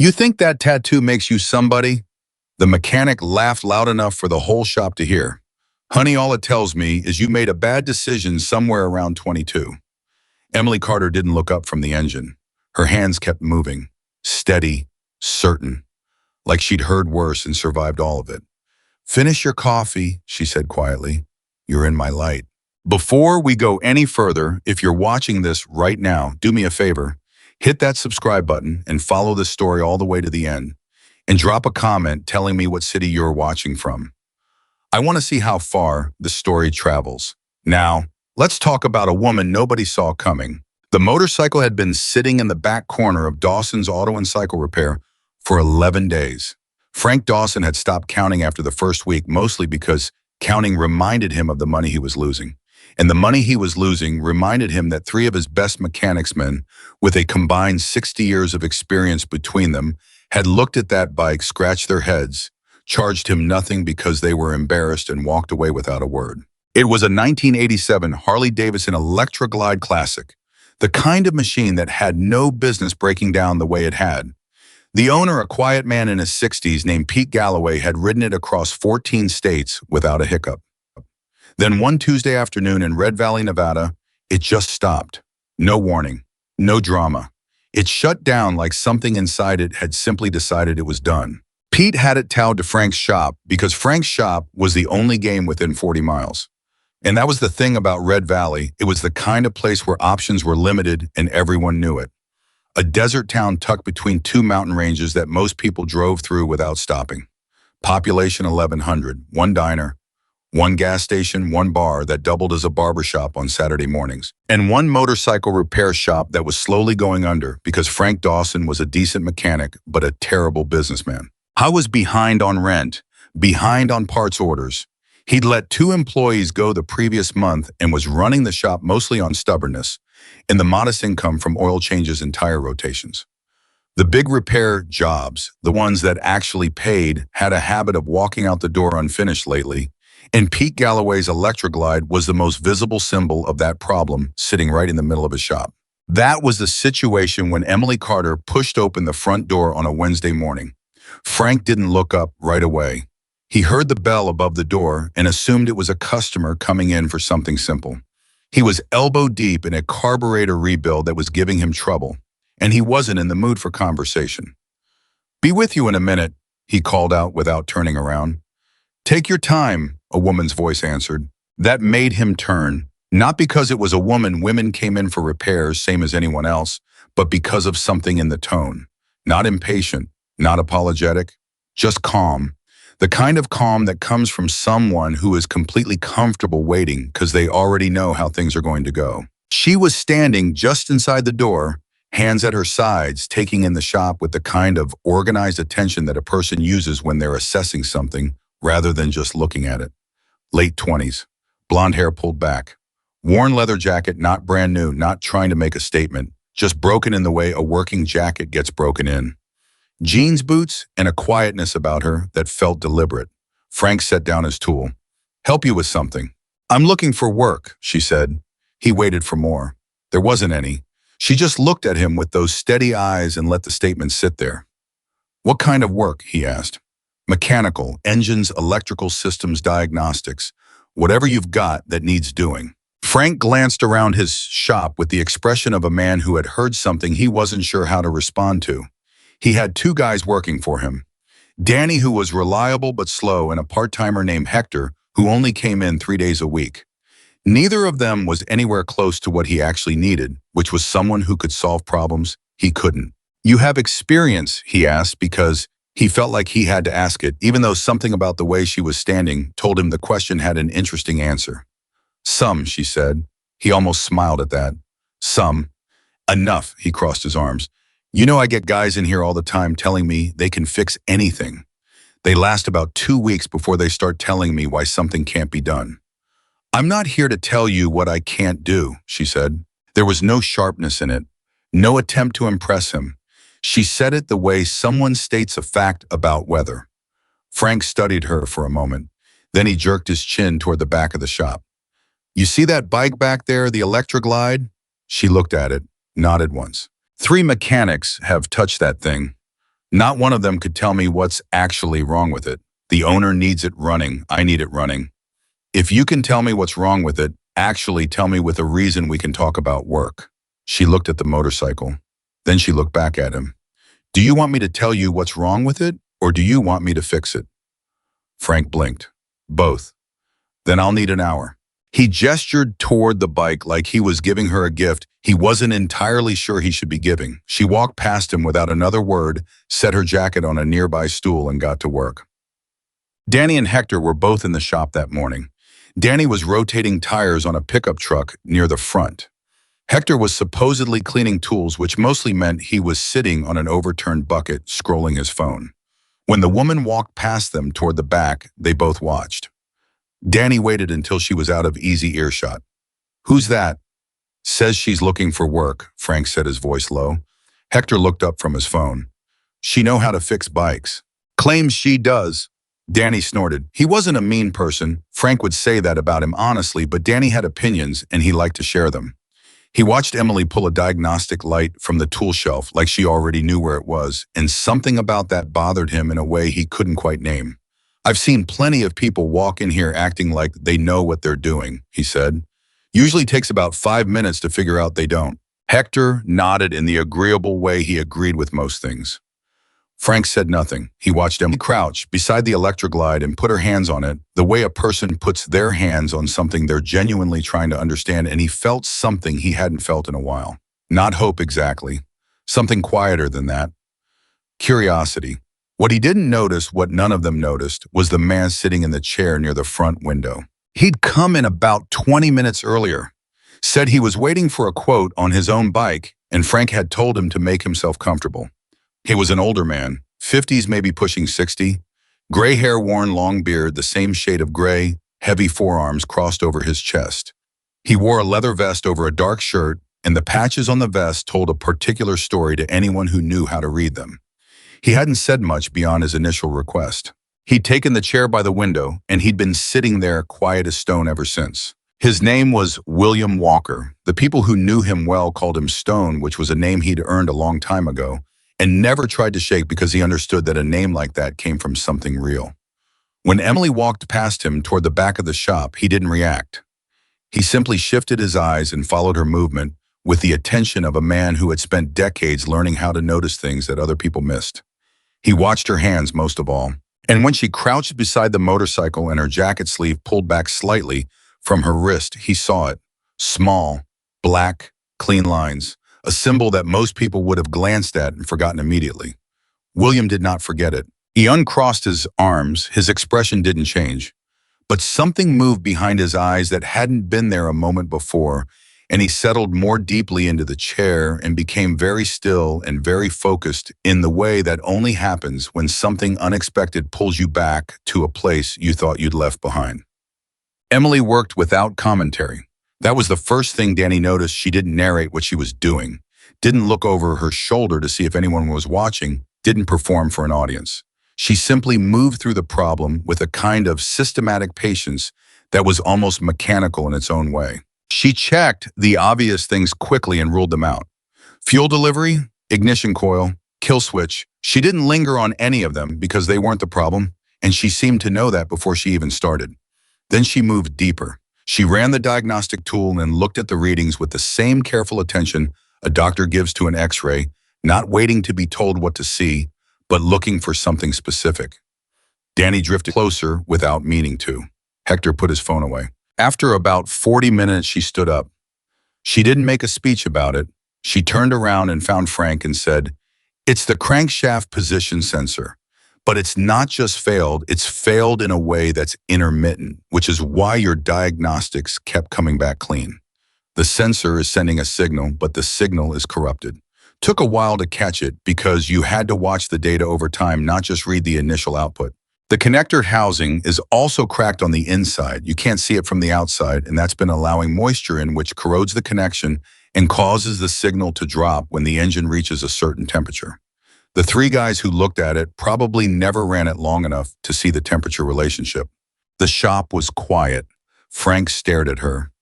You think that tattoo makes you somebody? The mechanic laughed loud enough for the whole shop to hear. Honey, all it tells me is you made a bad decision somewhere around 22. Emily Carter didn't look up from the engine. Her hands kept moving, steady, certain, like she'd heard worse and survived all of it. Finish your coffee, she said quietly. You're in my light. Before we go any further, if you're watching this right now, do me a favor. Hit that subscribe button and follow this story all the way to the end. And drop a comment telling me what city you're watching from. I want to see how far the story travels. Now, let's talk about a woman nobody saw coming. The motorcycle had been sitting in the back corner of Dawson's Auto and Cycle Repair for 11 days. Frank Dawson had stopped counting after the first week, mostly because counting reminded him of the money he was losing. And the money he was losing reminded him that three of his best mechanics men, with a combined 60 years of experience between them, had looked at that bike, scratched their heads, charged him nothing because they were embarrassed, and walked away without a word. It was a 1987 Harley-Davidson Electra Glide Classic, the kind of machine that had no business breaking down the way it had. The owner, a quiet man in his 60s named Pete Galloway, had ridden it across 14 states without a hiccup. Then one Tuesday afternoon in Red Valley, Nevada, it just stopped. No warning, no drama. It shut down like something inside it had simply decided it was done. Pete had it towed to Frank's shop because Frank's shop was the only game within 40 miles. And that was the thing about Red Valley. It was the kind of place where options were limited and everyone knew it. A desert town tucked between two mountain ranges that most people drove through without stopping. Population 1,100, one diner, one gas station, one bar that doubled as a barber shop on Saturday mornings, and one motorcycle repair shop that was slowly going under because Frank Dawson was a decent mechanic but a terrible businessman. I was behind on rent, behind on parts orders. He'd let 2 employees go the previous month and was running the shop mostly on stubbornness and the modest income from oil changes and tire rotations. The big repair jobs, the ones that actually paid, had a habit of walking out the door unfinished lately, and Pete Galloway's Electra Glide was the most visible symbol of that problem, sitting right in the middle of his shop. That was the situation when Emily Carter pushed open the front door on a Wednesday morning. Frank didn't look up right away. He heard the bell above the door and assumed it was a customer coming in for something simple. He was elbow deep in a carburetor rebuild that was giving him trouble, and he wasn't in the mood for conversation. "Be with you in a minute," he called out without turning around. "Take your time," a woman's voice answered. That made him turn, not because it was a woman. Women came in for repairs, same as anyone else, but because of something in the tone. Not impatient, not apologetic, just calm. The kind of calm that comes from someone who is completely comfortable waiting because they already know how things are going to go. She was standing just inside the door, hands at her sides, taking in the shop with the kind of organized attention that a person uses when they're assessing something rather than just looking at it. Late 20s, blonde hair pulled back, worn leather jacket, not brand new, not trying to make a statement, just broken in the way a working jacket gets broken in. Jeans boots and a quietness about her that felt deliberate. Frank set down his tool. "Help you with something." "I'm looking for work," she said. He waited for more. There wasn't any. She just looked at him with those steady eyes and let the statement sit there. "What kind of work?" he asked. "Mechanical, engines, electrical systems, diagnostics. Whatever you've got that needs doing." Frank glanced around his shop with the expression of a man who had heard something he wasn't sure how to respond to. He had 2 guys working for him. Danny, who was reliable but slow, and a part-timer named Hector, who only came in 3 days a week. Neither of them was anywhere close to what he actually needed, which was someone who could solve problems he couldn't. "You have experience?" he asked, because he felt like he had to ask it, even though something about the way she was standing told him the question had an interesting answer. "Some," she said. He almost smiled at that. "Some." "Enough," he crossed his arms. "You know, I get guys in here all the time telling me they can fix anything. They last about 2 weeks before they start telling me why something can't be done." "I'm not here to tell you what I can't do," she said. There was no sharpness in it, no attempt to impress him. She said it the way someone states a fact about weather. Frank studied her for a moment. Then he jerked his chin toward the back of the shop. "You see that bike back there, the Electra Glide?" She looked at it, nodded once. "3 mechanics have touched that thing. Not one of them could tell me what's actually wrong with it. The owner needs it running. I need it running. If you can tell me what's wrong with it, actually tell me with a reason we can talk about work. She looked at the motorcycle. Then she looked back at him. Do you want me to tell you what's wrong with it, or do you want me to fix it? Frank blinked. Both. Then I'll need an hour. He gestured toward the bike like he was giving her a gift he wasn't entirely sure he should be giving. She walked past him without another word, set her jacket on a nearby stool, and got to work. Danny and Hector were both in the shop that morning. Danny was rotating tires on a pickup truck near the front. Hector was supposedly cleaning tools, which mostly meant he was sitting on an overturned bucket, scrolling his phone. When the woman walked past them toward the back, they both watched. Danny waited until she was out of easy earshot. Who's that? Says she's looking for work, Frank said, his voice low. Hector looked up from his phone. She know how to fix bikes. Claims she does. Danny snorted. He wasn't a mean person. Frank would say that about him honestly, but Danny had opinions and he liked to share them. He watched Emily pull a diagnostic light from the tool shelf like she already knew where it was, and something about that bothered him in a way he couldn't quite name. I've seen plenty of people walk in here acting like they know what they're doing, he said. Usually takes about 5 minutes to figure out they don't. Hector nodded in the agreeable way he agreed with most things. Frank said nothing. He watched Emily crouch beside the Electroglide and put her hands on it, the way a person puts their hands on something they're genuinely trying to understand, and he felt something he hadn't felt in a while. Not hope exactly. Something quieter than that. Curiosity. What he didn't notice, what none of them noticed, was the man sitting in the chair near the front window. He'd come in about 20 minutes earlier, said he was waiting for a quote on his own bike, and Frank had told him to make himself comfortable. He was an older man, 50s maybe pushing 60, gray hair, worn long beard, the same shade of gray, heavy forearms crossed over his chest. He wore a leather vest over a dark shirt, and the patches on the vest told a particular story to anyone who knew how to read them. He hadn't said much beyond his initial request. He'd taken the chair by the window, and he'd been sitting there quiet as stone ever since. His name was William Walker. The people who knew him well called him Stone, which was a name he'd earned a long time ago, and never tried to shake because he understood that a name like that came from something real. When Emily walked past him toward the back of the shop, he didn't react. He simply shifted his eyes and followed her movement with the attention of a man who had spent decades learning how to notice things that other people missed. He watched her hands most of all, and when she crouched beside the motorcycle and her jacket sleeve pulled back slightly from her wrist, he saw it. Small, black, clean lines, a symbol that most people would have glanced at and forgotten immediately. William did not forget it. He uncrossed his arms, his expression didn't change. But something moved behind his eyes that hadn't been there a moment before, and he settled more deeply into the chair and became very still and very focused in the way that only happens when something unexpected pulls you back to a place you thought you'd left behind. Emily worked without commentary. That was the first thing Danny noticed. She didn't narrate what she was doing, didn't look over her shoulder to see if anyone was watching, didn't perform for an audience. She simply moved through the problem with a kind of systematic patience that was almost mechanical in its own way. She checked the obvious things quickly and ruled them out. Fuel delivery, ignition coil, kill switch. She didn't linger on any of them because they weren't the problem, and she seemed to know that before she even started. Then she moved deeper. She ran the diagnostic tool and looked at the readings with the same careful attention a doctor gives to an X-ray, not waiting to be told what to see, but looking for something specific. Danny drifted closer without meaning to. Hector put his phone away. After about 40 minutes, she stood up. She didn't make a speech about it. She turned around and found Frank and said, "It's the crankshaft position sensor. But it's not just failed, it's failed in a way that's intermittent, which is why your diagnostics kept coming back clean. The sensor is sending a signal, but the signal is corrupted. Took a while to catch it because you had to watch the data over time, not just read the initial output. The connector housing is also cracked on the inside. You can't see it from the outside, and that's been allowing moisture in, which corrodes the connection and causes the signal to drop when the engine reaches a certain temperature. The three guys who looked at it probably never ran it long enough to see the temperature relationship." The shop was quiet. Frank stared at her.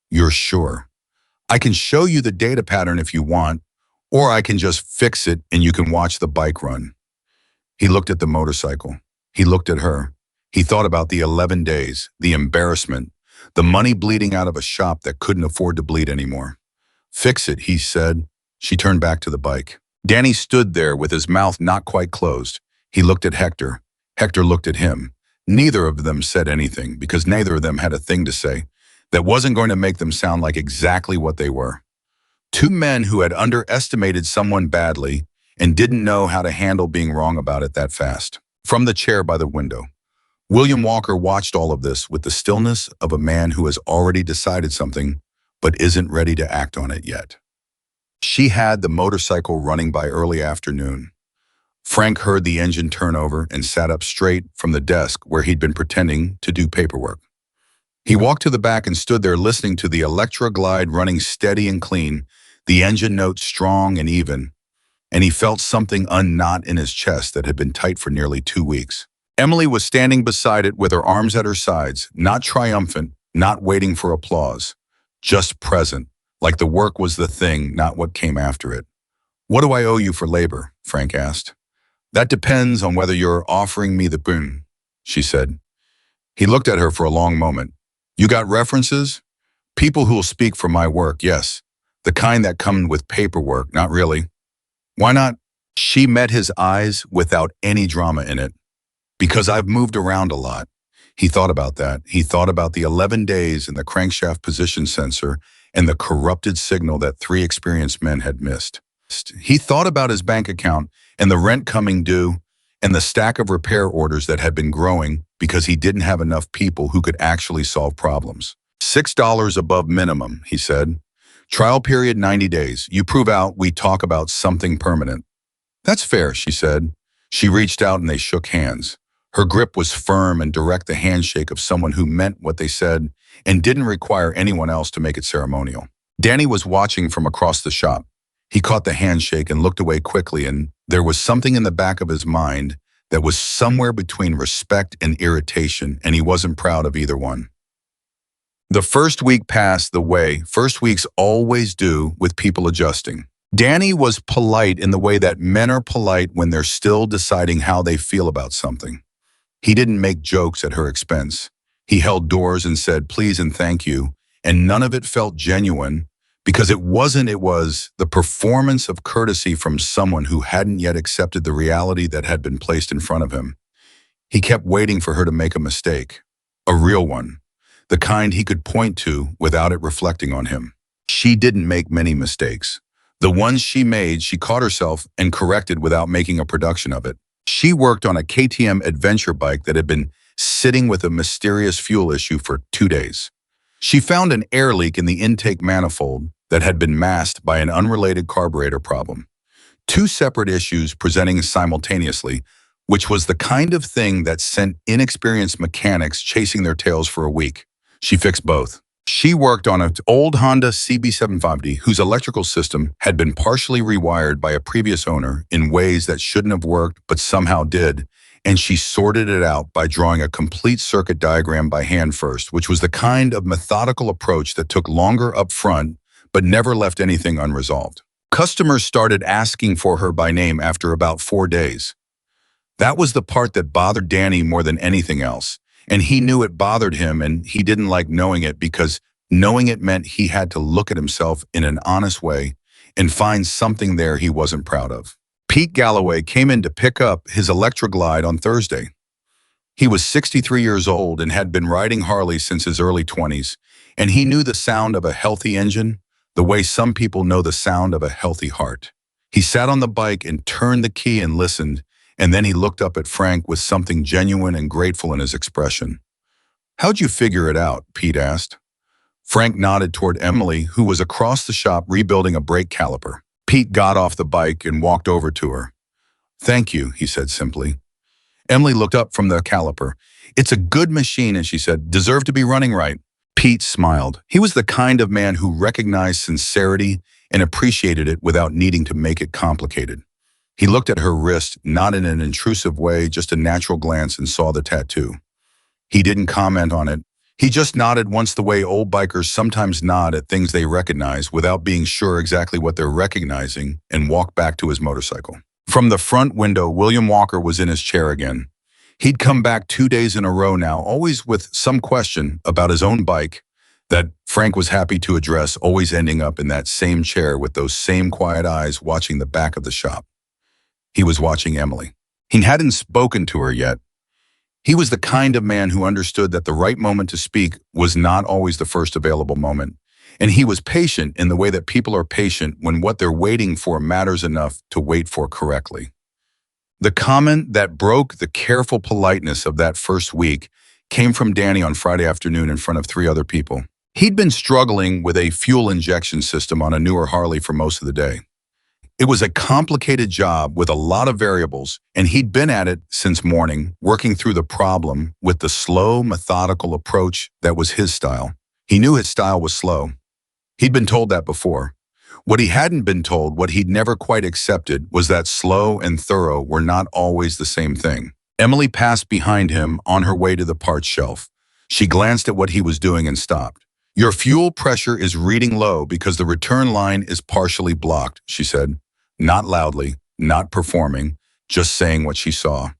"You're sure? I can show you the data pattern if you want, or I can just fix it and you can watch the bike run." He looked at the motorcycle. He looked at her. He thought about the 11 days, the embarrassment, the money bleeding out of a shop that couldn't afford to bleed anymore. Fix it, he said. She turned back to the bike. Danny stood there with his mouth not quite closed. He looked at Hector. Hector looked at him. Neither of them said anything because neither of them had a thing to say that wasn't going to make them sound like exactly what they were. Two men who had underestimated someone badly and didn't know how to handle being wrong about it that fast. From the chair by the window, William Walker watched all of this with the stillness of a man who has already decided something but isn't ready to act on it yet. She had the motorcycle running by early afternoon. Frank heard the engine turn over and sat up straight from the desk where he'd been pretending to do paperwork. He walked to the back and stood there listening to the Electra Glide running steady and clean, the engine notes strong and even, and he felt something unknot in his chest that had been tight for nearly 2 weeks. Emily was standing beside it with her arms at her sides, not triumphant, not waiting for applause, just present, like the work was the thing, not what came after it. "What do I owe you for labor?" Frank asked. "That depends on whether you're offering me the boon," she said. He looked at her for a long moment. "You got references?" "People who'll speak for my work, yes. The kind that come with paperwork, not really." "Why not?" She met his eyes without any drama in it. "Because I've moved around a lot." He thought about that. He thought about the 11 days and the crankshaft position sensor and the corrupted signal that 3 experienced men had missed. He thought about his bank account and the rent coming due and the stack of repair orders that had been growing because he didn't have enough people who could actually solve problems. $6 above minimum, he said. "Trial period 90 days. You prove out, we talk about something permanent." "That's fair," she said. She reached out and they shook hands. Her grip was firm and direct, the handshake of someone who meant what they said and didn't require anyone else to make it ceremonial. Danny was watching from across the shop. He caught the handshake and looked away quickly, and there was something in the back of his mind that was somewhere between respect and irritation, and he wasn't proud of either one. The first week passed the way first weeks always do, with people adjusting. Danny was polite in the way that men are polite when they're still deciding how they feel about something. He didn't make jokes at her expense. He held doors and said please and thank you, and none of it felt genuine because it wasn't. It was the performance of courtesy from someone who hadn't yet accepted the reality that had been placed in front of him. He kept waiting for her to make a mistake, a real one, the kind he could point to without it reflecting on him. She didn't make many mistakes. The ones she made, she caught herself and corrected without making a production of it. She worked on a KTM adventure bike that had been sitting with a mysterious fuel issue for 2 days. She found an air leak in the intake manifold that had been masked by an unrelated carburetor problem. 2 separate issues presenting simultaneously, which was the kind of thing that sent inexperienced mechanics chasing their tails for a week. She fixed both. She worked on an old Honda CB750 whose electrical system had been partially rewired by a previous owner in ways that shouldn't have worked but somehow did, and she sorted it out by drawing a complete circuit diagram by hand first, which was the kind of methodical approach that took longer up front but never left anything unresolved. Customers started asking for her by name after about 4 days. That was the part that bothered Danny more than anything else. And he knew it bothered him, and he didn't like knowing it because knowing it meant he had to look at himself in an honest way and find something there he wasn't proud of. Pete Galloway came in to pick up his Electra Glide on Thursday. He was 63 years old and had been riding Harley since his early 20s, and he knew the sound of a healthy engine the way some people know the sound of a healthy heart. He sat on the bike and turned the key and listened, and then he looked up at Frank with something genuine and grateful in his expression. "How'd you figure it out?" Pete asked. Frank nodded toward Emily, who was across the shop rebuilding a brake caliper. Pete got off the bike and walked over to her. "Thank you," he said simply. Emily looked up from the caliper. "It's a good machine," and she said, "deserve to be running right." Pete smiled. He was the kind of man who recognized sincerity and appreciated it without needing to make it complicated. He looked at her wrist, not in an intrusive way, just a natural glance, and saw the tattoo. He didn't comment on it. He just nodded once, the way old bikers sometimes nod at things they recognize without being sure exactly what they're recognizing, and walked back to his motorcycle. From the front window, William Walker was in his chair again. He'd come back 2 days in a row now, always with some question about his own bike that Frank was happy to address, always ending up in that same chair with those same quiet eyes watching the back of the shop. He was watching Emily. He hadn't spoken to her yet. He was the kind of man who understood that the right moment to speak was not always the first available moment. And he was patient in the way that people are patient when what they're waiting for matters enough to wait for correctly. The comment that broke the careful politeness of that first week came from Danny on Friday afternoon in front of 3 other people. He'd been struggling with a fuel injection system on a newer Harley for most of the day. It was a complicated job with a lot of variables, and he'd been at it since morning, working through the problem with the slow, methodical approach that was his style. He knew his style was slow. He'd been told that before. What he hadn't been told, what he'd never quite accepted, was that slow and thorough were not always the same thing. Emily passed behind him on her way to the parts shelf. She glanced at what he was doing and stopped. "Your fuel pressure is reading low because the return line is partially blocked," she said. Not loudly, not performing, just saying what she saw.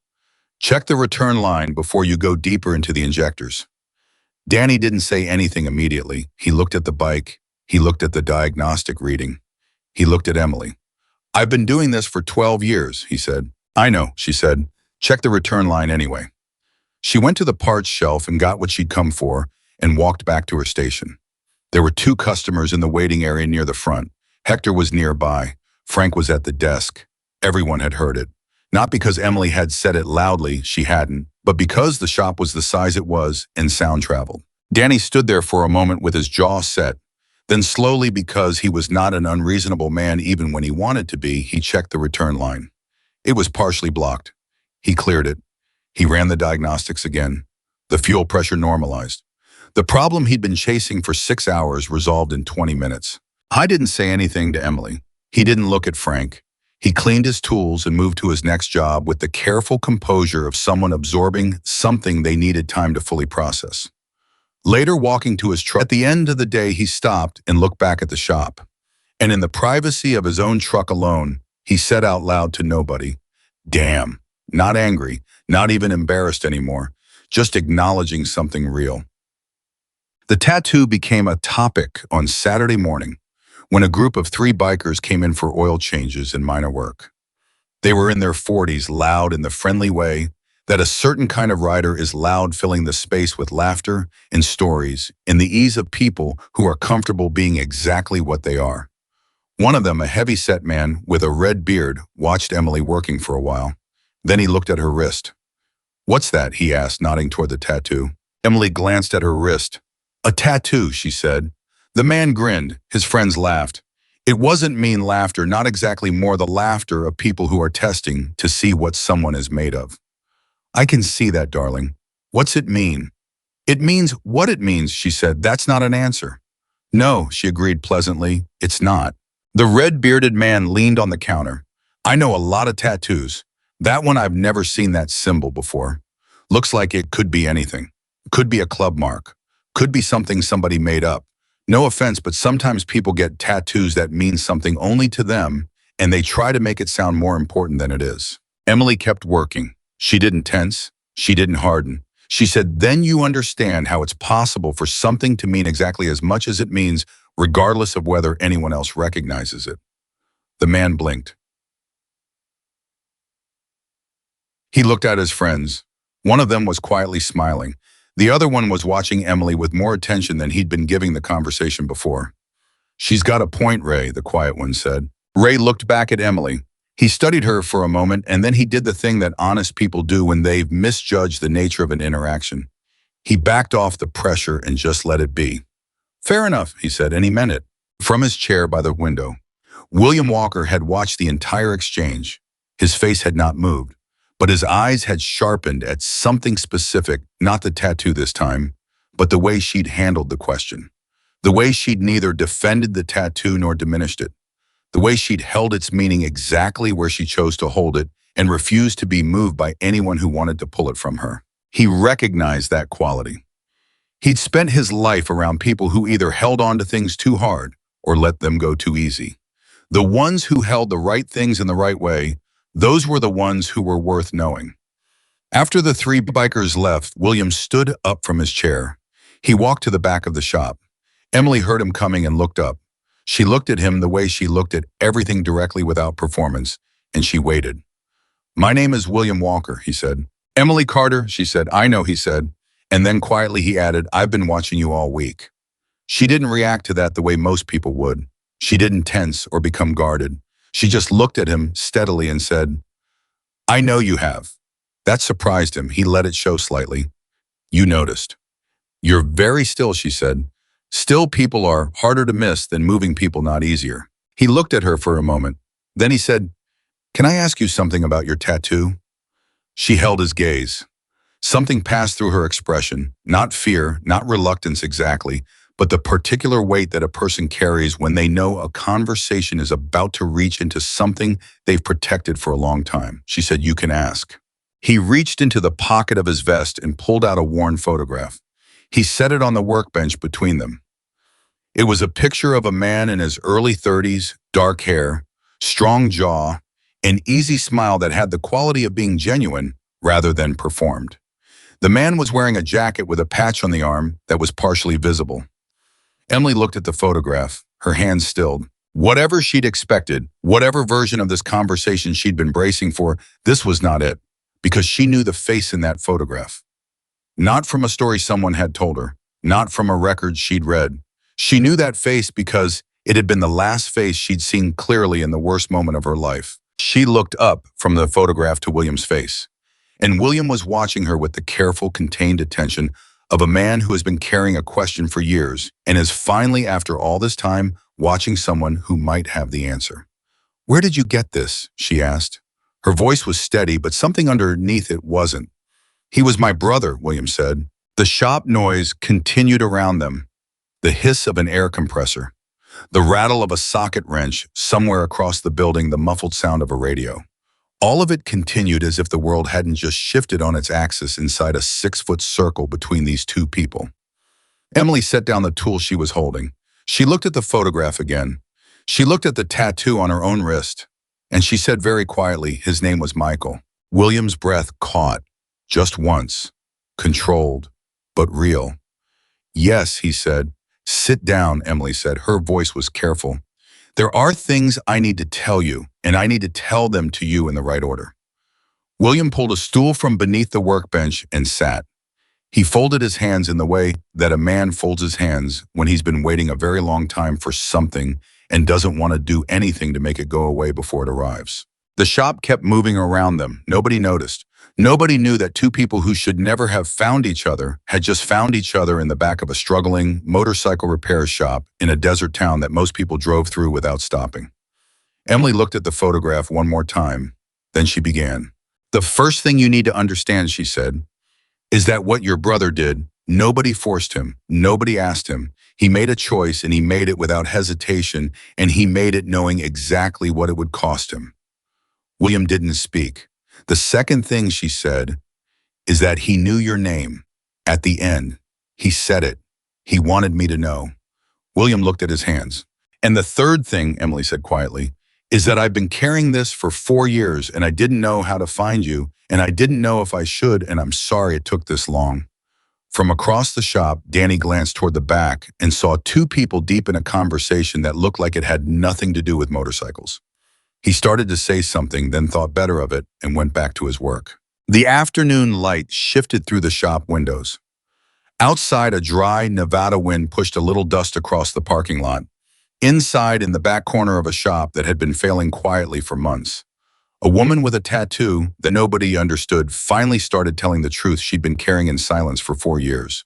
"Check the return line before you go deeper into the injectors." Danny didn't say anything immediately. He looked at the bike. He looked at the diagnostic reading. He looked at Emily. "I've been doing this for 12 years, he said. "I know," she said. "Check the return line anyway." She went to the parts shelf and got what she'd come for and walked back to her station. There were 2 customers in the waiting area near the front. Hector was nearby. Frank was at the desk. Everyone had heard it. Not because Emily had said it loudly, she hadn't, but because the shop was the size it was and sound traveled. Danny stood there for a moment with his jaw set. Then slowly, because he was not an unreasonable man even when he wanted to be, he checked the return line. It was partially blocked. He cleared it. He ran the diagnostics again. The fuel pressure normalized. The problem he'd been chasing for 6 hours resolved in 20 minutes. I didn't say anything to Emily. He didn't look at Frank. He cleaned his tools and moved to his next job with the careful composure of someone absorbing something they needed time to fully process. Later, walking to his truck, at the end of the day, he stopped and looked back at the shop. And in the privacy of his own truck alone, he said out loud to nobody, "Damn." Not angry, not even embarrassed anymore, just acknowledging something real. The tattoo became a topic on Saturday morning, when a group of 3 bikers came in for oil changes and minor work. They were in their 40s, loud in the friendly way that a certain kind of rider is, loud, filling the space with laughter and stories, in the ease of people who are comfortable being exactly what they are. One of them, a heavy-set man with a red beard, watched Emily working for a while. Then he looked at her wrist. "What's that?" he asked, nodding toward the tattoo. Emily glanced at her wrist. "A tattoo," she said. The man grinned. His friends laughed. It wasn't mean laughter, not exactly, more the laughter of people who are testing to see what someone is made of. "I can see that, darling. What's it mean?" "It means what it means," she said. "That's not an answer." "No," she agreed pleasantly, "it's not." The red-bearded man leaned on the counter. "I know a lot of tattoos. That one, I've never seen that symbol before. Looks like it could be anything. Could be a club mark. Could be something somebody made up. No offense, but sometimes people get tattoos that mean something only to them, and they try to make it sound more important than it is." Emily kept working. She didn't tense. She didn't harden. She said, "Then you understand how it's possible for something to mean exactly as much as it means, regardless of whether anyone else recognizes it." The man blinked. He looked at his friends. One of them was quietly smiling. The other one was watching Emily with more attention than he'd been giving the conversation before. "She's got a point, Ray," the quiet one said. Ray looked back at Emily. He studied her for a moment, and then he did the thing that honest people do when they've misjudged the nature of an interaction. He backed off the pressure and just let it be. "Fair enough," he said, and he meant it. From his chair by the window, William Walker had watched the entire exchange. His face had not moved, but his eyes had sharpened at something specific, not the tattoo this time, but the way she'd handled the question. The way she'd neither defended the tattoo nor diminished it. The way she'd held its meaning exactly where she chose to hold it and refused to be moved by anyone who wanted to pull it from her. He recognized that quality. He'd spent his life around people who either held on to things too hard or let them go too easy. The ones who held the right things in the right way, Those were the ones who were worth knowing. After the three bikers left, William stood up from his chair. He walked to the back of the shop. Emily heard him coming and looked up. She looked at him the way she looked at everything directly without performance, and she waited. "My name is William Walker," he said. "Emily Carter," she said. "I know," he said. And then quietly he added, "I've been watching you all week." She didn't react to that the way most people would. She didn't tense or become guarded. She just looked at him steadily and said, "I know you have." That surprised him. He let it show slightly. "You noticed." "You're very still," she said. "Still people are harder to miss than moving people, not easier." He looked at her for a moment. Then he said, "Can I ask you something about your tattoo?" She held his gaze. Something passed through her expression, not fear, not reluctance exactly, but the particular weight that a person carries when they know a conversation is about to reach into something they've protected for a long time. She said, "You can ask." He reached into the pocket of his vest and pulled out a worn photograph. He set it on the workbench between them. It was a picture of a man in his early 30s, dark hair, strong jaw, an easy smile that had the quality of being genuine rather than performed. The man was wearing a jacket with a patch on the arm that was partially visible. Emily looked at the photograph, her hands stilled. Whatever she'd expected, whatever version of this conversation she'd been bracing for, this was not it, because she knew the face in that photograph. Not from a story someone had told her, not from a record she'd read. She knew that face because it had been the last face she'd seen clearly in the worst moment of her life. She looked up from the photograph to William's face, and William was watching her with the careful, contained attention of a man who has been carrying a question for years and is finally, after all this time, watching someone who might have the answer. "Where did you get this?" she asked. Her voice was steady, but something underneath it wasn't. "He was my brother," William said. The shop noise continued around them. The hiss of an air compressor, the rattle of a socket wrench somewhere across the building, the muffled sound of a radio. All of it continued as if the world hadn't just shifted on its axis inside a 6-foot circle between these two people. Emily set down the tool she was holding. She looked at the photograph again. She looked at the tattoo on her own wrist, and she said very quietly, "His name was Michael." William's breath caught, just once, controlled, but real. "Yes," he said. "Sit down," Emily said. Her voice was careful. "There are things I need to tell you, and I need to tell them to you in the right order." William pulled a stool from beneath the workbench and sat. He folded his hands in the way that a man folds his hands when he's been waiting a very long time for something and doesn't want to do anything to make it go away before it arrives. The shop kept moving around them. Nobody noticed. Nobody knew that two people who should never have found each other had just found each other in the back of a struggling motorcycle repair shop in a desert town that most people drove through without stopping. Emily looked at the photograph one more time. Then she began. "The first thing you need to understand," she said, "is that what your brother did, nobody forced him, nobody asked him. He made a choice, and he made it without hesitation, and he made it knowing exactly what it would cost him." William didn't speak. "The second thing," she said, "is that he knew your name. At the end, he said it. He wanted me to know." William looked at his hands. "And the third thing," Emily said quietly, "is that I've been carrying this for 4 years, and I didn't know how to find you, and I didn't know if I should, and I'm sorry it took this long." From across the shop, Danny glanced toward the back and saw two people deep in a conversation that looked like it had nothing to do with motorcycles. He started to say something, then thought better of it and went back to his work. The afternoon light shifted through the shop windows. Outside, a dry Nevada wind pushed a little dust across the parking lot. Inside, in the back corner of a shop that had been failing quietly for months, a woman with a tattoo that nobody understood finally started telling the truth she'd been carrying in silence for 4 years.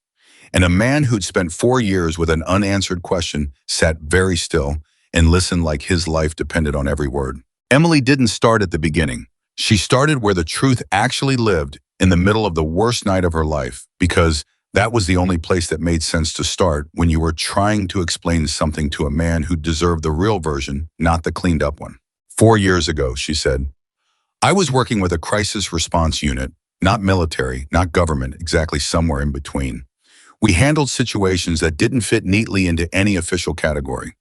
And a man who'd spent 4 years with an unanswered question sat very still and listened like his life depended on every word. Emily didn't start at the beginning. She started where the truth actually lived, in the middle of the worst night of her life, because that was the only place that made sense to start when you were trying to explain something to a man who deserved the real version, not the cleaned up one. 4 years ago, she said, I was working with a crisis response unit, not military, not government, exactly somewhere in between. We handled situations that didn't fit neatly into any official category.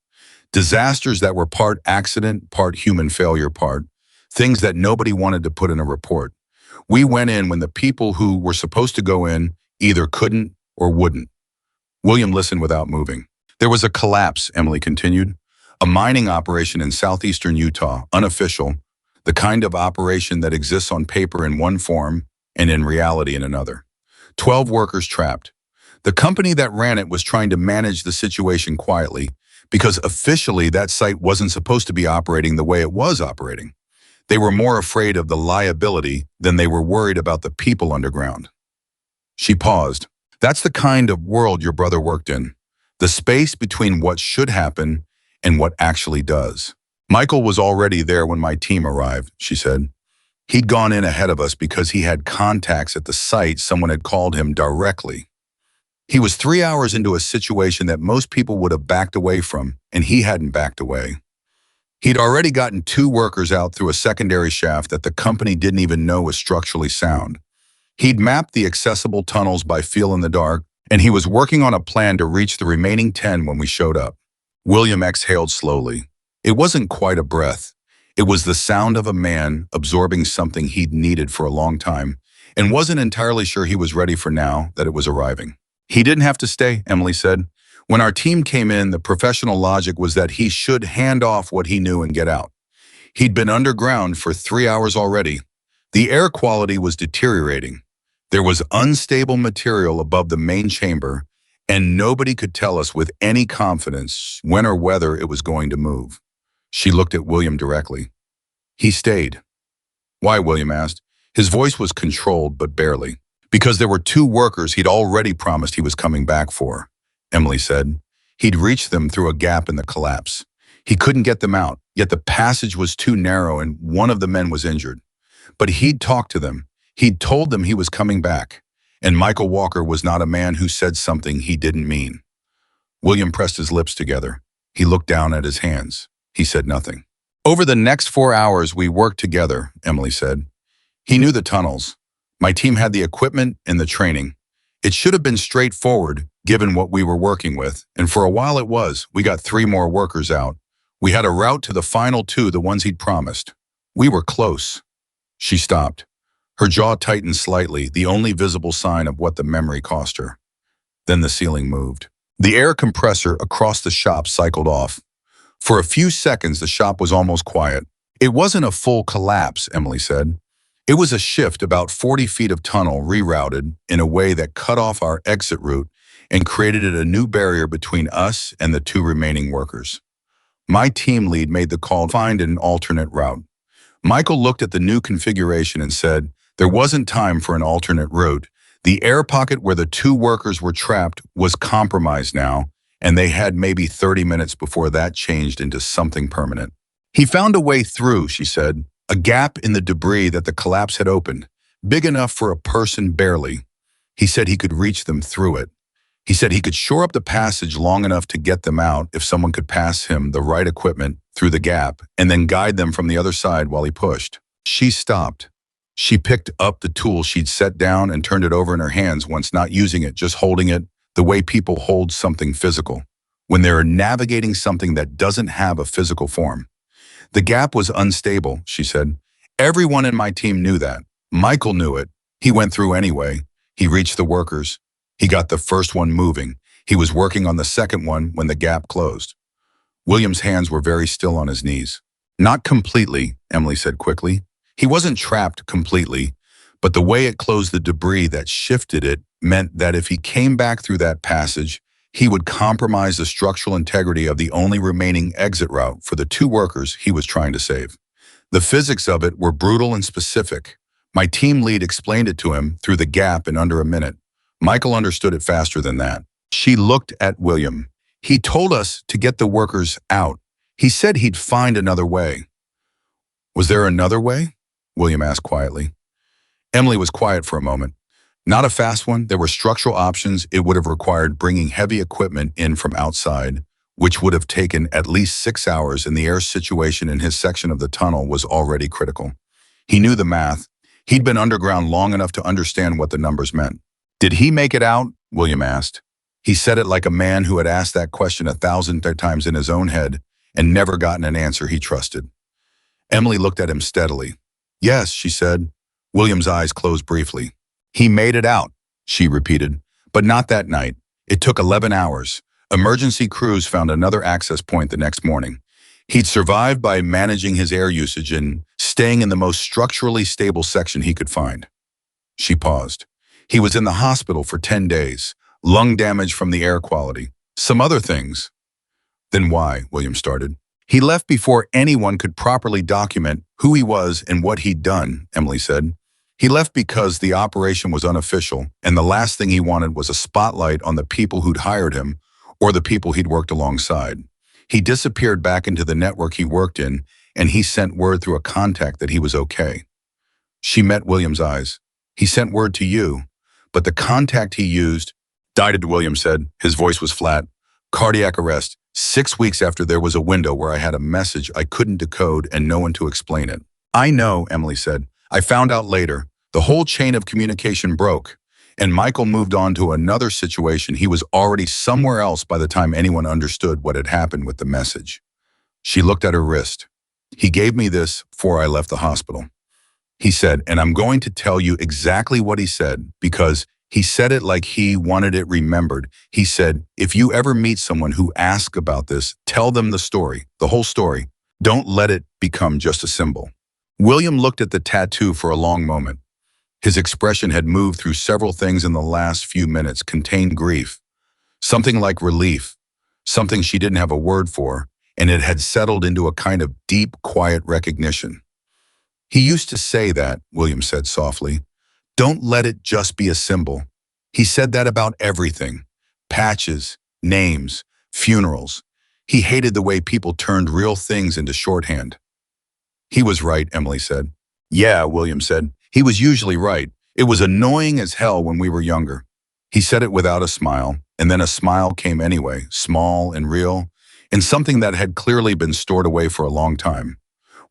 Disasters that were part accident, part human failure, part things that nobody wanted to put in a report. We went in when the people who were supposed to go in either couldn't or wouldn't. William listened without moving. There was a collapse, Emily continued. A mining operation in southeastern Utah, unofficial, the kind of operation that exists on paper in one form and in reality in another. 12 workers trapped. The company that ran it was trying to manage the situation quietly because officially that site wasn't supposed to be operating the way it was operating. They were more afraid of the liability than they were worried about the people underground. She paused. That's the kind of world your brother worked in. The space between what should happen and what actually does. Michael was already there when my team arrived, she said. He'd gone in ahead of us because he had contacts at the site. Someone had called him directly. He was 3 hours into a situation that most people would have backed away from, and he hadn't backed away. He'd already gotten 2 workers out through a secondary shaft that the company didn't even know was structurally sound. He'd mapped the accessible tunnels by feel in the dark, and he was working on a plan to reach the remaining 10 when we showed up. William exhaled slowly. It wasn't quite a breath. It was the sound of a man absorbing something he'd needed for a long time and wasn't entirely sure he was ready for now that it was arriving. He didn't have to stay, Emily said. When our team came in, the professional logic was that he should hand off what he knew and get out. He'd been underground for 3 hours already. The air quality was deteriorating. There was unstable material above the main chamber, and nobody could tell us with any confidence when or whether it was going to move. She looked at William directly. He stayed. Why, William asked. His voice was controlled, but barely. Because there were 2 workers he'd already promised he was coming back for, Emily said. He'd reached them through a gap in the collapse. He couldn't get them out, yet the passage was too narrow and one of the men was injured. But he'd talked to them. He'd told them he was coming back. And Michael Walker was not a man who said something he didn't mean. William pressed his lips together. He looked down at his hands. He said nothing. Over the next 4 hours, we worked together, Emily said. He knew the tunnels. My team had the equipment and the training. It should have been straightforward, given what we were working with, and for a while it was. We got 3 more workers out. We had a route to the final 2, the ones he'd promised. We were close. She stopped. Her jaw tightened slightly, the only visible sign of what the memory cost her. Then the ceiling moved. The air compressor across the shop cycled off. For a few seconds, the shop was almost quiet. It wasn't a full collapse, Emily said. It was a shift, about 40 feet of tunnel rerouted in a way that cut off our exit route and created a new barrier between us and the 2 remaining workers. My team lead made the call to find an alternate route. Michael looked at the new configuration and said, there wasn't time for an alternate route. The air pocket where the 2 workers were trapped was compromised now, and they had maybe 30 minutes before that changed into something permanent. He found a way through, she said, a gap in the debris that the collapse had opened, big enough for a person barely. He said he could reach them through it. He said he could shore up the passage long enough to get them out if someone could pass him the right equipment through the gap and then guide them from the other side while he pushed. She stopped. She picked up the tool she'd set down and turned it over in her hands, once not using it, just holding it the way people hold something physical, when they're navigating something that doesn't have a physical form. The gap was unstable, she said. Everyone in my team knew that. Michael knew it. He went through anyway. He reached the workers. He got the first one moving. He was working on the second one when the gap closed. William's hands were very still on his knees. Not completely, Emily said quickly. He wasn't trapped completely, but the way it closed the debris that shifted it meant that if he came back through that passage, he would compromise the structural integrity of the only remaining exit route for the 2 workers he was trying to save. The physics of it were brutal and specific. My team lead explained it to him through the gap in under a minute. Michael understood it faster than that. She looked at William. He told us to get the workers out. He said he'd find another way. Was there another way? William asked quietly. Emily was quiet for a moment. Not a fast one. There were structural options. It would have required bringing heavy equipment in from outside, which would have taken at least 6 hours, and the air situation in his section of the tunnel was already critical. He knew the math. He'd been underground long enough to understand what the numbers meant. Did he make it out? William asked. He said it like a man who had asked that question 1,000 times in his own head and never gotten an answer he trusted. Emily looked at him steadily. Yes, she said. William's eyes closed briefly. He made it out, she repeated. But not that night. It took 11 hours. Emergency crews found another access point the next morning. He'd survived by managing his air usage and staying in the most structurally stable section he could find. She paused. He was in the hospital for 10 days. Lung damage from the air quality. Some other things. Then why? William started. He left before anyone could properly document who he was and what he'd done, Emily said. He left because the operation was unofficial, and the last thing he wanted was a spotlight on the people who'd hired him or the people he'd worked alongside. He disappeared back into the network he worked in, and he sent word through a contact that he was okay. She met William's eyes. He sent word to you, but the contact he used died, William said. His voice was flat. Cardiac arrest. 6 weeks after there was a window where I had a message I couldn't decode and no one to explain it. I know, Emily said. I found out later. The whole chain of communication broke, and Michael moved on to another situation. He was already somewhere else by the time anyone understood what had happened with the message. She looked at her wrist. He gave me this before I left the hospital. He said, and I'm going to tell you exactly what he said because he said it like he wanted it remembered. He said, if you ever meet someone who asks about this, tell them the story, the whole story. Don't let it become just a symbol. William looked at the tattoo for a long moment. His expression had moved through several things in the last few minutes, contained grief, something like relief, something she didn't have a word for, and it had settled into a kind of deep, quiet recognition. He used to say that, William said softly. Don't let it just be a symbol. He said that about everything. Patches, names, funerals. He hated the way people turned real things into shorthand. He was right, Emily said. Yeah, William said. He was usually right. It was annoying as hell when we were younger. He said it without a smile, and then a smile came anyway, small and real, and something that had clearly been stored away for a long time.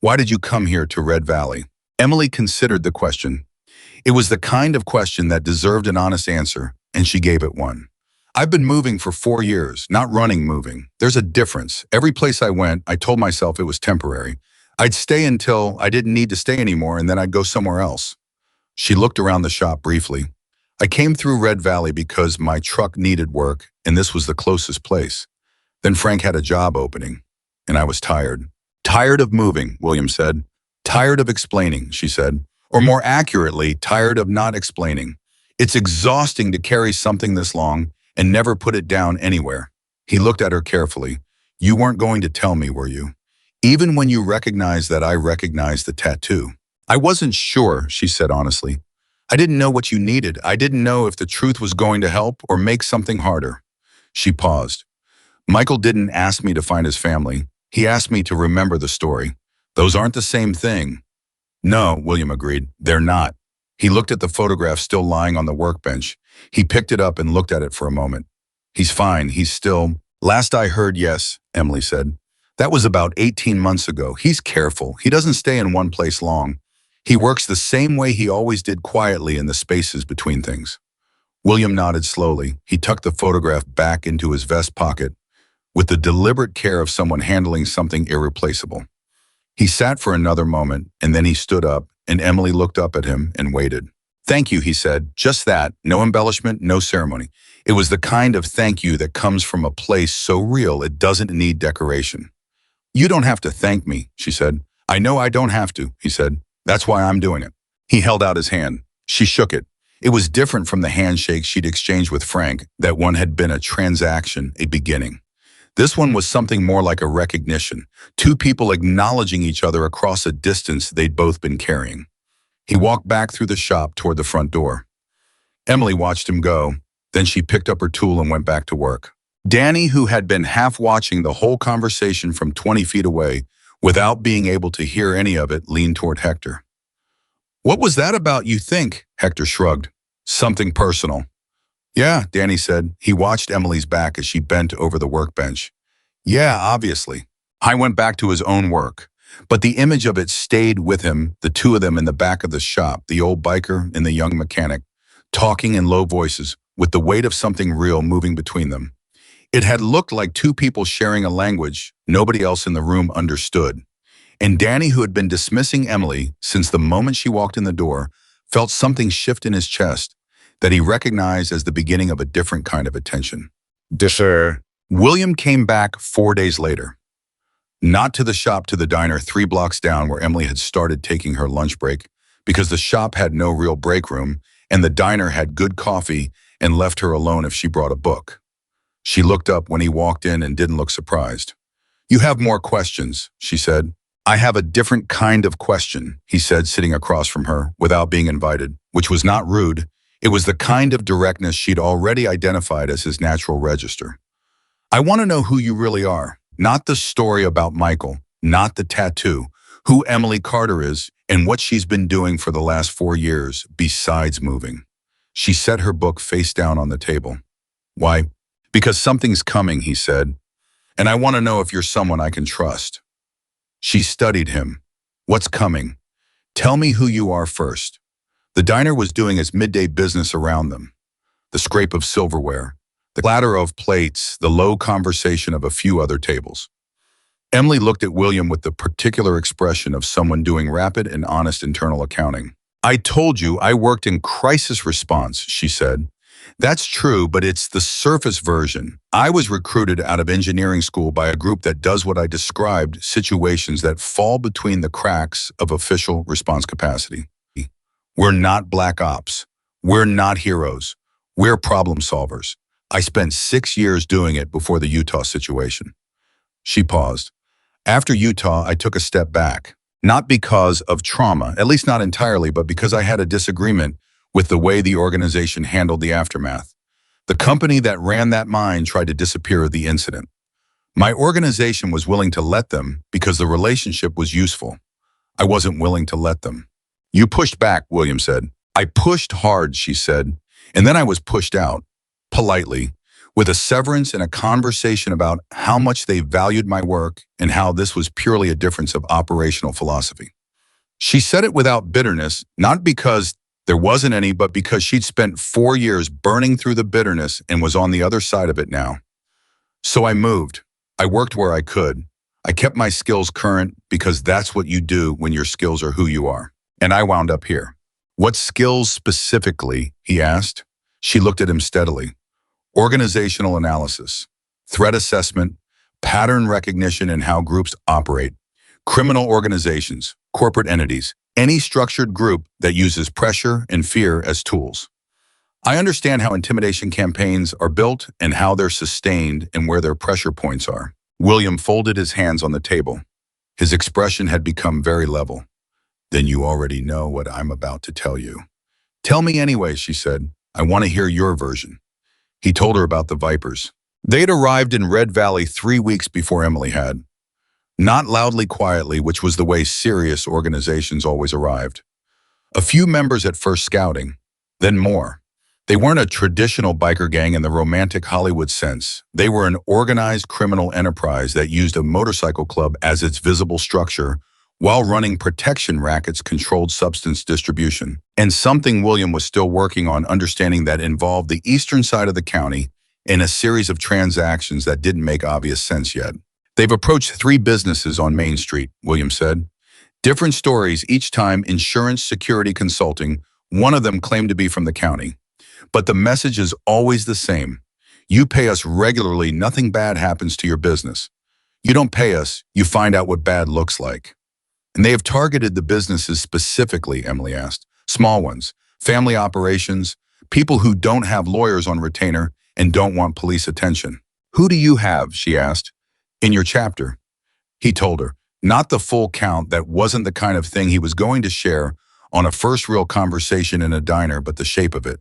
Why did you come here to Red Valley? Emily considered the question. It was the kind of question that deserved an honest answer, and she gave it one. I've been moving for 4 years, not running moving. There's a difference. Every place I went, I told myself it was temporary. I'd stay until I didn't need to stay anymore, and then I'd go somewhere else. She looked around the shop briefly. I came through Red Valley because my truck needed work, and this was the closest place. Then Frank had a job opening, and I was tired. Tired of moving, William said. Tired of explaining, she said. Or more accurately, tired of not explaining. It's exhausting to carry something this long and never put it down anywhere. He looked at her carefully. You weren't going to tell me, were you? Even when you recognized that I recognized the tattoo. I wasn't sure, she said honestly. I didn't know what you needed. I didn't know if the truth was going to help or make something harder. She paused. Michael didn't ask me to find his family. He asked me to remember the story. Those aren't the same thing. No, William agreed. They're not. He looked at the photograph still lying on the workbench. He picked it up and looked at it for a moment. He's fine. He's still... Last I heard, yes, Emily said. That was about 18 months ago. He's careful. He doesn't stay in one place long. He works the same way he always did, quietly in the spaces between things. William nodded slowly. He tucked the photograph back into his vest pocket with the deliberate care of someone handling something irreplaceable. He sat for another moment, and then he stood up, and Emily looked up at him and waited. Thank you, he said. Just that. No embellishment, no ceremony. It was the kind of thank you that comes from a place so real it doesn't need decoration. You don't have to thank me, she said. I know I don't have to, he said. That's why I'm doing it. He held out his hand. She shook it. It was different from the handshake she'd exchanged with Frank. That one had been a transaction, a beginning. This one was something more like a recognition, two people acknowledging each other across a distance they'd both been carrying. He walked back through the shop toward the front door. Emily watched him go. Then she picked up her tool and went back to work. Danny, who had been half watching the whole conversation from 20 feet away, without being able to hear any of it, leaned toward Hector. What was that about, you think? Hector shrugged. Something personal. Yeah, Danny said. He watched Emily's back as she bent over the workbench. Yeah, obviously. I went back to his own work. But the image of it stayed with him, the two of them in the back of the shop, the old biker and the young mechanic, talking in low voices, with the weight of something real moving between them. It had looked like two people sharing a language nobody else in the room understood. And Danny, who had been dismissing Emily since the moment she walked in the door, felt something shift in his chest that he recognized as the beginning of a different kind of attention. Sir. William came back 4 days later. Not to the shop, to the diner 3 blocks down where Emily had started taking her lunch break, because the shop had no real break room and the diner had good coffee and left her alone if she brought a book. She looked up when he walked in and didn't look surprised. "You have more questions," she said. "I have a different kind of question," he said, sitting across from her without being invited, which was not rude. It was the kind of directness she'd already identified as his natural register. "I want to know who you really are. Not the story about Michael, not the tattoo, who Emily Carter is and what she's been doing for the last 4 years besides moving." She set her book face down on the table. "Why? Because something's coming," he said, "and I want to know if you're someone I can trust." She studied him. "What's coming? Tell me who you are first." The diner was doing its midday business around them. The scrape of silverware, the clatter of plates, the low conversation of a few other tables. Emily looked at William with the particular expression of someone doing rapid and honest internal accounting. "I told you I worked in crisis response," she said. "That's true, but it's the surface version. I was recruited out of engineering school by a group that does what I described, situations that fall between the cracks of official response capacity. We're not black ops. We're not heroes. We're problem solvers. I spent 6 years doing it before the Utah situation." She paused. "After Utah, I took a step back. Not because of trauma, at least not entirely, but because I had a disagreement with the way the organization handled the aftermath. The company that ran that mine tried to disappear the incident. My organization was willing to let them because the relationship was useful. I wasn't willing to let them." "You pushed back," William said. "I pushed hard," she said, "and then I was pushed out, politely, with a severance and a conversation about how much they valued my work and how this was purely a difference of operational philosophy." She said it without bitterness, not because there wasn't any, but because she'd spent 4 years burning through the bitterness and was on the other side of it now. "So I moved. I worked where I could. I kept my skills current because that's what you do when your skills are who you are. And I wound up here." "What skills specifically?" he asked. She looked at him steadily. "Organizational analysis, threat assessment, pattern recognition in how groups operate, criminal organizations, corporate entities, any structured group that uses pressure and fear as tools. I understand how intimidation campaigns are built and how they're sustained and where their pressure points are." William folded his hands on the table. His expression had become very level. "Then you already know what I'm about to tell you." "Tell me anyway," she said. "I want to hear your version." He told her about the Vipers. They'd arrived in Red Valley 3 weeks before Emily had. Not loudly, quietly, which was the way serious organizations always arrived. A few members at first scouting, then more. They weren't a traditional biker gang in the romantic Hollywood sense. They were an organized criminal enterprise that used a motorcycle club as its visible structure while running protection rackets controlled substance distribution. And something William was still working on understanding that involved the eastern side of the county in a series of transactions that didn't make obvious sense yet. "They've approached 3 businesses on Main Street," William said. "Different stories each time: insurance, security, consulting. One of them claimed to be from the county. But the message is always the same. You pay us regularly, nothing bad happens to your business. You don't pay us, you find out what bad looks like." "And they have targeted the businesses specifically?" Emily asked. "Small ones, family operations, people who don't have lawyers on retainer and don't want police attention." "Who do you have?" she asked. "In your chapter." He told her. Not the full count, that wasn't the kind of thing he was going to share on a first real conversation in a diner, but the shape of it.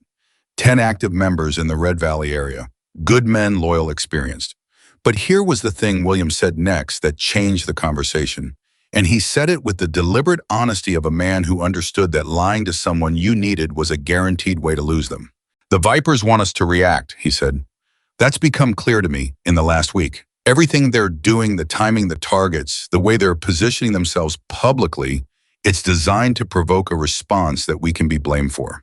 10 active members in the Red Valley area. Good men, loyal, experienced. But here was the thing William said next that changed the conversation. And he said it with the deliberate honesty of a man who understood that lying to someone you needed was a guaranteed way to lose them. "The Vipers want us to react," he said. "That's become clear to me in the last week. Everything they're doing, the timing, the targets, the way they're positioning themselves publicly, it's designed to provoke a response that we can be blamed for.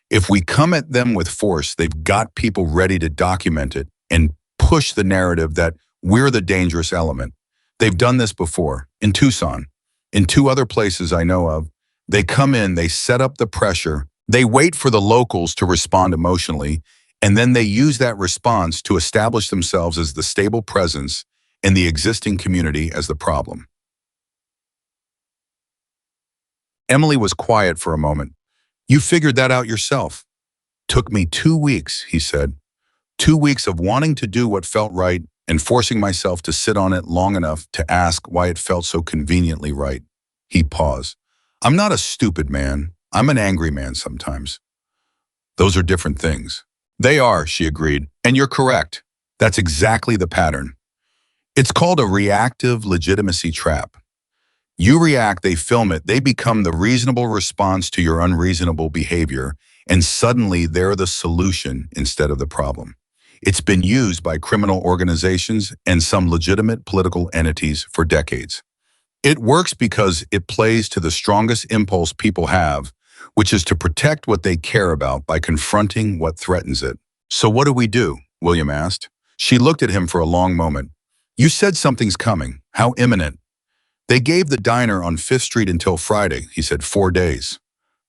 If we come at them with force, they've got people ready to document it and push the narrative that we're the dangerous element. They've done this before, in Tucson. In two other places I know of, they come in, they set up the pressure, they wait for the locals to respond emotionally, and then they use that response to establish themselves as the stable presence and the existing community as the problem. Emily was quiet for a moment. You figured that out yourself. Took me 2 weeks, he said. 2 weeks of wanting to do what felt right and forcing myself to sit on it long enough to ask why it felt so conveniently right. He paused. I'm not a stupid man. I'm an angry man sometimes. Those are different things. They are, she agreed, and you're correct. That's exactly the pattern. It's called a reactive legitimacy trap. You react, they film it, they become the reasonable response to your unreasonable behavior, and suddenly they're the solution instead of the problem. It's been used by criminal organizations and some legitimate political entities for decades. It works because it plays to the strongest impulse people have, which is to protect what they care about by confronting what threatens it. So what do? William asked. She looked at him for a long moment. You said something's coming. How imminent? They gave the diner on 5th Street until Friday, he said, 4 days.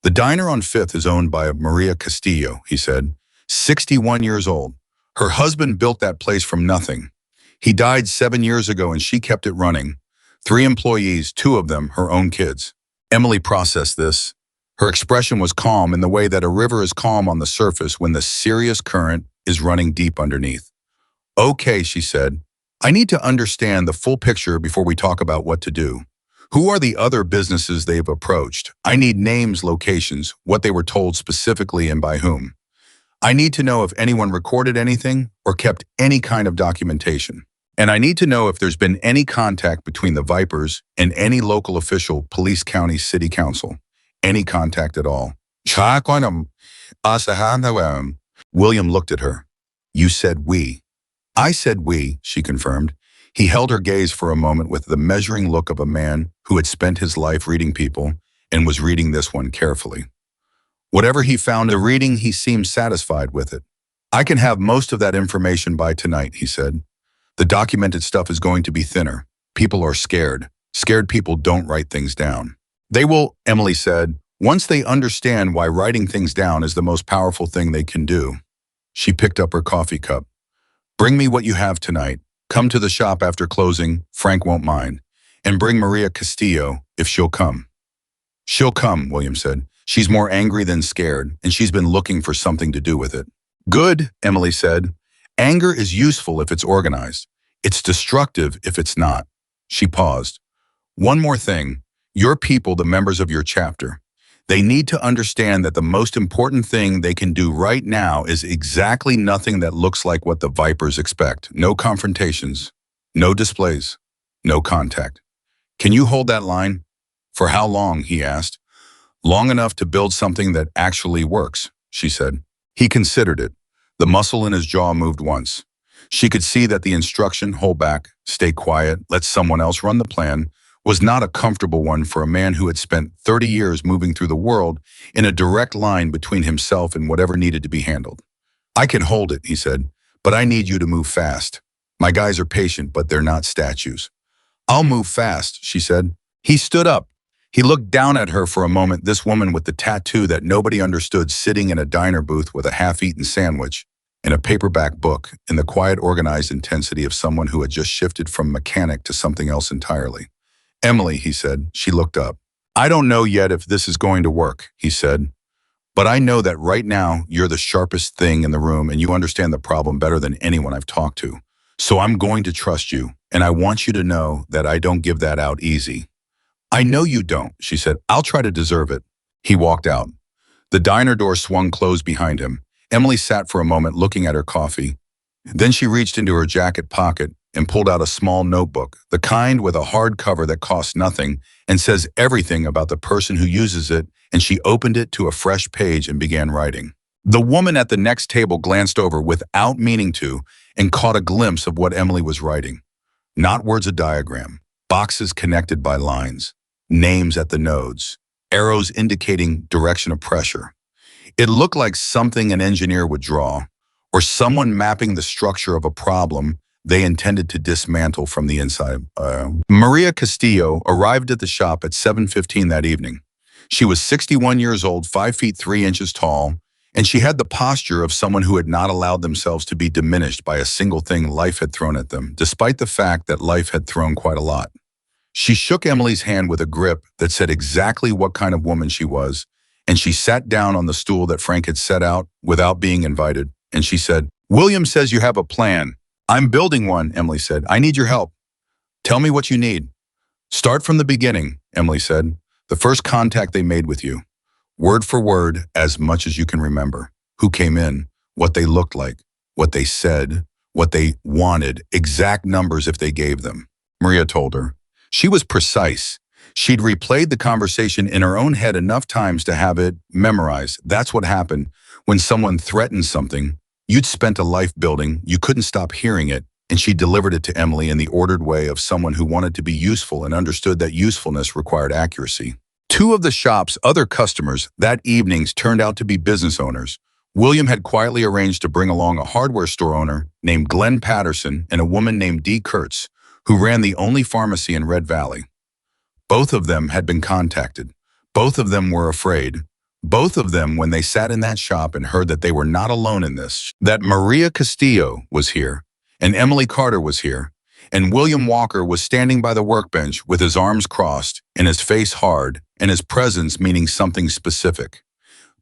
The diner on 5th is owned by Maria Castillo, he said, 61 years old. Her husband built that place from nothing. He died 7 years ago and she kept it running. 3 employees, 2 of them her own kids. Emily processed this. Her expression was calm in the way that a river is calm on the surface when the serious current is running deep underneath. Okay, she said. I need to understand the full picture before we talk about what to do. Who are the other businesses they've approached? I need names, locations, what they were told specifically and by whom. I need to know if anyone recorded anything or kept any kind of documentation. And I need to know if there's been any contact between the Vipers and any local official, police, county, city council. Any contact at all. William looked at her. You said we. I said we, she confirmed. He held her gaze for a moment with the measuring look of a man who had spent his life reading people and was reading this one carefully. Whatever he found a reading, he seemed satisfied with it. I can have most of that information by tonight, he said. The documented stuff is going to be thinner. People are scared. Scared people don't write things down. They will, Emily said, once they understand why writing things down is the most powerful thing they can do. She picked up her coffee cup. Bring me what you have tonight. Come to the shop after closing, Frank won't mind. And bring Maria Castillo, if she'll come. She'll come, William said. She's more angry than scared, and she's been looking for something to do with it. Good, Emily said. Anger is useful if it's organized. It's destructive if it's not. She paused. One more thing. Your people, the members of your chapter, they need to understand that the most important thing they can do right now is exactly nothing that looks like what the Vipers expect. No confrontations, no displays, no contact. Can you hold that line? For how long, he asked. Long enough to build something that actually works, she said. He considered it. The muscle in his jaw moved once. She could see that the instruction, hold back, stay quiet, let someone else run the plan, was not a comfortable one for a man who had spent 30 years moving through the world in a direct line between himself and whatever needed to be handled. I can hold it, he said, but I need you to move fast. My guys are patient, but they're not statues. I'll move fast, she said. He stood up. He looked down at her for a moment, this woman with the tattoo that nobody understood sitting in a diner booth with a half-eaten sandwich and a paperback book in the quiet, organized intensity of someone who had just shifted from mechanic to something else entirely. Emily, he said. She looked up. I don't know yet if this is going to work, he said, but I know that right now you're the sharpest thing in the room and you understand the problem better than anyone I've talked to. So I'm going to trust you, and I want you to know that I don't give that out easy. I know you don't, she said. I'll try to deserve it. He walked out. The diner door swung closed behind him. Emily sat for a moment looking at her coffee. Then she reached into her jacket pocket and pulled out a small notebook, the kind with a hard cover that costs nothing and says everything about the person who uses it, and she opened it to a fresh page and began writing. The woman at the next table glanced over without meaning to and caught a glimpse of what Emily was writing. Not words, a diagram, boxes connected by lines, names at the nodes, arrows indicating direction of pressure. It looked like something an engineer would draw, or someone mapping the structure of a problem they intended to dismantle from the inside. Maria Castillo arrived at the shop at 7:15 that evening. She was 61 years old, 5 feet 3 inches tall, and she had the posture of someone who had not allowed themselves to be diminished by a single thing life had thrown at them, despite the fact that life had thrown quite a lot. She shook Emily's hand with a grip that said exactly what kind of woman she was, and she sat down on the stool that Frank had set out without being invited, and she said, "William says you have a plan." "I'm building one," Emily said. "I need your help. Tell me what you need." "Start from the beginning," Emily said. "The first contact they made with you. Word for word, as much as you can remember. Who came in, what they looked like, what they said, what they wanted, exact numbers if they gave them." Maria told her. She was precise. She'd replayed the conversation in her own head enough times to have it memorized. That's what happened when someone threatened something. You'd spent a life building, you couldn't stop hearing it, and she delivered it to Emily in the ordered way of someone who wanted to be useful and understood that usefulness required accuracy. Two of the shop's other customers that evening turned out to be business owners. William had quietly arranged to bring along a hardware store owner named Glenn Patterson and a woman named Dee Kurtz, who ran the only pharmacy in Red Valley. Both of them had been contacted. Both of them were afraid. Both of them, when they sat in that shop and heard that they were not alone in this, that Maria Castillo was here, and Emily Carter was here, and William Walker was standing by the workbench with his arms crossed and his face hard and his presence meaning something specific.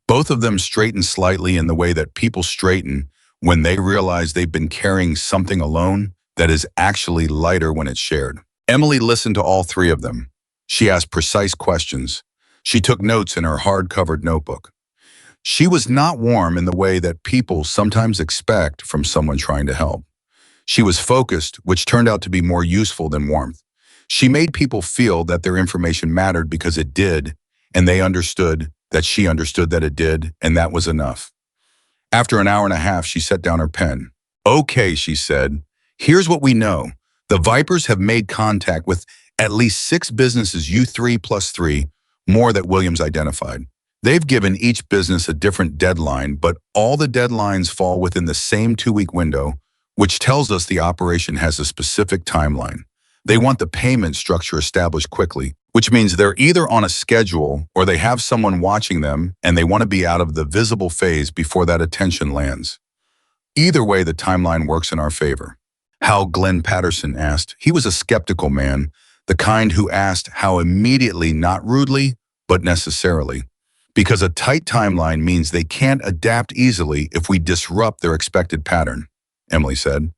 Both of them straightened slightly in the way that people straighten when they realize they've been carrying something alone that is actually lighter when it's shared. Emily listened to all three of them. She asked precise questions. She took notes in her hard-covered notebook. She was not warm in the way that people sometimes expect from someone trying to help. She was focused, which turned out to be more useful than warmth. She made people feel that their information mattered because it did, and they understood that she understood that it did, and that was enough. After an hour and a half, she set down her pen. "Okay," she said, "here's what we know. The Vipers have made contact with at least 6 businesses, U3 plus 3, more that Williams identified. They've given each business a different deadline, but all the deadlines fall within the same 2-week window, which tells us the operation has a specific timeline. They want the payment structure established quickly, which means they're either on a schedule or they have someone watching them and they want to be out of the visible phase before that attention lands. Either way, the timeline works in our favor." How, Glenn Patterson asked. He was a skeptical man, the kind who asked how immediately, not rudely, but necessarily. Because a tight timeline means they can't adapt easily if we disrupt their expected pattern, Emily said.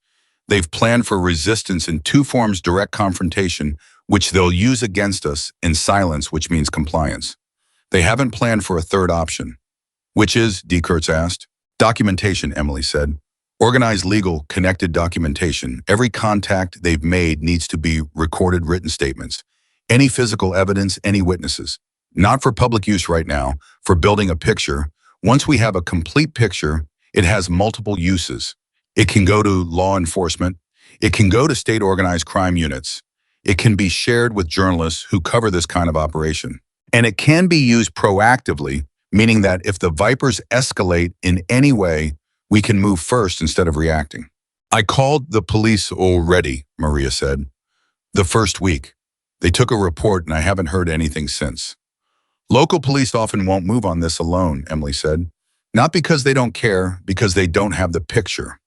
They've planned for resistance in 2 forms: direct confrontation, which they'll use against us, and silence, which means compliance. They haven't planned for a third option. "Which is?" Dee Kurtz asked. "Documentation," Emily said. "Organized, legal, connected documentation. Every contact they've made needs to be recorded written statements. Any physical evidence, any witnesses. Not for public use right now, for building a picture. Once we have a complete picture, it has multiple uses. It can go to law enforcement. It can go to state organized crime units. It can be shared with journalists who cover this kind of operation. And it can be used proactively, meaning that if the Vipers escalate in any way, we can move first instead of reacting." "I called the police already," Maria said. "The first week. They took a report and I haven't heard anything since." "Local police often won't move on this alone," Emily said. "Not because they don't care, because they don't have the picture.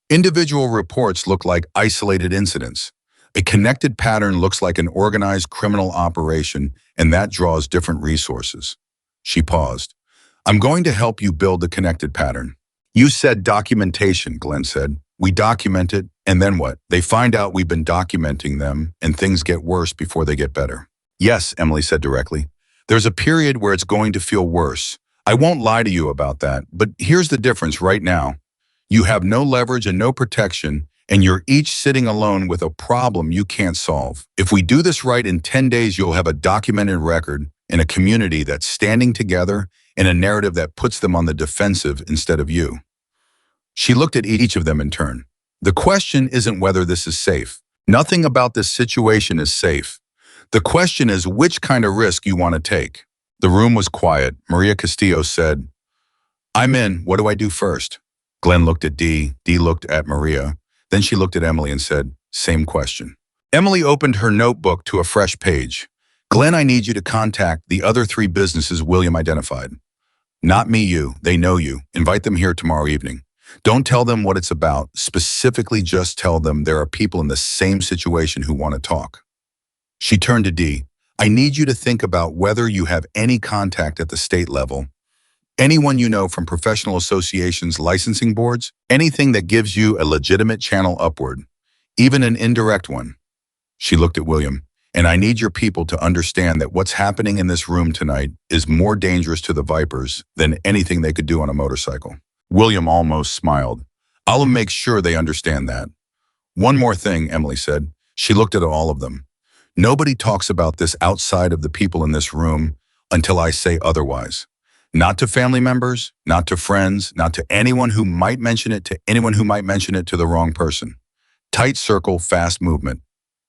Individual reports look like isolated incidents. A connected pattern looks like an organized criminal operation, and that draws different resources." She paused. "I'm going to help you build the connected pattern." "You said documentation," Glenn said. "We document it, and then what? They find out we've been documenting them, and things get worse before they get better." "Yes," Emily said directly. "There's a period where it's going to feel worse. I won't lie to you about that, but here's the difference right now. You have no leverage and no protection, and you're each sitting alone with a problem you can't solve. If we do this right, in 10 days, you'll have a documented record in a community that's standing together in a narrative that puts them on the defensive instead of you." She looked at each of them in turn. "The question isn't whether this is safe. Nothing about this situation is safe. The question is which kind of risk you want to take." The room was quiet. Maria Castillo said, "I'm in. What do I do first?" Glenn looked at Dee. Dee looked at Maria. Then she looked at Emily and said, "Same question." Emily opened her notebook to a fresh page. "Glenn, I need you to contact the other three businesses William identified. Not me, you. They know you. Invite them here tomorrow evening. Don't tell them what it's about. Specifically, just tell them there are people in the same situation who want to talk." She turned to Dee. "I need you to think about whether you have any contact at the state level. Anyone you know from professional associations, licensing boards, anything that gives you a legitimate channel upward, even an indirect one." She looked at William. "And I need your people to understand that what's happening in this room tonight is more dangerous to the Vipers than anything they could do on a motorcycle." William almost smiled. "I'll make sure they understand that." "One more thing," Emily said. She looked at all of them. "Nobody talks about this outside of the people in this room until I say otherwise. Not to family members, not to friends, not to anyone who might mention it to anyone who might mention it to the wrong person. Tight circle, fast movement."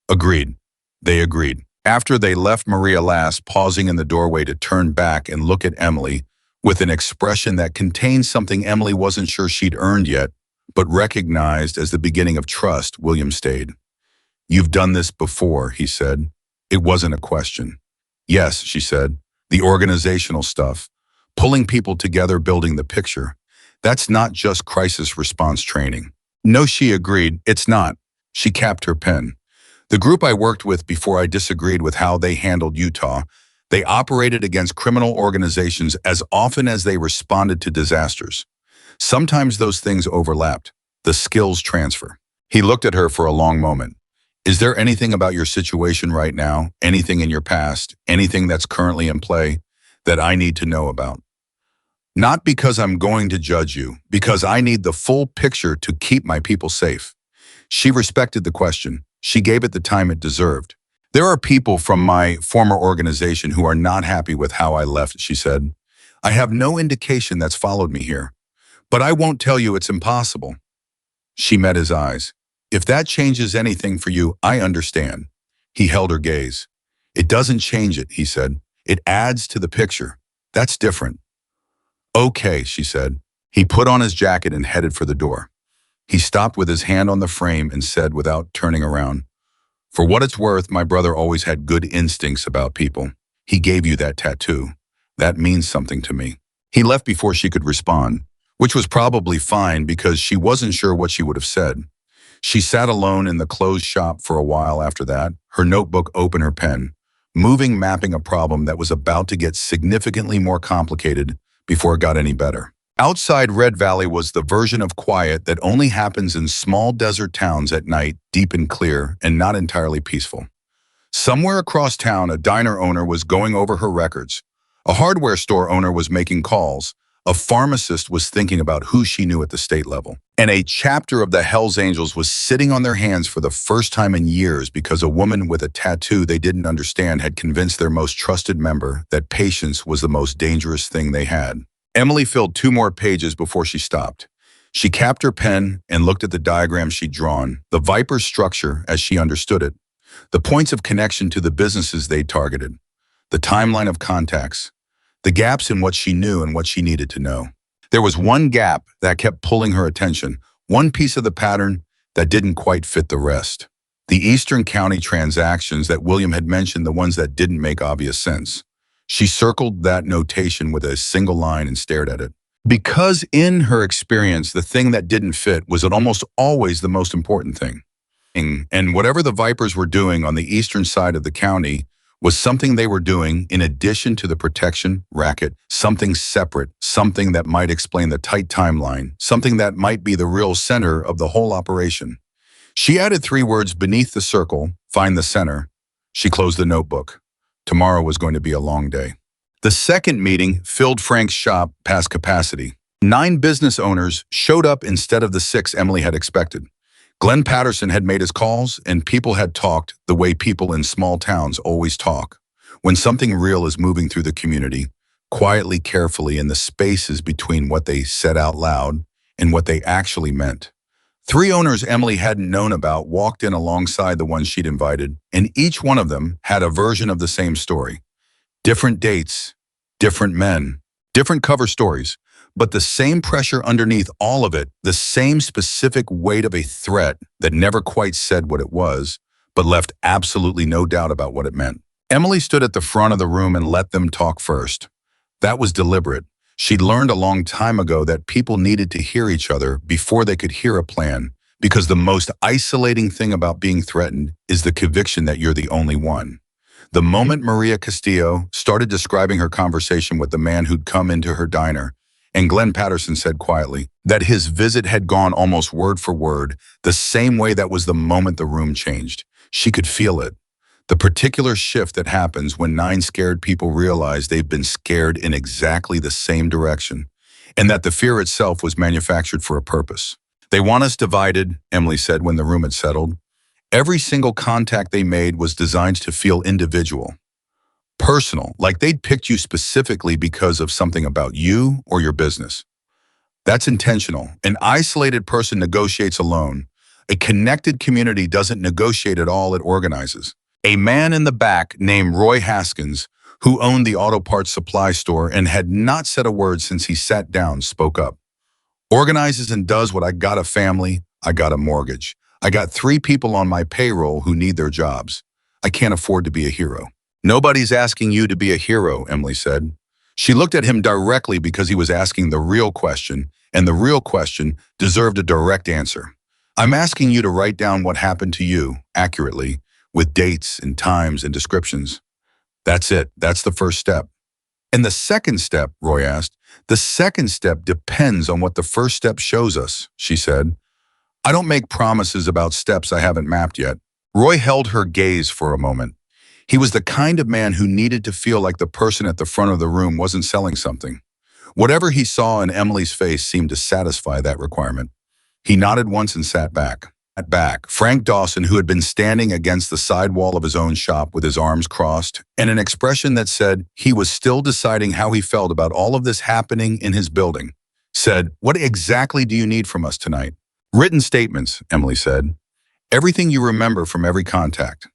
"Agreed." They agreed. After they left, Maria Lass pausing in the doorway to turn back and look at Emily with an expression that contained something Emily wasn't sure she'd earned yet, but recognized as the beginning of trust. William stayed. "You've done this before," he said. It wasn't a question. "Yes," she said. "The organizational stuff. Pulling people together, building the picture. That's not just crisis response training." "No," she agreed. "It's not." She capped her pen. "The group I worked with before I disagreed with how they handled Utah, they operated against criminal organizations as often as they responded to disasters. Sometimes those things overlapped. The skills transfer." He looked at her for a long moment. "Is there anything about your situation right now, anything in your past, anything that's currently in play, that I need to know about? Not because I'm going to judge you, because I need the full picture to keep my people safe." She respected the question. She gave it the time it deserved. "There are people from my former organization who are not happy with how I left," she said. "I have no indication that's followed me here. But I won't tell you it's impossible." She met his eyes. "If that changes anything for you, I understand." He held her gaze. "It doesn't change it," he said. "It adds to the picture. That's different." "Okay," she said. He put on his jacket and headed for the door. He stopped with his hand on the frame and said without turning around, "For what it's worth, my brother always had good instincts about people. He gave you that tattoo. That means something to me." He left before she could respond, which was probably fine because she wasn't sure what she would have said. She sat alone in the closed shop for a while after that, her notebook open, her pen, mapping a problem that was about to get significantly more complicated before it got any better. Outside Red Valley was the version of quiet that only happens in small desert towns at night, deep and clear, and not entirely peaceful. Somewhere across town, a diner owner was going over her records. A hardware store owner was making calls. A pharmacist was thinking about who she knew at the state level. And a chapter of the Hells Angels was sitting on their hands for the first time in years because a woman with a tattoo they didn't understand had convinced their most trusted member that patience was the most dangerous thing they had. Emily filled 2 more pages before she stopped. She capped her pen and looked at the diagram she'd drawn, the Viper structure as she understood it, the points of connection to the businesses they targeted, the timeline of contacts, the gaps in what she knew and what she needed to know. There was one gap that kept pulling her attention, one piece of the pattern that didn't quite fit the rest. The Eastern County transactions that William had mentioned, the ones that didn't make obvious sense. She circled that notation with a single line and stared at it. Because in her experience, the thing that didn't fit was almost always the most important thing. And whatever the Vipers were doing on the eastern side of the county was something they were doing in addition to the protection racket, something separate, something that might explain the tight timeline, something that might be the real center of the whole operation. She added 3 words beneath the circle, find the center. She closed the notebook. Tomorrow was going to be a long day. The second meeting filled Frank's shop past capacity. 9 business owners showed up instead of the 6 Emily had expected. Glenn Patterson had made his calls, and people had talked the way people in small towns always talk. When something real is moving through the community, quietly, carefully, in the spaces between what they said out loud and what they actually meant. 3 owners Emily hadn't known about walked in alongside the ones she'd invited, and each one of them had a version of the same story. Different dates, different men, different cover stories, But the same pressure underneath all of it, the same specific weight of a threat that never quite said what it was, but left absolutely no doubt about what it meant. Emily stood at the front of the room and let them talk first. That was deliberate. She'd learned a long time ago that people needed to hear each other before they could hear a plan, because the most isolating thing about being threatened is the conviction that you're the only one. The moment Maria Castillo started describing her conversation with the man who'd come into her diner, and Glenn Patterson said quietly that his visit had gone almost word for word, the same way that was the moment the room changed. She could feel it. The particular shift that happens when 9 scared people realize they've been scared in exactly the same direction, and that the fear itself was manufactured for a purpose. They want us divided, Emily said when the room had settled. Every single contact they made was designed to feel individual, personal, like they'd picked you specifically because of something about you or your business. That's intentional. An isolated person negotiates alone. A connected community doesn't negotiate at all, it organizes. A man in the back named Roy Haskins, who owned the auto parts supply store and had not said a word since he sat down, spoke up. Organizes and does what I got: a family, I got a mortgage. I got 3 people on my payroll who need their jobs. I can't afford to be a hero. Nobody's asking you to be a hero, Emily said. She looked at him directly because he was asking the real question, and the real question deserved a direct answer. I'm asking you to write down what happened to you, accurately, with dates and times and descriptions. That's it. That's the first step. And the second step, Roy asked, the second step depends on what the first step shows us, she said. I don't make promises about steps I haven't mapped yet. Roy held her gaze for a moment. He was the kind of man who needed to feel like the person at the front of the room wasn't selling something. Whatever he saw in Emily's face seemed to satisfy that requirement. He nodded once and sat back. Frank Dawson, who had been standing against the side wall of his own shop with his arms crossed and an expression that said he was still deciding how he felt about all of this happening in his building, said, "What exactly do you need from us tonight?" "Written statements," Emily said. "Everything you remember from every contact.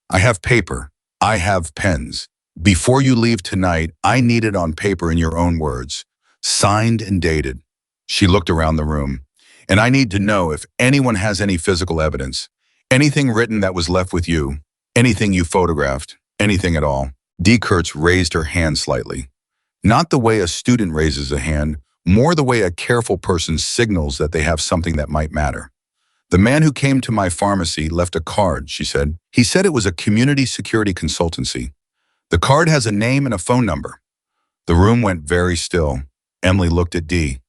I have paper. I have pens. Before you leave tonight, I need it on paper in your own words, signed and dated." She looked around the room. "And I need to know if anyone has any physical evidence, anything written that was left with you, anything you photographed, anything at all." Dee Kurtz raised her hand slightly. Not the way a student raises a hand, more the way a careful person signals that they have something that might matter. "The man who came to my pharmacy left a card," she said. "He said it was a community security consultancy. The card has a name and a phone number." The room went very still. Emily looked at Dee.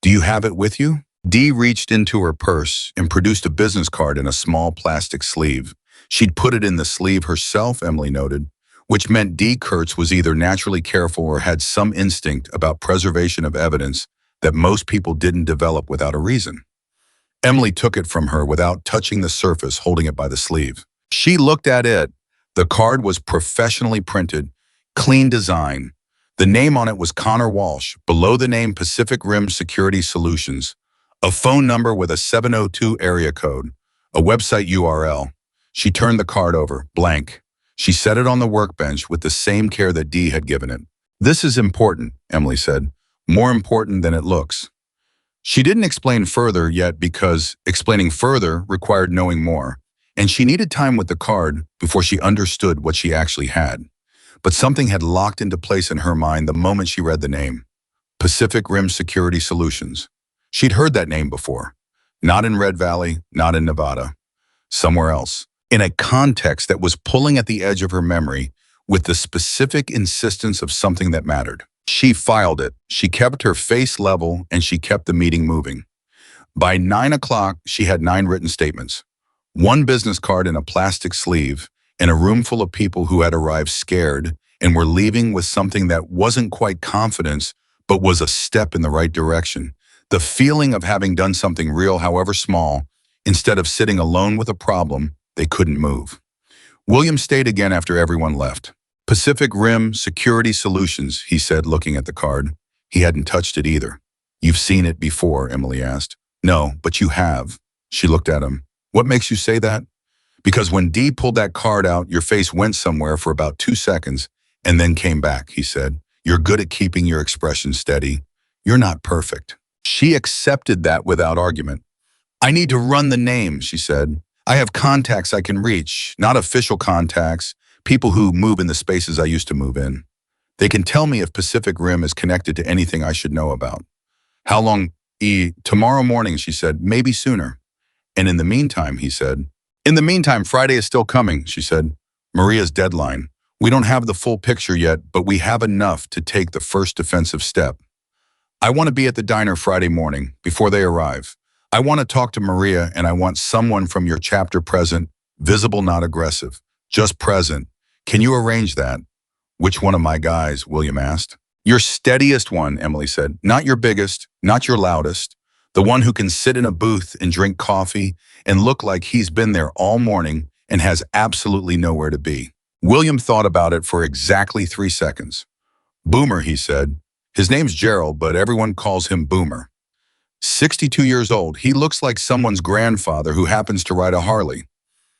"Do you have it with you?" Dee reached into her purse and produced a business card in a small plastic sleeve. She'd put it in the sleeve herself, Emily noted, which meant Dee Kurtz was either naturally careful or had some instinct about preservation of evidence that most people didn't develop without a reason. Emily took it from her without touching the surface, holding it by the sleeve. She looked at it. The card was professionally printed, clean design. The name on it was Connor Walsh, below the name Pacific Rim Security Solutions, a phone number with a 702 area code, a website URL. She turned the card over, blank. She set it on the workbench with the same care that Dee had given it. "This is important," Emily said, "more important than it looks." She didn't explain further yet because explaining further required knowing more, and she needed time with the card before she understood what she actually had. But something had locked into place in her mind the moment she read the name. Pacific Rim Security Solutions. She'd heard that name before. Not in Red Valley, not in Nevada. Somewhere else. In a context that was pulling at the edge of her memory with the specific insistence of something that mattered. She filed it. She kept her face level and she kept the meeting moving. By 9 o'clock, she had 9 written statements. 1 business card in a plastic sleeve, and a room full of people who had arrived scared and were leaving with something that wasn't quite confidence, but was a step in the right direction. The feeling of having done something real, however small, instead of sitting alone with a problem they couldn't move. William stayed again after everyone left. "Pacific Rim Security Solutions," he said, looking at the card. He hadn't touched it either. "You've seen it before?" Emily asked. "No, but you have." She looked at him. "What makes you say that?" "Because when Dee pulled that card out, your face went somewhere for about 2 seconds and then came back," he said. "You're good at keeping your expression steady. You're not perfect. She accepted that without argument. I need to run the name, she said. I have contacts I can reach, not official contacts, people who move in the spaces I used to move in. They can tell me if Pacific Rim is connected to anything I should know about. How long? Tomorrow morning, she said, maybe sooner. And in the meantime, he said. In the meantime, Friday is still coming, she said. Maria's deadline. We don't have the full picture yet, but we have enough to take the first defensive step. I want to be at the diner Friday morning, before they arrive. I want to talk to Maria, and I want someone from your chapter present, visible, not aggressive, just present. Can you arrange that? Which one of my guys? William asked. Your steadiest one, Emily said. Not your biggest, not your loudest. The one who can sit in a booth and drink coffee and look like he's been there all morning and has absolutely nowhere to be. William thought about it for exactly 3 seconds. Boomer, he said. His name's Gerald, but everyone calls him Boomer. 62 years old, he looks like someone's grandfather who happens to ride a Harley.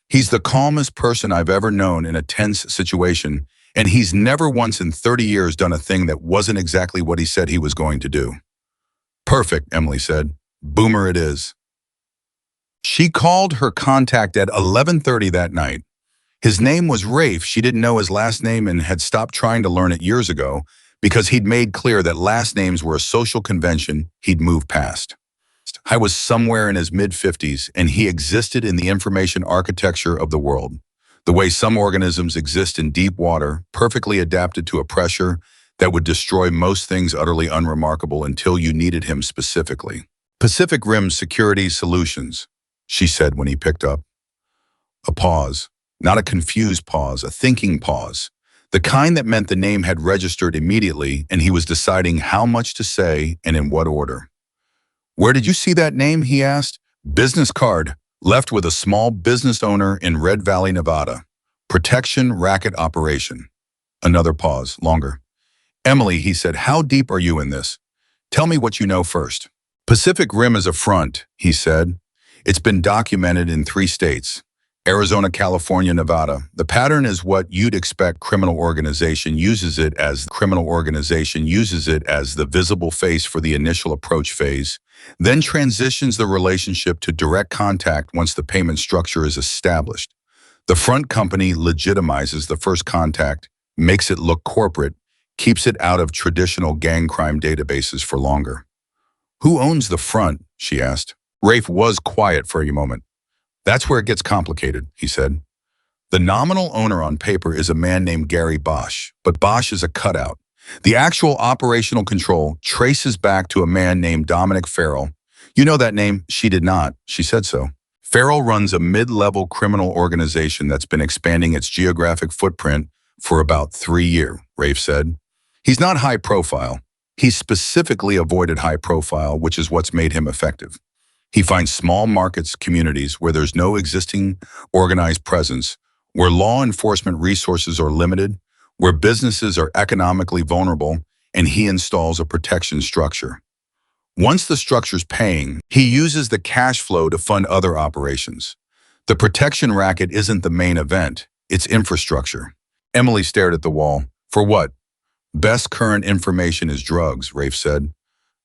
He's the calmest person I've ever known in a tense situation, and he's never once in 30 years done a thing that wasn't exactly what he said he was going to do. Perfect, Emily said. Boomer it is. She called her contact at 11:30 that night. His name was Rafe. She didn't know his last name and had stopped trying to learn it years ago because he'd made clear that last names were a social convention he'd moved past. I was somewhere in his mid-50s, and he existed in the information architecture of the world, the way some organisms exist in deep water, perfectly adapted to a pressure that would destroy most things utterly unremarkable until you needed him specifically. Pacific Rim Security Solutions, she said when he picked up. A pause, not a confused pause, a thinking pause. The kind that meant the name had registered immediately and he was deciding how much to say and in what order. Where did you see that name, he asked. Business card, left with a small business owner in Red Valley, Nevada. Protection racket operation. Another pause, longer. Emily, he said, how deep are you in this? Tell me what you know first. Pacific Rim is a front, he said. It's been documented in 3 states. Arizona, California, Nevada. The pattern is what you'd expect. Criminal organization uses it as the visible face for the initial approach phase, then transitions the relationship to direct contact once the payment structure is established. The front company legitimizes the first contact, makes it look corporate, keeps it out of traditional gang crime databases for longer. Who owns the front? She asked. Rafe was quiet for a moment. That's where it gets complicated, he said. The nominal owner on paper is a man named Gary Bosch, but Bosch is a cutout. The actual operational control traces back to a man named Dominic Farrell. You know that name? She did not. She said so. Farrell runs a mid-level criminal organization that's been expanding its geographic footprint for about 3 years, Rafe said. He's not high profile. He specifically avoided high profile, which is what's made him effective. He finds small markets, communities where there's no existing organized presence, where law enforcement resources are limited, where businesses are economically vulnerable, and he installs a protection structure. Once the structure's paying, he uses the cash flow to fund other operations. The protection racket isn't the main event, it's infrastructure. Emily stared at the wall. For what? Best current information is drugs, Rafe said.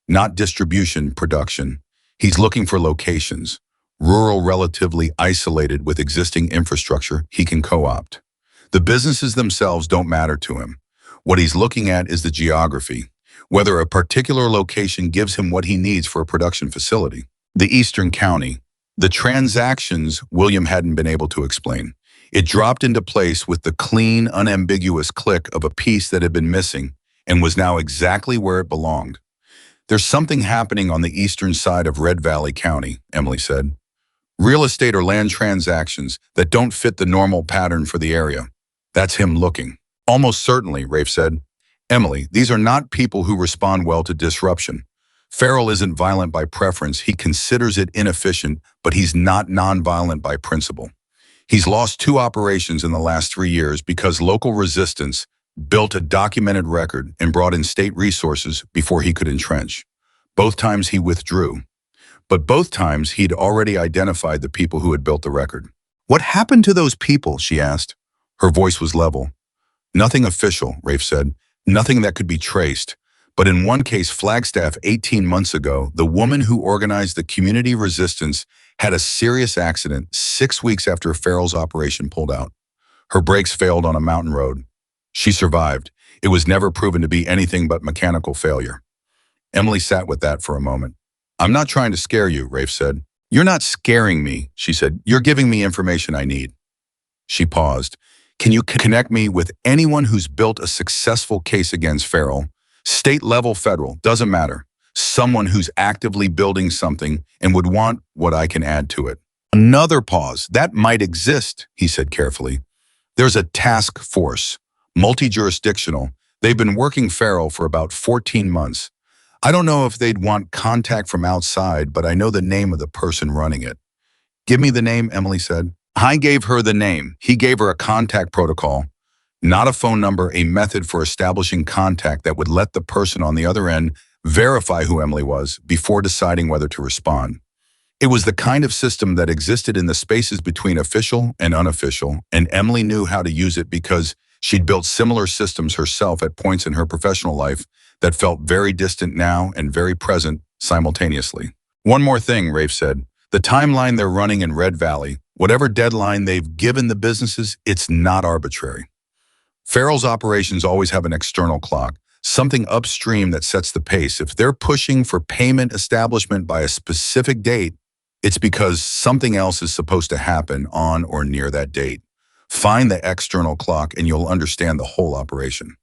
Not distribution, production. He's looking for locations, rural, relatively isolated with existing infrastructure he can co-opt. The businesses themselves don't matter to him. What he's looking at is the geography, whether a particular location gives him what he needs for a production facility. The Eastern County. The transactions William hadn't been able to explain. It dropped into place with the clean, unambiguous click of a piece that had been missing and was now exactly where it belonged. There's something happening on the eastern side of Red Valley County, Emily said. Real estate or land transactions that don't fit the normal pattern for the area. That's him looking. Almost certainly, Rafe said. Emily, these are not people who respond well to disruption. Farrell isn't violent by preference. He considers it inefficient, but he's not nonviolent by principle. He's lost 2 operations in the last 3 years because local resistance built a documented record and brought in state resources before he could entrench. Both times he withdrew. But both times he'd already identified the people who had built the record. What happened to those people? She asked. Her voice was level. Nothing official, Rafe said. Nothing that could be traced. But in one case, Flagstaff 18 months ago, the woman who organized the community resistance had a serious accident 6 weeks after Farrell's operation pulled out. Her brakes failed on a mountain road. She survived. It was never proven to be anything but mechanical failure. Emily sat with that for a moment. I'm not trying to scare you, Rafe said. You're not scaring me, she said. You're giving me information I need. She paused. Can you connect me with anyone who's built a successful case against Farrell? State level, federal, doesn't matter. Someone who's actively building something and would want what I can add to it. Another pause. That might exist, he said carefully. There's a task force, multi-jurisdictional. They've been working Farrell for about 14 months. I don't know if they'd want contact from outside, but I know the name of the person running it. Give me the name, Emily said. I gave her the name. He gave her a contact protocol, not a phone number, a method for establishing contact that would let the person on the other end verify who Emily was before deciding whether to respond. It was the kind of system that existed in the spaces between official and unofficial, and Emily knew how to use it because she'd built similar systems herself at points in her professional life that felt very distant now and very present simultaneously. One more thing, Rafe said. The timeline they're running in Red Valley, whatever deadline they've given the businesses, it's not arbitrary. Farrell's operations always have an external clock, something upstream that sets the pace. If they're pushing for payment establishment by a specific date, it's because something else is supposed to happen on or near that date. Find the external clock and you'll understand the whole operation.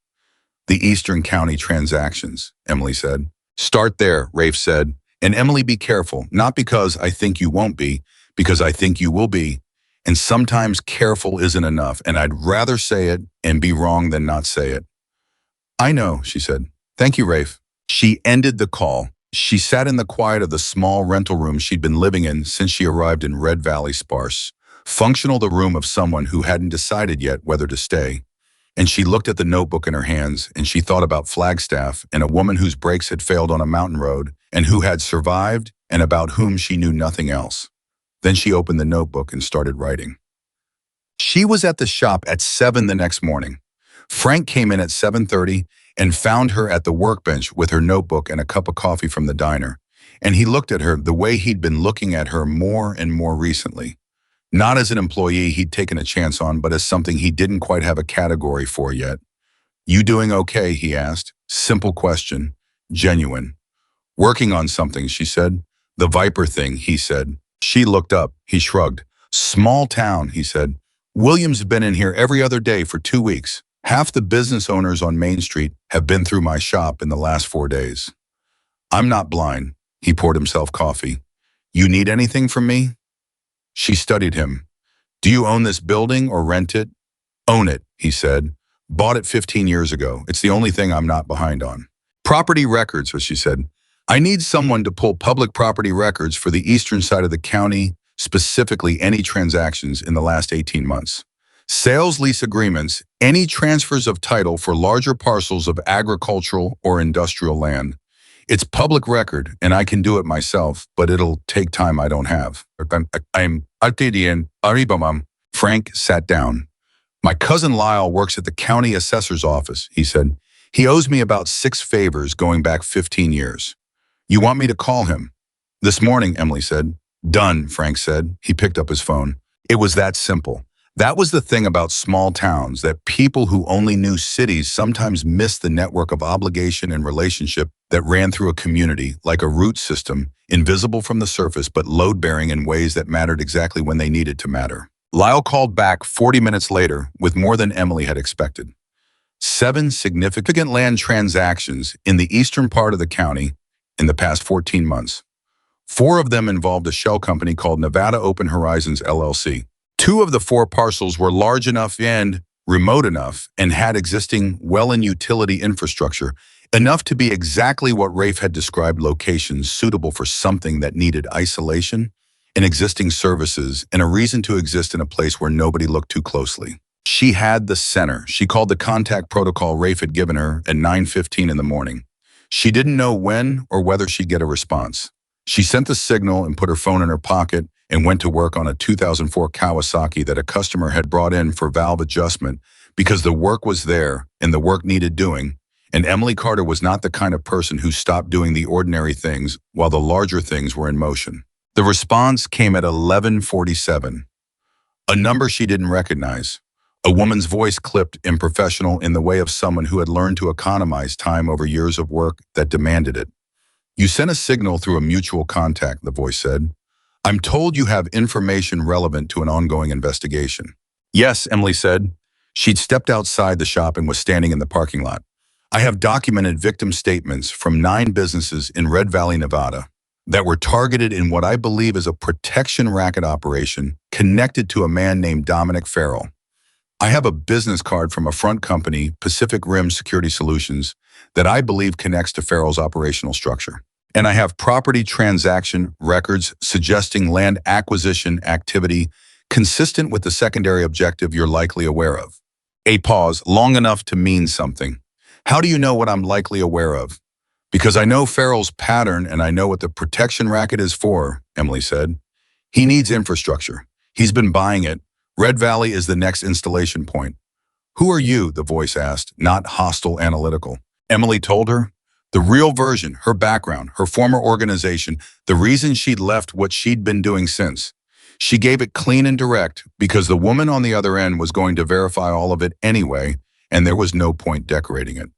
The Eastern County transactions, Emily said. Start there, Rafe said. And Emily, be careful, not because I think you won't be, because I think you will be. And sometimes careful isn't enough, and I'd rather say it and be wrong than not say it. I know, she said. Thank you, Rafe. She ended the call. She sat in the quiet of the small rental room she'd been living in since she arrived in Red Valley Sparse, functional the room of someone who hadn't decided yet whether to stay. And she looked at the notebook in her hands, and she thought about Flagstaff and a woman whose brakes had failed on a mountain road and who had survived and about whom she knew nothing else. Then she opened the notebook and started writing. She was at the shop at 7 the next morning. Frank came in at 7:30 and found her at the workbench with her notebook and a cup of coffee from the diner. And he looked at her the way he'd been looking at her more and more recently. Not as an employee he'd taken a chance on, but as something he didn't quite have a category for yet. You doing okay, he asked. Simple question. Genuine. Working on something, she said. The Viper thing, he said. She looked up. He shrugged. Small town, he said. William's been in here every other day for 2 weeks. Half the business owners on Main Street have been through my shop in the last 4 days. I'm not blind. He poured himself coffee. You need anything from me? She studied him. Do you own this building or rent it? Own it, he said. Bought it 15 years ago. It's the only thing I'm not behind on. Property records, she said. I need someone to pull public property records for the eastern side of the county, specifically any transactions in the last 18 months. Sales lease agreements, any transfers of title for larger parcels of agricultural or industrial land. It's public record, and I can do it myself, but it'll take time I don't have. I'm Aribamam. Frank sat down. My cousin Lyle works at the county assessor's office, he said. He owes me about 6 favors going back 15 years. You want me to call him? This morning, Emily said. Done, Frank said. He picked up his phone. It was that simple. That was the thing about small towns, that people who only knew cities sometimes missed the network of obligation and relationship that ran through a community, like a root system, invisible from the surface but load-bearing in ways that mattered exactly when they needed to matter. Lyle called back 40 minutes later with more than Emily had expected. 7 significant land transactions in the eastern part of the county in the past 14 months. 4 of them involved a shell company called Nevada Open Horizons, LLC. 2 of the 4 parcels were large enough and remote enough and had existing well and utility infrastructure, enough to be exactly what Rafe had described, locations suitable for something that needed isolation and existing services and a reason to exist in a place where nobody looked too closely. She had the center. She called the contact protocol Rafe had given her at 9:15 in the morning. She didn't know when or whether she'd get a response. She sent the signal and put her phone in her pocket and went to work on a 2004 Kawasaki that a customer had brought in for valve adjustment because the work was there and the work needed doing, And Emily Carter was not the kind of person who stopped doing the ordinary things while the larger things were in motion. The response came at 11:47, a number she didn't recognize. A woman's voice clipped and professional in the way of someone who had learned to economize time over years of work that demanded it. "You sent a signal through a mutual contact," the voice said. "I'm told you have information relevant to an ongoing investigation." "Yes," Emily said. She'd stepped outside the shop and was standing in the parking lot. "I have documented victim statements from 9 businesses in Red Valley, Nevada, that were targeted in what I believe is a protection racket operation connected to a man named Dominic Farrell. I have a business card from a front company, Pacific Rim Security Solutions, that I believe connects to Farrell's operational structure. And I have property transaction records suggesting land acquisition activity consistent with the secondary objective you're likely aware of." A pause, long enough to mean something. "How do you know what I'm likely aware of?" "Because I know Farrell's pattern and I know what the protection racket is for," Emily said. "He needs infrastructure. He's been buying it. Red Valley is the next installation point." "Who are you?" the voice asked, not hostile analytical. Emily told her. The real version, her background, her former organization, the reason she'd left what she'd been doing since. She gave it clean and direct because the woman on the other end was going to verify all of it anyway, and there was no point decorating it.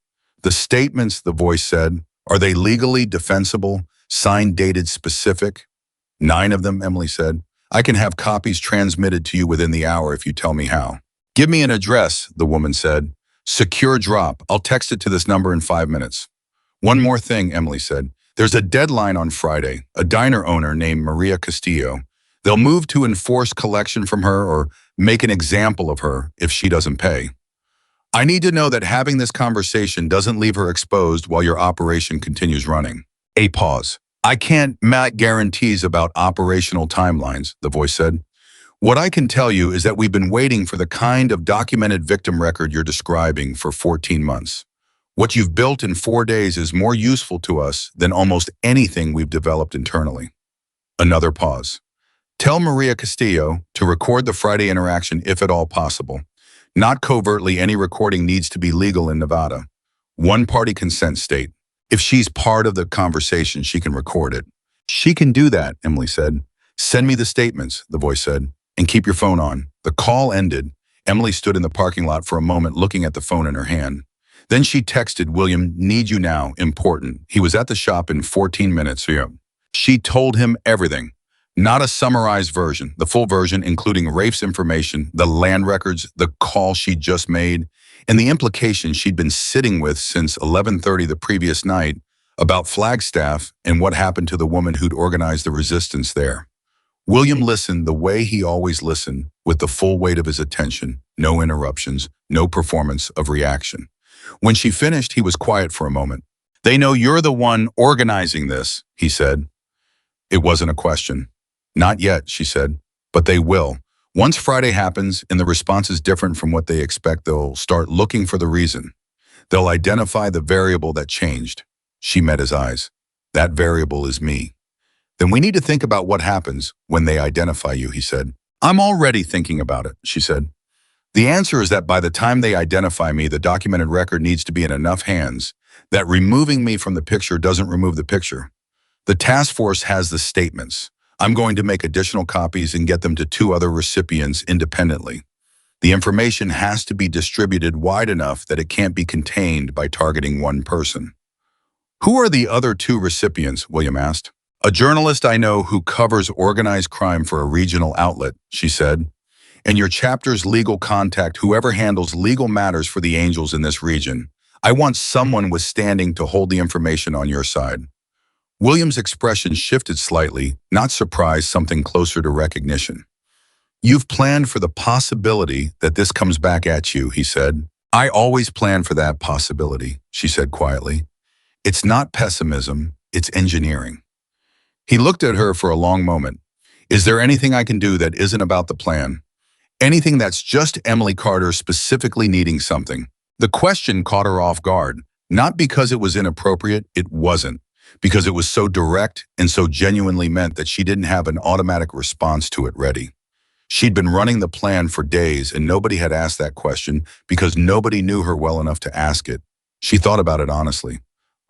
"The statements," the voice said, "are they legally defensible, signed, dated, specific?" "9 of them," Emily said. "I can have copies transmitted to you within the hour if you tell me how." "Give me an address," the woman said. "Secure drop. I'll text it to this number in 5 minutes." "One more thing," Emily said. "There's a deadline on Friday. A diner owner named Maria Castillo. They'll move to enforce collection from her or make an example of her if she doesn't pay. I need to know that having this conversation doesn't leave her exposed while your operation continues running." A pause. "I can't make guarantees about operational timelines," the voice said. "What I can tell you is that we've been waiting for the kind of documented victim record you're describing for 14 months. What you've built in 4 days is more useful to us than almost anything we've developed internally." Another pause. "Tell Maria Castillo to record the Friday interaction if at all possible. Not covertly, any recording needs to be legal in Nevada. One-party consent state. If she's part of the conversation, she can record it." "She can do that," Emily said. "Send me the statements," the voice said, "and keep your phone on." The call ended. Emily stood in the parking lot for a moment looking at the phone in her hand. Then she texted, "William, need you now, important. He was at the shop in 14 minutes. Yeah." She told him everything. Not a summarized version, the full version including Rafe's information, the land records, the call she'd just made, and the implications she'd been sitting with since 11:30 the previous night about Flagstaff and what happened to the woman who'd organized the resistance there. William listened the way he always listened, with the full weight of his attention, no interruptions, no performance of reaction. When she finished, he was quiet for a moment. "They know you're the one organizing this," he said. It wasn't a question. "Not yet," she said, "but they will. Once Friday happens and the response is different from what they expect, they'll start looking for the reason. They'll identify the variable that changed." She met his eyes. "That variable is me." "Then we need to think about what happens when they identify you," he said. "I'm already thinking about it," she said. "The answer is that by the time they identify me, the documented record needs to be in enough hands that removing me from the picture doesn't remove the picture. The task force has the statements. I'm going to make additional copies and get them to 2 other recipients independently. The information has to be distributed wide enough that it can't be contained by targeting one person." "Who are the other 2 recipients?" William asked. "A journalist I know who covers organized crime for a regional outlet," she said. "And your chapter's legal contact, whoever handles legal matters for the Angels in this region. I want someone with standing to hold the information on your side." William's expression shifted slightly, not surprise, something closer to recognition. "You've planned for the possibility that this comes back at you," he said. "I always plan for that possibility," she said quietly. "It's not pessimism, it's engineering." He looked at her for a long moment. "Is there anything I can do that isn't about the plan? Anything that's just Emily Carter specifically needing something?" The question caught her off guard, not because it was inappropriate, it wasn't, because it was so direct and so genuinely meant that she didn't have an automatic response to it ready. She'd been running the plan for days and nobody had asked that question because nobody knew her well enough to ask it. She thought about it honestly.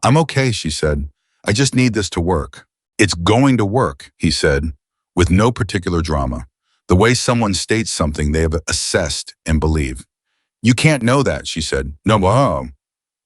I'm okay, she said. I just need this to work. It's going to work, he said, with no particular drama. The way someone states something they have assessed and believe. You can't know that, she said. No,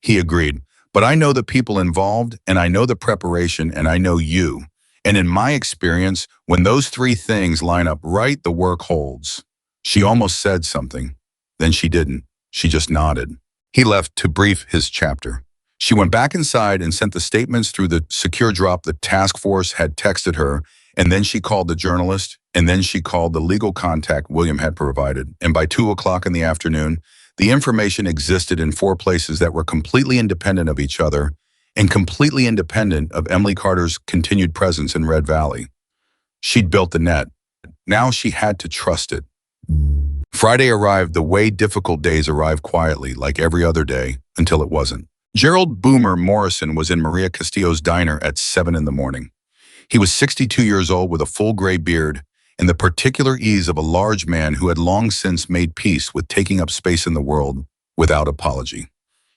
he agreed. But I know the people involved, and I know the preparation, and I know you. And in my experience, when those three things line up right, the work holds. She almost said something. Then she didn't. She just nodded. He left to brief his chapter. She went back inside and sent the statements through the secure drop the task force had texted her, and then she called the journalist, and then she called the legal contact William had provided. And by 2 o'clock in the afternoon, the information existed in 4 places that were completely independent of each other and completely independent of Emily Carter's continued presence in Red Valley. She'd built the net. Now she had to trust it. Friday arrived the way difficult days arrive quietly, like every other day, until it wasn't. Gerald Boomer Morrison was in Maria Castillo's diner at 7 in the morning. He was 62 years old with a full gray beard and the particular ease of a large man who had long since made peace with taking up space in the world without apology.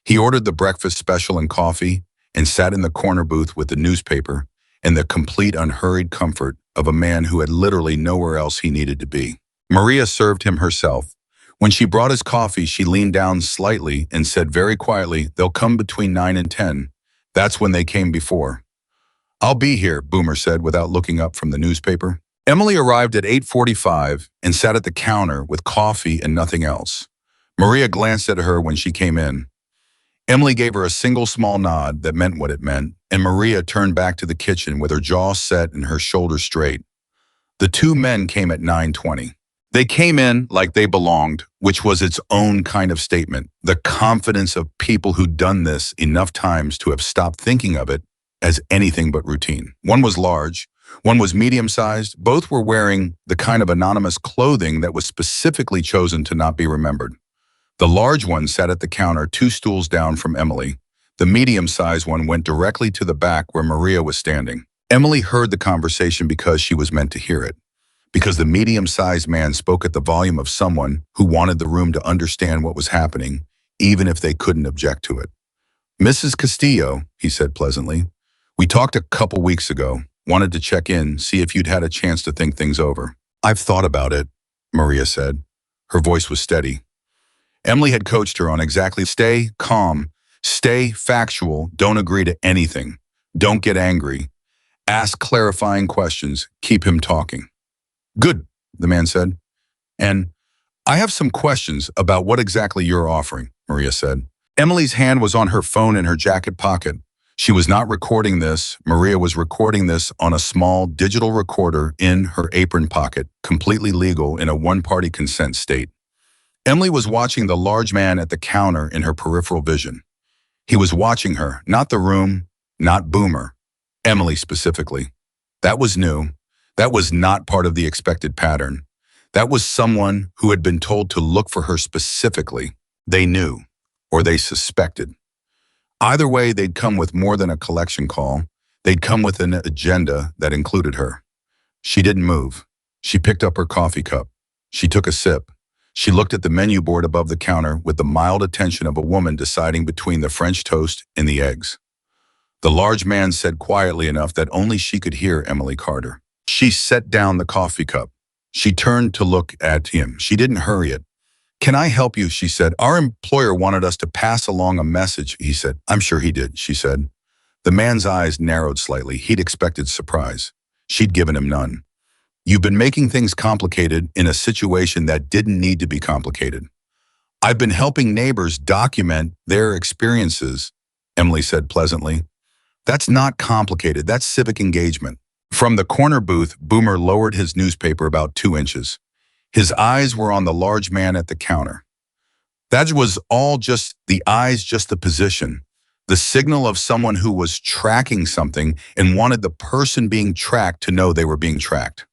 He ordered the breakfast special and coffee and sat in the corner booth with the newspaper and the complete unhurried comfort of a man who had literally nowhere else he needed to be. Maria served him herself. When she brought his coffee, she leaned down slightly and said very quietly, "They'll come between 9 and 10. That's when they came before." "I'll be here," Boomer said without looking up from the newspaper. Emily arrived at 8:45 and sat at the counter with coffee and nothing else. Maria glanced at her when she came in. Emily gave her a single small nod that meant what it meant, and Maria turned back to the kitchen with her jaw set and her shoulders straight. The two men came at 9:20. They came in like they belonged, which was its own kind of statement, the confidence of people who'd done this enough times to have stopped thinking of it as anything but routine. One was large, one was medium-sized. Both were wearing the kind of anonymous clothing that was specifically chosen to not be remembered. The large one sat at the counter 2 stools down from Emily. The medium-sized one went directly to the back where Maria was standing. Emily heard the conversation because she was meant to hear it. Because the medium-sized man spoke at the volume of someone who wanted the room to understand what was happening, even if they couldn't object to it. "Mrs. Castillo," he said pleasantly, "we talked a couple weeks ago. Wanted to check in, see if you'd had a chance to think things over." "I've thought about it," Maria said. Her voice was steady. Emily had coached her on exactly stay calm, stay factual, don't agree to anything, don't get angry, ask clarifying questions, keep him talking. "Good," the man said. "And I have some questions about what exactly you're offering," Maria said. Emily's hand was on her phone in her jacket pocket. She was not recording this. Maria was recording this on a small digital recorder in her apron pocket, completely legal in a one-party consent state. Emily was watching the large man at the counter in her peripheral vision. He was watching her, not the room, not Boomer. Emily specifically. That was new. That was not part of the expected pattern. That was someone who had been told to look for her specifically. They knew, or they suspected. Either way, they'd come with more than a collection call. They'd come with an agenda that included her. She didn't move. She picked up her coffee cup. She took a sip. She looked at the menu board above the counter with the mild attention of a woman deciding between the French toast and the eggs. The large man said quietly enough that only she could hear Emily Carter. She set down the coffee cup. She turned to look at him. She didn't hurry it. "Can I help you?" she said. "Our employer wanted us to pass along a message," he said. "I'm sure he did," she said. The man's eyes narrowed slightly. He'd expected surprise. She'd given him none. "You've been making things complicated in a situation that didn't need to be complicated." "I've been helping neighbors document their experiences," Emily said pleasantly. "That's not complicated. That's civic engagement." From the corner booth, Boomer lowered his newspaper about 2 inches. His eyes were on the large man at the counter. That was all just the eyes, just the position. The signal of someone who was tracking something and wanted the person being tracked to know they were being tracked.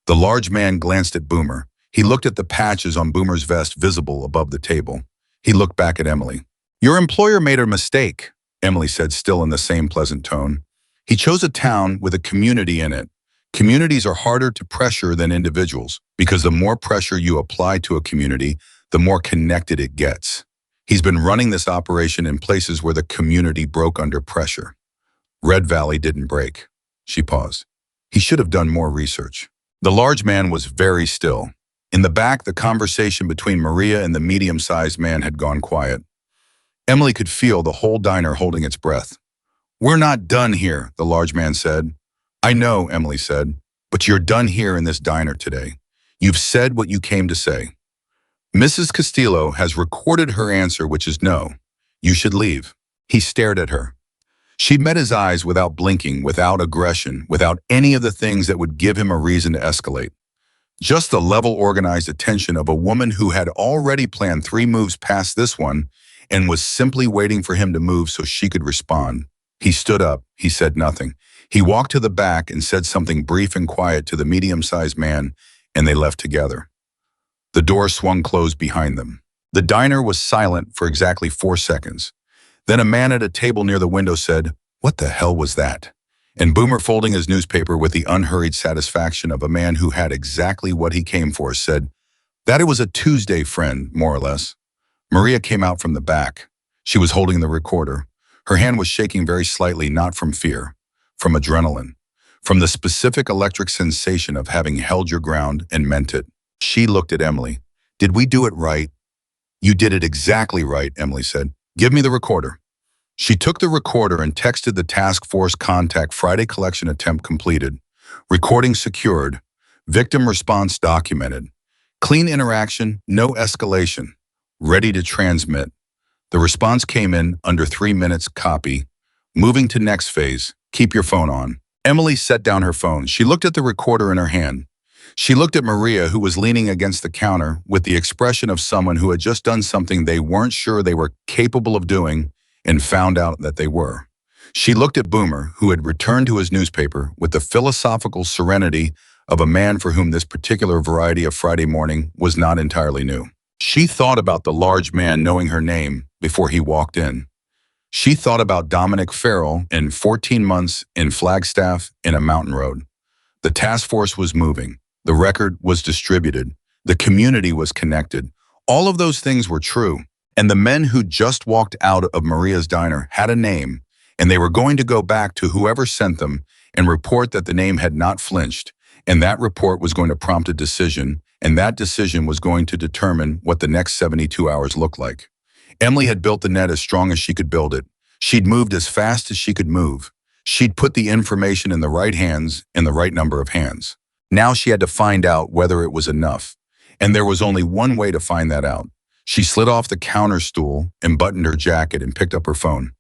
The large man glanced at Boomer. He looked at the patches on Boomer's vest visible above the table. He looked back at Emily. "Your employer made a mistake," Emily said, still in the same pleasant tone. "He chose a town with a community in it. Communities are harder to pressure than individuals because the more pressure you apply to a community, the more connected it gets. He's been running this operation in places where the community broke under pressure. Red Valley didn't break. She paused. He should have done more research. The large man was very still. In the back, the conversation between Maria and the medium-sized man had gone quiet. Emily could feel the whole diner holding its breath. "We're not done here," the large man said. "I know," Emily said, "but you're done here in this diner today. You've said what you came to say. Mrs. Castillo has recorded her answer, which is no. You should leave." He stared at her. She'd met his eyes without blinking, without aggression, without any of the things that would give him a reason to escalate. Just the level organized attention of a woman who had already planned 3 moves past this one and was simply waiting for him to move so she could respond. He stood up. He said nothing. He walked to the back and said something brief and quiet to the medium-sized man, and they left together. The door swung closed behind them. The diner was silent for exactly 4 seconds. Then a man at a table near the window said, "What the hell was that?" And Boomer, folding his newspaper with the unhurried satisfaction of a man who had exactly what he came for, said, "That it was a Tuesday, friend, more or less." Maria came out from the back. She was holding the recorder. Her hand was shaking very slightly, not from fear, from adrenaline, from the specific electric sensation of having held your ground and meant it. She looked at Emily. "Did we do it right?" "You did it exactly right," Emily said. "Give me the recorder." She took the recorder and texted the task force contact. "Friday collection attempt completed. Recording secured. Victim response documented. Clean interaction, no escalation. Ready to transmit." The response came in under 3 minutes. Copy. Moving to next phase. Keep your phone on. Emily set down her phone. She looked at the recorder in her hand. She looked at Maria, who was leaning against the counter with the expression of someone who had just done something they weren't sure they were capable of doing and found out that they were. She looked at Boomer, who had returned to his newspaper with the philosophical serenity of a man for whom this particular variety of Friday morning was not entirely new. She thought about the large man knowing her name before he walked in. She thought about Dominic Farrell and 14 months in Flagstaff in a mountain road. The task force was moving. The record was distributed. The community was connected. All of those things were true. And the men who just walked out of Maria's diner had a name, and they were going to go back to whoever sent them and report that the name had not flinched, and that report was going to prompt a decision, and that decision was going to determine what the next 72 hours looked like. Emily had built the net as strong as she could build it. She'd moved as fast as she could move. She'd put the information in the right hands in the right number of hands. Now she had to find out whether it was enough, and there was only one way to find that out. She slid off the counter stool and buttoned her jacket and picked up her phone.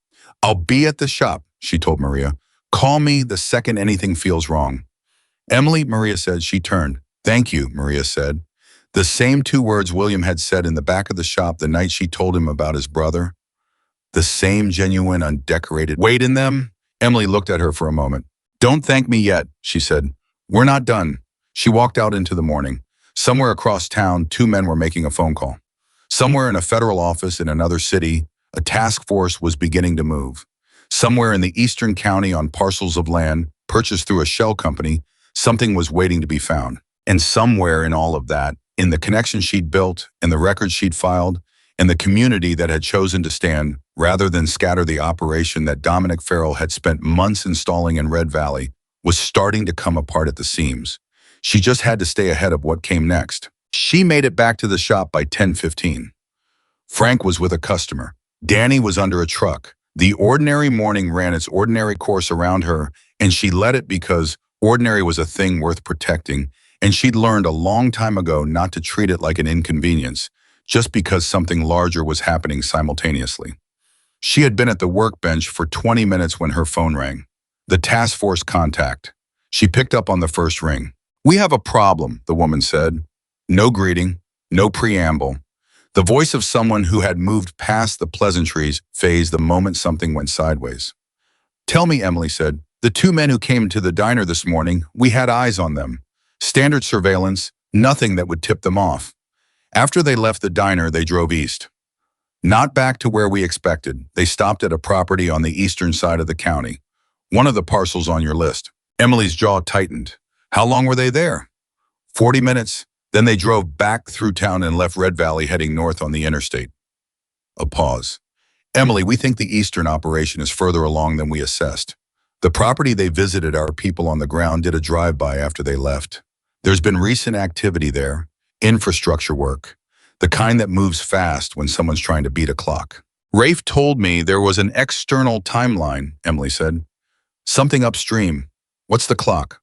"I'll be at the shop," she told Maria. "Call me the second anything feels wrong." "Emily," Maria said. She turned. "Thank you," Maria said. The same 2 words William had said in the back of the shop the night she told him about his brother. The same genuine, undecorated weight in them. Emily looked at her for a moment. "Don't thank me yet," she said. "We're not done." She walked out into the morning. Somewhere across town, 2 men were making a phone call. Somewhere in a federal office in another city, a task force was beginning to move. Somewhere in the eastern county on parcels of land purchased through a shell company, something was waiting to be found. And somewhere in all of that, in the connection she'd built, in the records she'd filed, and the community that had chosen to stand rather than scatter the operation that Dominic Farrell had spent months installing in Red Valley, was starting to come apart at the seams. She just had to stay ahead of what came next. She made it back to the shop by 10:15. Frank was with a customer. Danny was under a truck. The ordinary morning ran its ordinary course around her, and she let it because ordinary was a thing worth protecting, and she'd learned a long time ago not to treat it like an inconvenience, just because something larger was happening simultaneously. She had been at the workbench for 20 minutes when her phone rang. The task force contact. She picked up on the first ring. "We have a problem," the woman said. No greeting, no preamble. The voice of someone who had moved past the pleasantries phase the moment something went sideways. "Tell me," Emily said. "The 2 men who came to the diner this morning, we had eyes on them. Standard surveillance, nothing that would tip them off. After they left the diner, they drove east. Not back to where we expected. They stopped at a property on the eastern side of the county. One of the parcels on your list." Emily's jaw tightened. "How long were they there?" 40 minutes. Then they drove back through town and left Red Valley heading north on the interstate. A pause. Emily, we think the Eastern operation is further along than we assessed. The property they visited, our people on the ground did a drive-by after they left. There's been recent activity there, infrastructure work, the kind that moves fast when someone's trying to beat a clock. Rafe told me there was an external timeline, Emily said. Something upstream. What's the clock?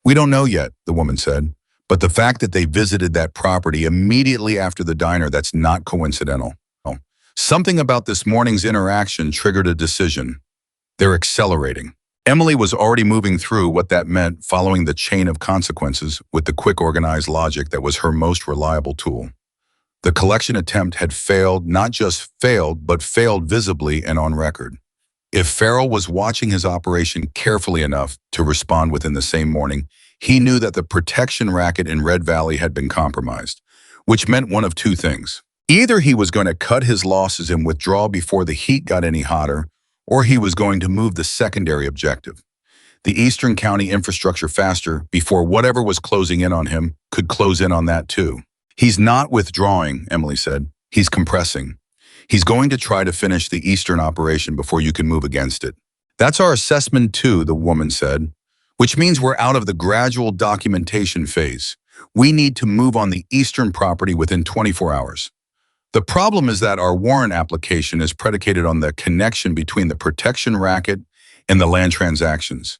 We don't know yet, the woman said. But the fact that they visited that property immediately after the diner, that's not coincidental. Something about this morning's interaction triggered a decision. They're accelerating. Emily was already moving through what that meant, following the chain of consequences with the quick, organized logic that was her most reliable tool. The collection attempt had failed, not just failed, but failed visibly and on record. If Farrell was watching his operation carefully enough to respond within the same morning, he knew that the protection racket in Red Valley had been compromised, which meant one of two things. Either he was going to cut his losses and withdraw before the heat got any hotter, or he was going to move the secondary objective, the Eastern County infrastructure, faster before whatever was closing in on him could close in on that too. He's not withdrawing, Emily said. He's compressing. He's going to try to finish the Eastern operation before you can move against it. That's our assessment too, the woman said, which means we're out of the gradual documentation phase. We need to move on the Eastern property within 24 hours. The problem is that our warrant application is predicated on the connection between the protection racket and the land transactions.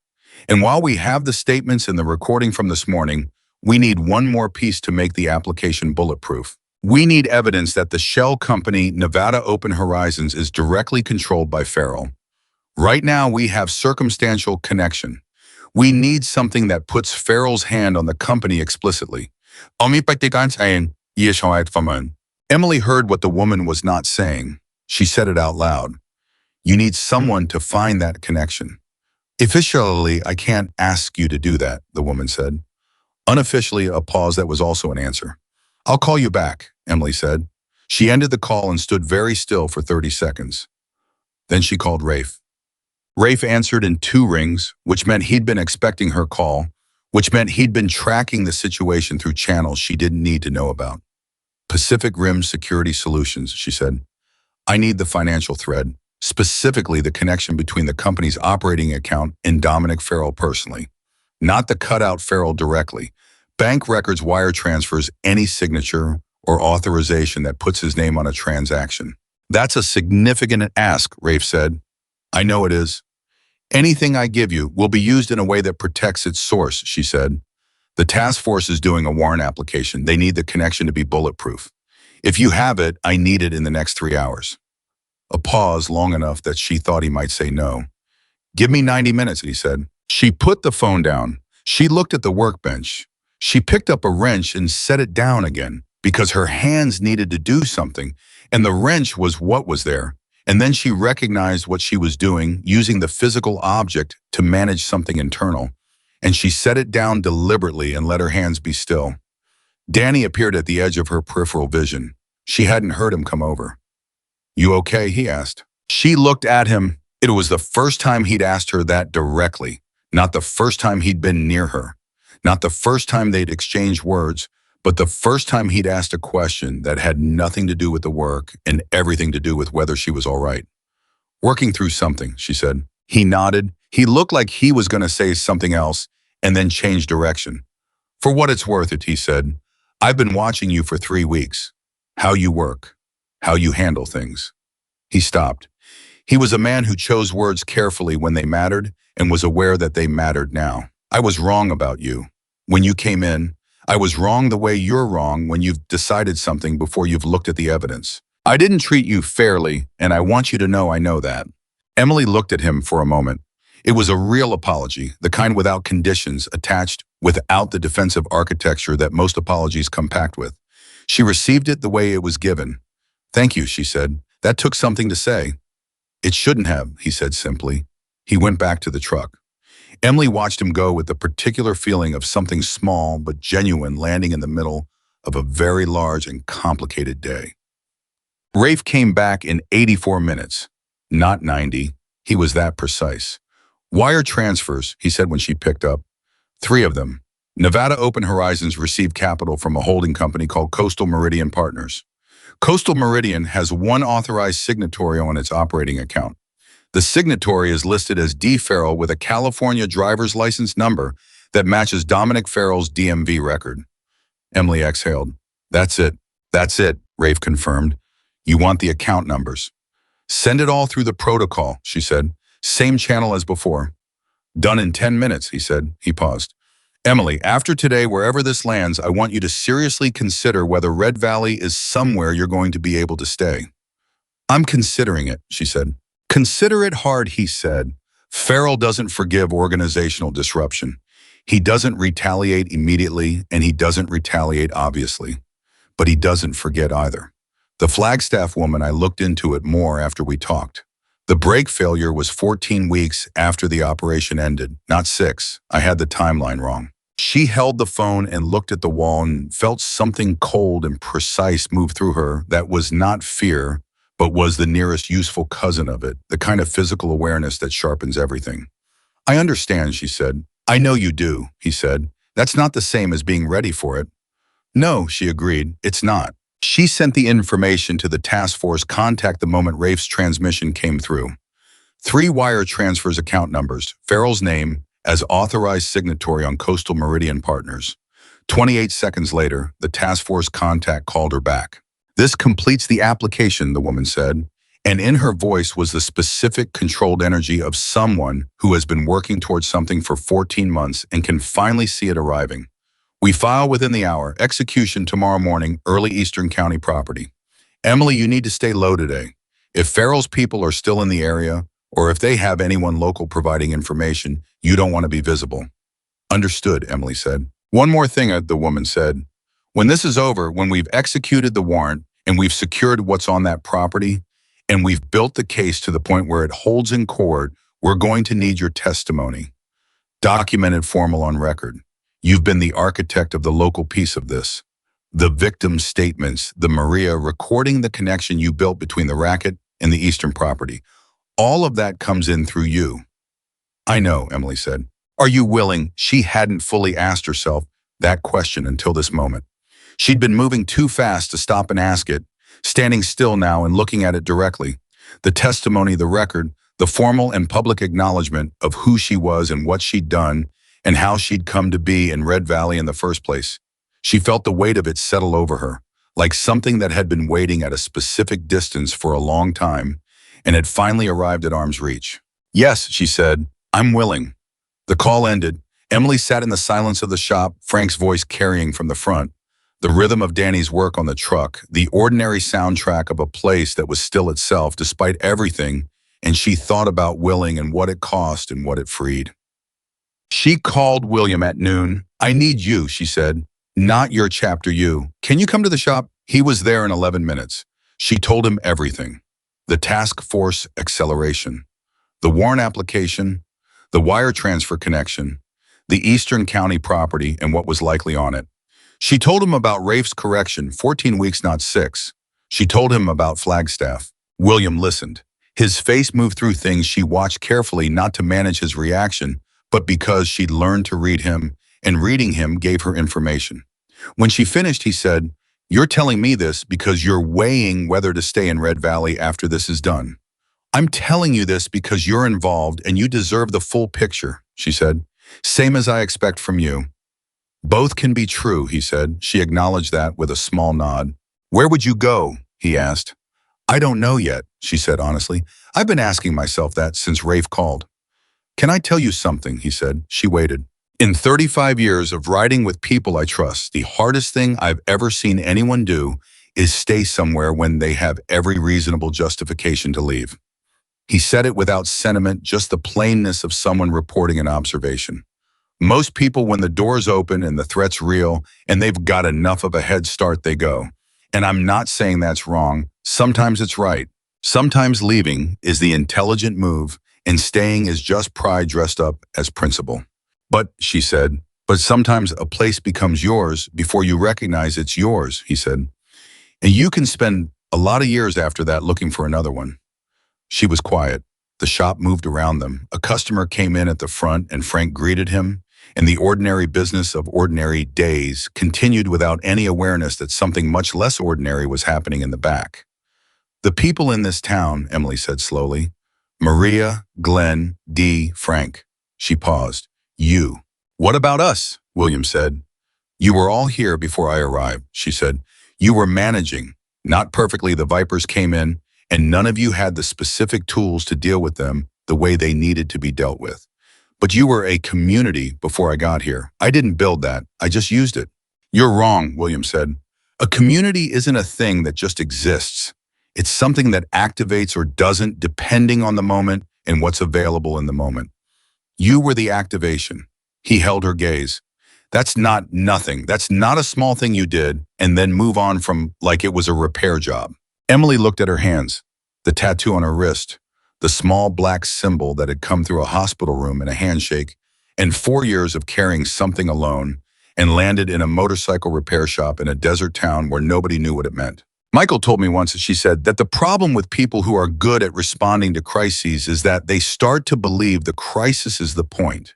And while we have the statements and the recording from this morning, we need one more piece to make the application bulletproof. We need evidence that the shell company Nevada Open Horizons is directly controlled by Farrell. Right now, we have circumstantial connection. We need something that puts Farrell's hand on the company explicitly. Emily heard what the woman was not saying. She said it out loud. You need someone to find that connection. Officially, I can't ask you to do that, the woman said. Unofficially, a pause that was also an answer. I'll call you back, Emily said. She ended the call and stood very still for 30 seconds. Then she called Rafe. Rafe answered in 2 rings, which meant he'd been expecting her call, which meant he'd been tracking the situation through channels she didn't need to know about. Pacific Rim Security Solutions, she said. I need the financial thread, specifically the connection between the company's operating account and Dominic Farrell personally. Not the cutout Farrell directly. Bank records, wire transfers, any signature or authorization that puts his name on a transaction. That's a significant ask, Rafe said. I know it is. Anything I give you will be used in a way that protects its source, she said. The task force is doing a warrant application. They need the connection to be bulletproof. If you have it, I need it in the next 3 hours. A pause long enough that she thought he might say no. Give me 90 minutes, he said. She put the phone down. She looked at the workbench. She picked up a wrench and set it down again because her hands needed to do something, and the wrench was what was there. And then she recognized what she was doing, using the physical object to manage something internal. And she set it down deliberately and let her hands be still. Danny appeared at the edge of her peripheral vision. She hadn't heard him come over. You okay? He asked. She looked at him. It was the first time he'd asked her that directly, not the first time he'd been near her, not the first time they'd exchanged words, but the first time he'd asked a question that had nothing to do with the work and everything to do with whether she was all right. Working through something, she said. He nodded. He looked like he was going to say something else and then change direction. For what it's worth it, he said, I've been watching you for 3 weeks. How you work, how you handle things. He stopped. He was a man who chose words carefully when they mattered and was aware that they mattered now. I was wrong about you. When you came in, I was wrong the way you're wrong when you've decided something before you've looked at the evidence. I didn't treat you fairly, and I want you to know I know that. Emily looked at him for a moment. It was a real apology, the kind without conditions attached, without the defensive architecture that most apologies come packed with. She received it the way it was given. Thank you, she said. That took something to say. It shouldn't have, he said simply. He went back to the truck. Emily watched him go with the particular feeling of something small but genuine landing in the middle of a very large and complicated day. Rafe came back in 84 minutes, not 90. He was that precise. Wire transfers, he said when she picked up. 3 of them. Nevada Open Horizons received capital from a holding company called Coastal Meridian Partners. Coastal Meridian has one authorized signatory on its operating account. The signatory is listed as D. Farrell with a California driver's license number that matches Dominic Farrell's DMV record. Emily exhaled. That's it. That's it, Rafe confirmed. You want the account numbers. Send it all through the protocol, she said. Same channel as before. Done in 10 minutes, he said. He paused. Emily, after today, wherever this lands, I want you to seriously consider whether Red Valley is somewhere you're going to be able to stay. I'm considering it, she said. Consider it hard, he said. Farrell doesn't forgive organizational disruption. He doesn't retaliate immediately, and he doesn't retaliate obviously. But he doesn't forget either. The Flagstaff woman, I looked into it more after we talked. The brake failure was 14 weeks after the operation ended, not 6. I had the timeline wrong. She held the phone and looked at the wall and felt something cold and precise move through her that was not fear, but was the nearest useful cousin of it, the kind of physical awareness that sharpens everything. I understand, she said. I know you do, he said. That's not the same as being ready for it. No, she agreed, it's not. She sent the information to the task force contact the moment Rafe's transmission came through. 3 wire transfers account numbers, Farrell's name as authorized signatory on Coastal Meridian Partners. 28 seconds later, the task force contact called her back. This completes the application, the woman said, and in her voice was the specific controlled energy of someone who has been working towards something for 14 months and can finally see it arriving. We file within the hour, execution tomorrow morning, early Eastern County property. Emily, you need to stay low today. If Farrell's people are still in the area, or if they have anyone local providing information, you don't want to be visible. Understood, Emily said. One more thing, the woman said. When this is over, when we've executed the warrant and we've secured what's on that property, and we've built the case to the point where it holds in court, we're going to need your testimony. Documented, formal, on record. You've been the architect of the local piece of this. The victim's statements, the Maria recording the connection you built between the racket and the Eastern property. All of that comes in through you. I know, Emily said. Are you willing? She hadn't fully asked herself that question until this moment. She'd been moving too fast to stop and ask it, standing still now and looking at it directly. The testimony, the record, the formal and public acknowledgement of who she was and what she'd done and how she'd come to be in Red Valley in the first place. She felt the weight of it settle over her, like something that had been waiting at a specific distance for a long time and had finally arrived at arm's reach. Yes, she said, I'm willing. The call ended. Emily sat in the silence of the shop, Frank's voice carrying from the front, the rhythm of Danny's work on the truck, the ordinary soundtrack of a place that was still itself despite everything, and she thought about willing and what it cost and what it freed. She called William at noon. I need you, she said. Not your chapter you. Can you come to the shop? He was there in 11 minutes. She told him everything. The task force acceleration, the warrant application, the wire transfer connection, the Eastern County property and what was likely on it. She told him about Rafe's correction, 14 weeks, not 6. She told him about Flagstaff. William listened. His face moved through things she watched carefully, not to manage his reaction, but because she'd learned to read him, and reading him gave her information. When she finished, he said, You're telling me this because you're weighing whether to stay in Red Valley after this is done. I'm telling you this because you're involved and you deserve the full picture, she said. Same as I expect from you. Both can be true, he said. She acknowledged that with a small nod. Where would you go? He asked. I don't know yet, she said honestly. I've been asking myself that since Rafe called. Can I tell you something, he said. She waited. In 35 years of riding with people I trust, the hardest thing I've ever seen anyone do is stay somewhere when they have every reasonable justification to leave. He said it without sentiment, just the plainness of someone reporting an observation. Most people, when the door's open and the threat's real and they've got enough of a head start, they go. And I'm not saying that's wrong. Sometimes it's right. Sometimes leaving is the intelligent move and staying is just pride dressed up as principle. But, she said, but sometimes a place becomes yours before you recognize it's yours, he said. And you can spend a lot of years after that looking for another one. She was quiet. The shop moved around them. A customer came in at the front and Frank greeted him, and the ordinary business of ordinary days continued without any awareness that something much less ordinary was happening in the back. The people in this town, Emily said slowly. Maria, Glenn, Dee, Frank. She paused. You. What about us? William said. You were all here before I arrived, she said. You were managing. Not perfectly, the Vipers came in, and none of you had the specific tools to deal with them the way they needed to be dealt with. But you were a community before I got here. I didn't build that. I just used it. You're wrong, William said. A community isn't a thing that just exists. It's something that activates or doesn't depending on the moment and what's available in the moment. You were the activation. He held her gaze. That's not nothing. That's not a small thing you did and then move on from like it was a repair job. Emily looked at her hands, the tattoo on her wrist, the small black symbol that had come through a hospital room in a handshake, and 4 years of carrying something alone and landed in a motorcycle repair shop in a desert town where nobody knew what it meant. Michael told me once, she said, that the problem with people who are good at responding to crises is that they start to believe the crisis is the point.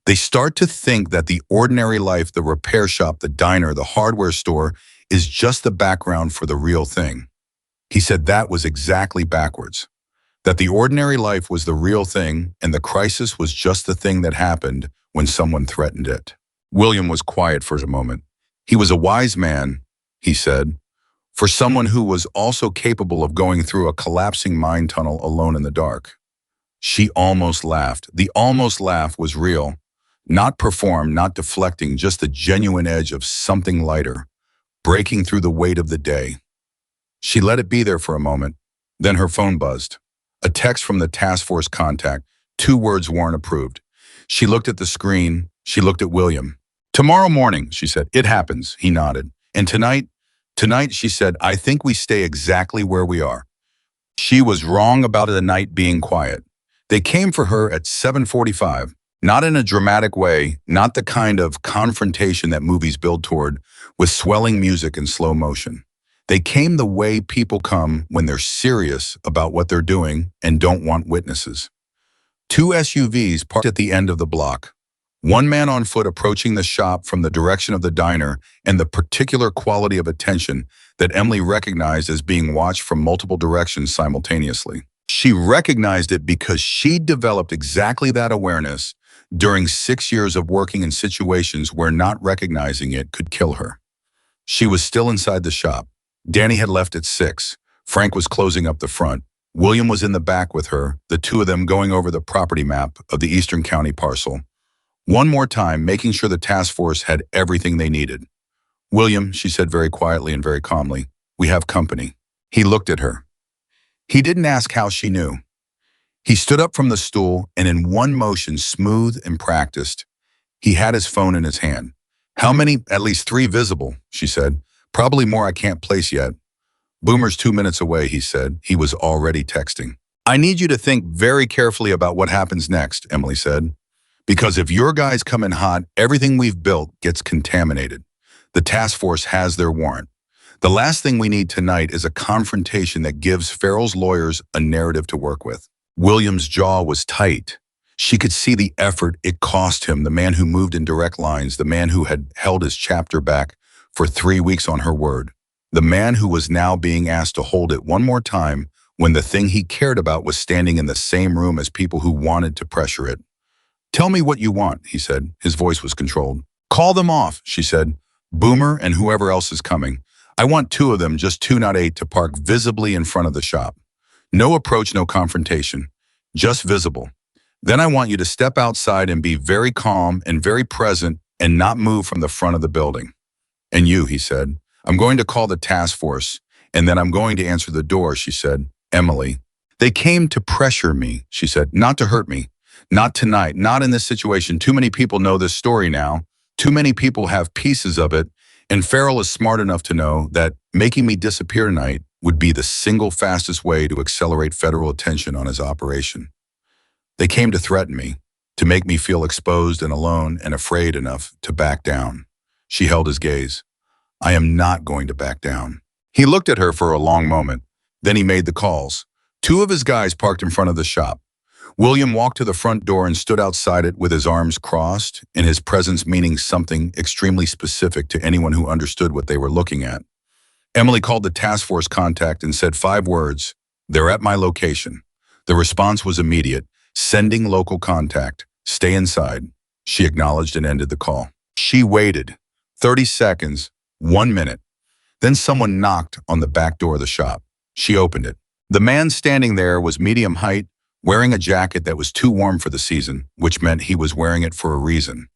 They start to think that the ordinary life, the repair shop, the diner, the hardware store, is just the background for the real thing. He said that was exactly backwards. That the ordinary life was the real thing and the crisis was just the thing that happened when someone threatened it. William was quiet for a moment. He was a wise man, he said, for someone who was also capable of going through a collapsing mind tunnel alone in the dark. She almost laughed. The almost laugh was real. Not performed, not deflecting, just the genuine edge of something lighter, breaking through the weight of the day. She let it be there for a moment. Then her phone buzzed. A text from the task force contact. 2 words weren't approved. She looked at the screen. She looked at William. Tomorrow morning, she said. It happens, he nodded. And tonight, she said, I think we stay exactly where we are. She was wrong about the night being quiet. They came for her at 7:45. Not in a dramatic way, not the kind of confrontation that movies build toward, with swelling music and slow motion. They came the way people come when they're serious about what they're doing and don't want witnesses. 2 SUVs parked at the end of the block. One man on foot approaching the shop from the direction of the diner, and the particular quality of attention that Emily recognized as being watched from multiple directions simultaneously. She recognized it because she developed exactly that awareness during 6 years of working in situations where not recognizing it could kill her. She was still inside the shop. Danny had left at 6. Frank was closing up the front. William was in the back with her, the two of them going over the property map of the Eastern County parcel. One more time, making sure the task force had everything they needed. William, she said very quietly and very calmly, we have company. He looked at her. He didn't ask how she knew. He stood up from the stool and in one motion, smooth and practiced, he had his phone in his hand. How many? At least 3 visible, she said. Probably more I can't place yet. Boomer's 2 minutes away, he said. He was already texting. I need you to think very carefully about what happens next, Emily said. Because if your guys come in hot, everything we've built gets contaminated. The task force has their warrant. The last thing we need tonight is a confrontation that gives Farrell's lawyers a narrative to work with. William's jaw was tight. She could see the effort it cost him, the man who moved in direct lines, the man who had held his chapter back for 3 weeks on her word, the man who was now being asked to hold it one more time when the thing he cared about was standing in the same room as people who wanted to pressure it. Tell me what you want, he said. His voice was controlled. Call them off, she said. Boomer and whoever else is coming. I want 2 of them, just 2, not 8, to park visibly in front of the shop. No approach, no confrontation, just visible. Then I want you to step outside and be very calm and very present and not move from the front of the building. And you, he said, I'm going to call the task force and then I'm going to answer the door, she said. Emily. They came to pressure me, she said, not to hurt me. Not tonight, not in this situation. Too many people know this story now. Too many people have pieces of it. And Farrell is smart enough to know that making me disappear tonight would be the single fastest way to accelerate federal attention on his operation. They came to threaten me, to make me feel exposed and alone and afraid enough to back down. She held his gaze. I am not going to back down. He looked at her for a long moment. Then he made the calls. 2 of his guys parked in front of the shop. William walked to the front door and stood outside it with his arms crossed, and his presence meaning something extremely specific to anyone who understood what they were looking at. Emily called the task force contact and said 5 words, "They're at my location." The response was immediate, "Sending local contact. Stay inside." She acknowledged and ended the call. She waited. 30 seconds, 1 minute. Then someone knocked on the back door of the shop. She opened it. The man standing there was medium height, wearing a jacket that was too warm for the season, which meant he was wearing it for a reason.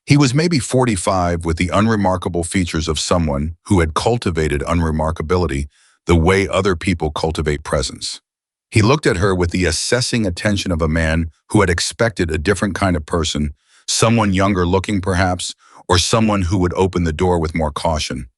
He was maybe 45 with the unremarkable features of someone who had cultivated unremarkability the way other people cultivate presence. He looked at her with the assessing attention of a man who had expected a different kind of person, someone younger looking perhaps, or someone who would open the door with more caution.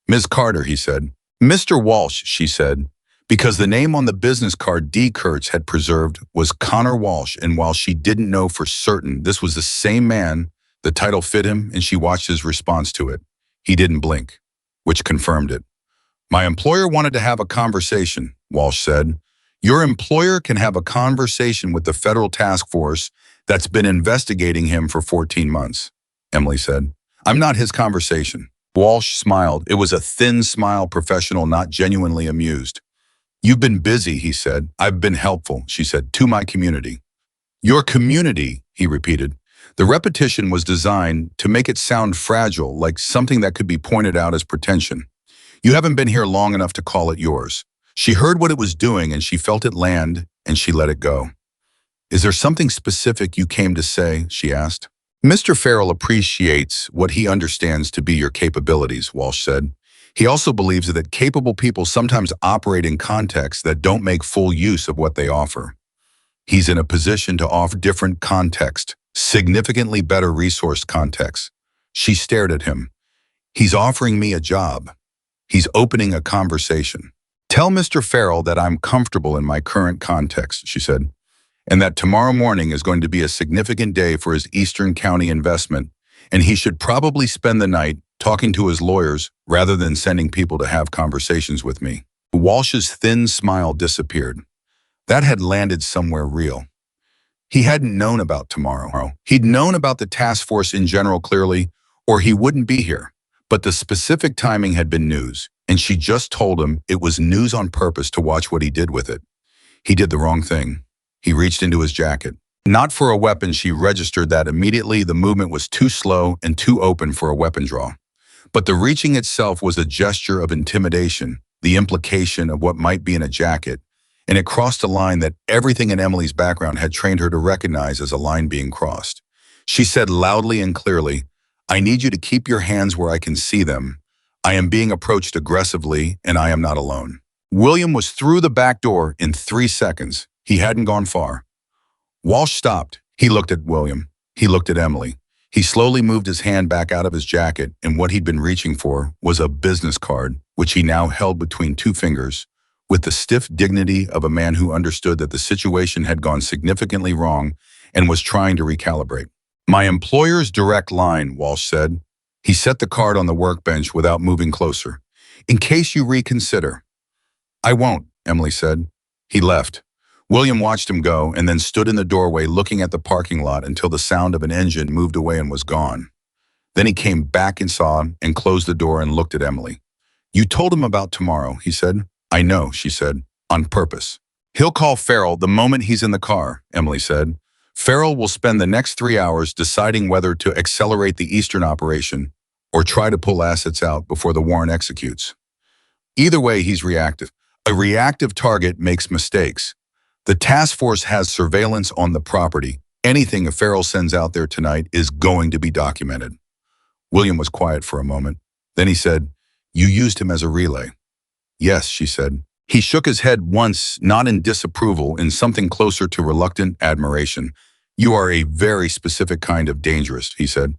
"Ms. Carter," he said. "Mr. Walsh," she said, because the name on the business card D. Kurtz had preserved was Connor Walsh, and while she didn't know for certain this was the same man, the title fit him and she watched his response to it. He didn't blink, which confirmed it. "My employer wanted to have a conversation," Walsh said. "Your employer can have a conversation with the federal task force that's been investigating him for 14 months, Emily said. "I'm not his conversation." Walsh smiled. It was a thin smile, professional, not genuinely amused. "You've been busy," he said. "I've been helpful," she said, "to my community." "Your community," he repeated. The repetition was designed to make it sound fragile, like something that could be pointed out as pretension. "You haven't been here long enough to call it yours." She heard what it was doing and she felt it land and she let it go. "Is there something specific you came to say?" she asked. "Mr. Farrell appreciates what he understands to be your capabilities," Walsh said. "He also believes that capable people sometimes operate in contexts that don't make full use of what they offer. He's in a position to offer different context, significantly better resourced context." She stared at him. "He's offering me a job. He's opening a conversation. Tell Mr. Farrell that I'm comfortable in my current context," she said, "and that tomorrow morning is going to be a significant day for his Eastern County investment, and he should probably spend the night talking to his lawyers rather than sending people to have conversations with me." Walsh's thin smile disappeared. That had landed somewhere real. He hadn't known about tomorrow. He'd known about the task force in general clearly, or he wouldn't be here. But the specific timing had been news, and she just told him it was news on purpose to watch what he did with it. He did the wrong thing. He reached into his jacket. Not for a weapon, she registered that immediately. The movement was too slow and too open for a weapon draw. But the reaching itself was a gesture of intimidation, the implication of what might be in a jacket, and it crossed a line that everything in Emily's background had trained her to recognize as a line being crossed. She said loudly and clearly, "I need you to keep your hands where I can see them. I am being approached aggressively, and I am not alone." William was through the back door in 3 seconds. He hadn't gone far. Walsh stopped. He looked at William. He looked at Emily. He slowly moved his hand back out of his jacket, and what he'd been reaching for was a business card, which he now held between 2 fingers, with the stiff dignity of a man who understood that the situation had gone significantly wrong and was trying to recalibrate. "My employer's direct line," Walsh said. He set the card on the workbench without moving closer. "In case you reconsider." "I won't," Emily said. He left. William watched him go and then stood in the doorway looking at the parking lot until the sound of an engine moved away and was gone. Then he came back and saw him and closed the door and looked at Emily. "You told him about tomorrow," he said. "I know," she said, "on purpose." "He'll call Farrell the moment he's in the car," Emily said. "Farrell will spend the next 3 hours deciding whether to accelerate the Eastern operation or try to pull assets out before the warrant executes. Either way, he's reactive. A reactive target makes mistakes. The task force has surveillance on the property. Anything Farrell sends out there tonight is going to be documented." William was quiet for a moment. Then he said, "You used him as a relay." "Yes," she said. He shook his head once, not in disapproval, in something closer to reluctant admiration. "You are a very specific kind of dangerous," he said.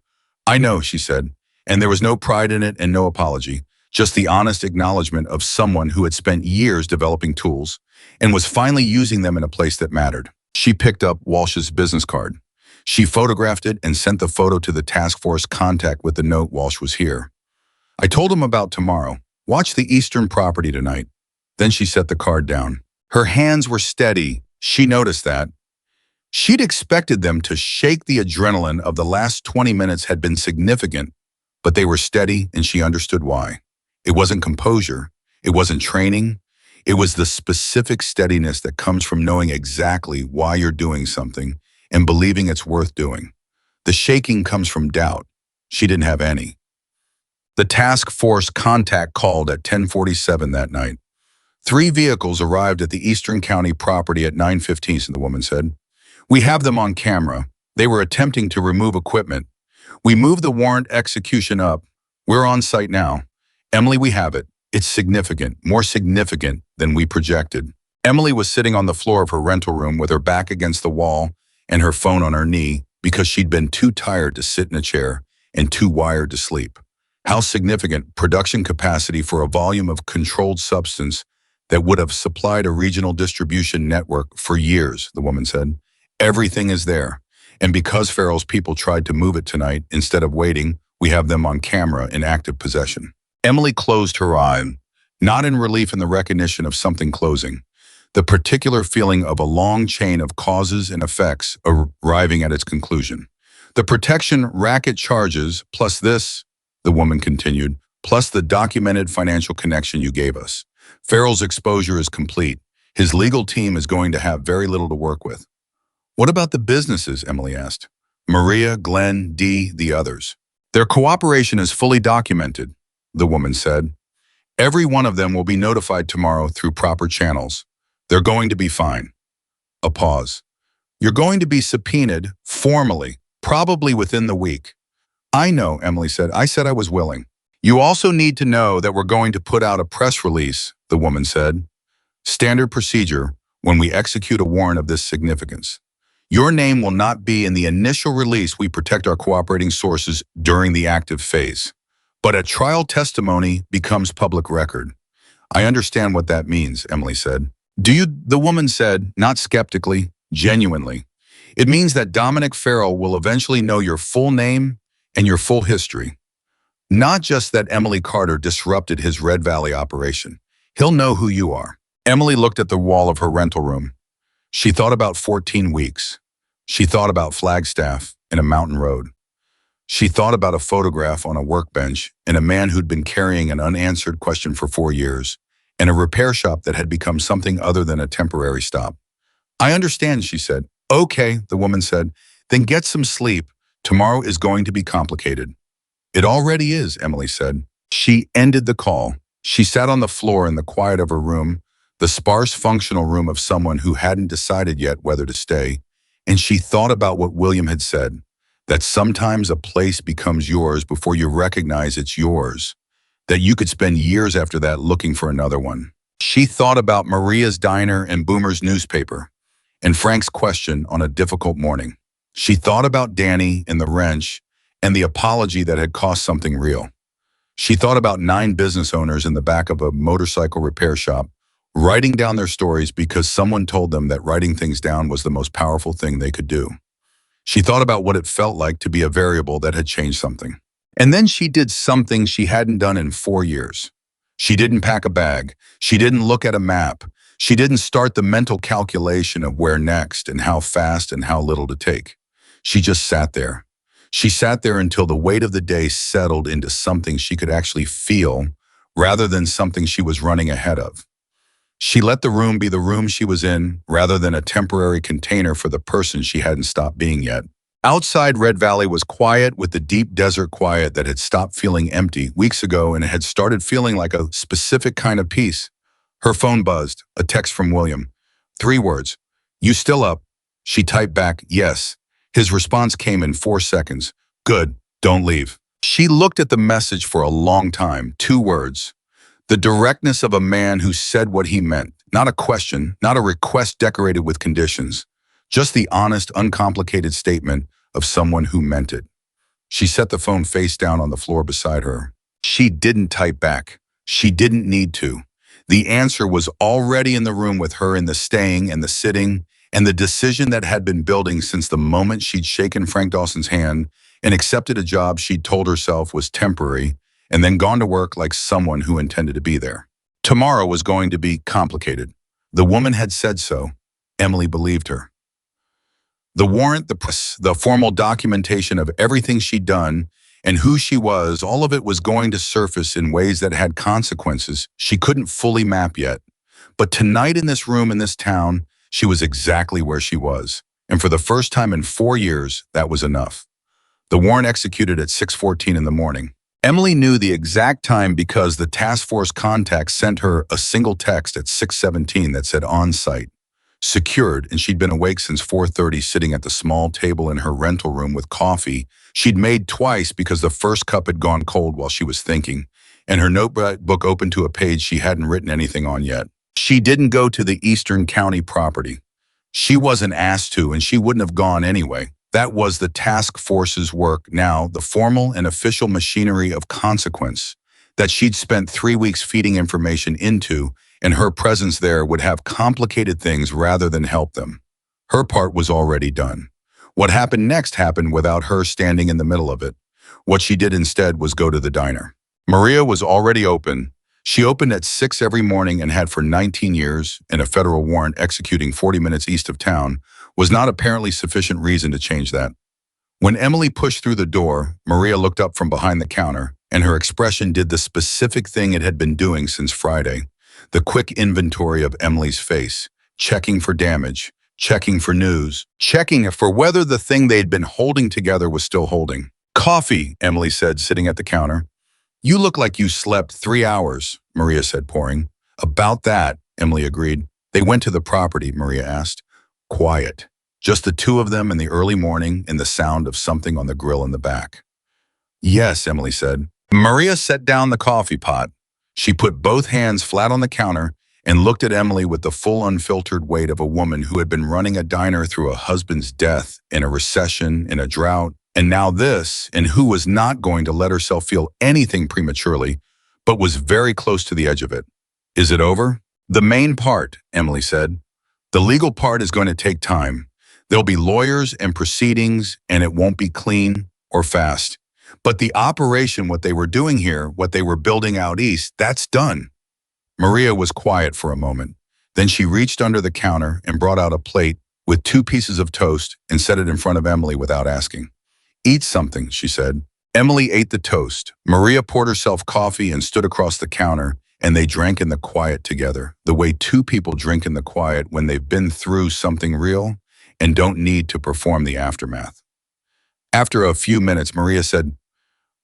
"I know," she said, and there was no pride in it and no apology, just the honest acknowledgement of someone who had spent years developing tools and was finally using them in a place that mattered. She picked up Walsh's business card. She photographed it and sent the photo to the task force contact with the note Walsh was here. "I told him about tomorrow. Watch the Eastern property tonight." Then she set the card down. Her hands were steady. She noticed that. She'd expected them to shake. The adrenaline of the last 20 minutes had been significant, but they were steady and she understood why. It wasn't composure. It wasn't training. It was the specific steadiness that comes from knowing exactly why you're doing something and believing it's worth doing. The shaking comes from doubt. She didn't have any. The task force contact called at 10:47 that night. 3 vehicles arrived at the Eastern County property at 9:15, the woman said. We have them on camera. They were attempting to remove equipment. We moved the warrant execution up. We're on site now. Emily, we have it. It's significant, more significant than we projected. Emily was sitting on the floor of her rental room with her back against the wall and her phone on her knee because she'd been too tired to sit in a chair and too wired to sleep. How significant production capacity for a volume of controlled substance that would have supplied a regional distribution network for years, the woman said. Everything is there. And because Farrell's people tried to move it tonight, instead of waiting, we have them on camera in active possession. Emily closed her eye, not in relief in the recognition of something closing, the particular feeling of a long chain of causes and effects arriving at its conclusion. The protection racket charges, plus this, the woman continued, plus the documented financial connection you gave us. Farrell's exposure is complete. His legal team is going to have very little to work with. What about the businesses, Emily asked. Maria, Glenn, Dee, the others. Their cooperation is fully documented, the woman said. Every one of them will be notified tomorrow through proper channels. They're going to be fine. A pause. You're going to be subpoenaed formally, probably within the week. I know, Emily said. I said I was willing. You also need to know that we're going to put out a press release, the woman said. Standard procedure when we execute a warrant of this significance. Your name will not be in the initial release. We protect our cooperating sources during the active phase. But a trial testimony becomes public record. I understand what that means, Emily said. Do you? The woman said, not skeptically, genuinely. It means that Dominic Farrell will eventually know your full name and your full history. Not just that Emily Carter disrupted his Red Valley operation. He'll know who you are. Emily looked at the wall of her rental room. She thought about 14 weeks. She thought about Flagstaff and a mountain road. She thought about a photograph on a workbench and a man who'd been carrying an unanswered question for 4 years, and a repair shop that had become something other than a temporary stop. I understand, she said. Okay, the woman said. Then get some sleep. Tomorrow is going to be complicated. It already is, Emily said. She ended the call. She sat on the floor in the quiet of her room, the sparse functional room of someone who hadn't decided yet whether to stay, and she thought about what William had said, that sometimes a place becomes yours before you recognize it's yours, that you could spend years after that looking for another one. She thought about Maria's diner and Boomer's newspaper, and Frank's question on a difficult morning. She thought about Danny and the wrench and the apology that had cost something real. She thought about 9 business owners in the back of a motorcycle repair shop, writing down their stories because someone told them that writing things down was the most powerful thing they could do. She thought about what it felt like to be a variable that had changed something. And then she did something she hadn't done in 4 years. She didn't pack a bag. She didn't look at a map. She didn't start the mental calculation of where next and how fast and how little to take. She just sat there. She sat there until the weight of the day settled into something she could actually feel rather than something she was running ahead of. She let the room be the room she was in rather than a temporary container for the person she hadn't stopped being yet. Outside Red Valley was quiet with the deep desert quiet that had stopped feeling empty weeks ago and had started feeling like a specific kind of peace. Her phone buzzed, a text from William. 3 words. You still up? She typed back, yes. His response came in 4 seconds. Good, don't leave. She looked at the message for a long time, 2 words. The directness of a man who said what he meant, not a question, not a request decorated with conditions, just the honest, uncomplicated statement of someone who meant it. She set the phone face down on the floor beside her. She didn't type back. She didn't need to. The answer was already in the room with her in the staying and the sitting and the decision that had been building since the moment she'd shaken Frank Dawson's hand and accepted a job she'd told herself was temporary and then gone to work like someone who intended to be there. Tomorrow was going to be complicated. The woman had said so. Emily believed her. The warrant, the press, the formal documentation of everything she'd done and who she was, all of it was going to surface in ways that had consequences she couldn't fully map yet. But tonight in this room in this town, she was exactly where she was. And for the first time in 4 years, that was enough. The warrant executed at 6:14 in the morning. Emily knew the exact time because the task force contact sent her a single text at 6:17 that said on site. Secured, and she'd been awake since 4:30 sitting at the small table in her rental room with coffee she'd made twice because the first cup had gone cold while she was thinking, and her notebook open to a page she hadn't written anything on yet. She didn't go to the Eastern County property. She wasn't asked to, and she wouldn't have gone anyway. That was the task force's work now, the formal and official machinery of consequence that she'd spent 3 weeks feeding information into, and her presence there would have complicated things rather than help them. Her part was already done. What happened next happened without her standing in the middle of it. What she did instead was go to the diner. Maria was already open. She opened at 6 every morning and had for 19 years, and a federal warrant executing 40 minutes east of town was not apparently sufficient reason to change that. When Emily pushed through the door, Maria looked up from behind the counter, and her expression did the specific thing it had been doing since Friday. The quick inventory of Emily's face, checking for damage, checking for news, checking for whether the thing they'd been holding together was still holding. "Coffee," Emily said, sitting at the counter. "You look like you slept 3 hours," Maria said, pouring. "About that," Emily agreed. "They went to the property," Maria asked. Quiet. Just the two of them in the early morning and the sound of something on the grill in the back. "Yes," Emily said. Maria set down the coffee pot. She put both hands flat on the counter and looked at Emily with the full unfiltered weight of a woman who had been running a diner through a husband's death, in a recession, in a drought, and now this, and who was not going to let herself feel anything prematurely, but was very close to the edge of it. "Is it over?" "The main part," Emily said. "The legal part is going to take time. There'll be lawyers and proceedings, and it won't be clean or fast. But the operation, what they were doing here, what they were building out east, that's done." Maria was quiet for a moment. Then she reached under the counter and brought out a plate with 2 pieces of toast and set it in front of Emily without asking. "Eat something," she said. Emily ate the toast. Maria poured herself coffee and stood across the counter, and they drank in the quiet together, the way 2 people drink in the quiet when they've been through something real and don't need to perform the aftermath. After a few minutes, Maria said,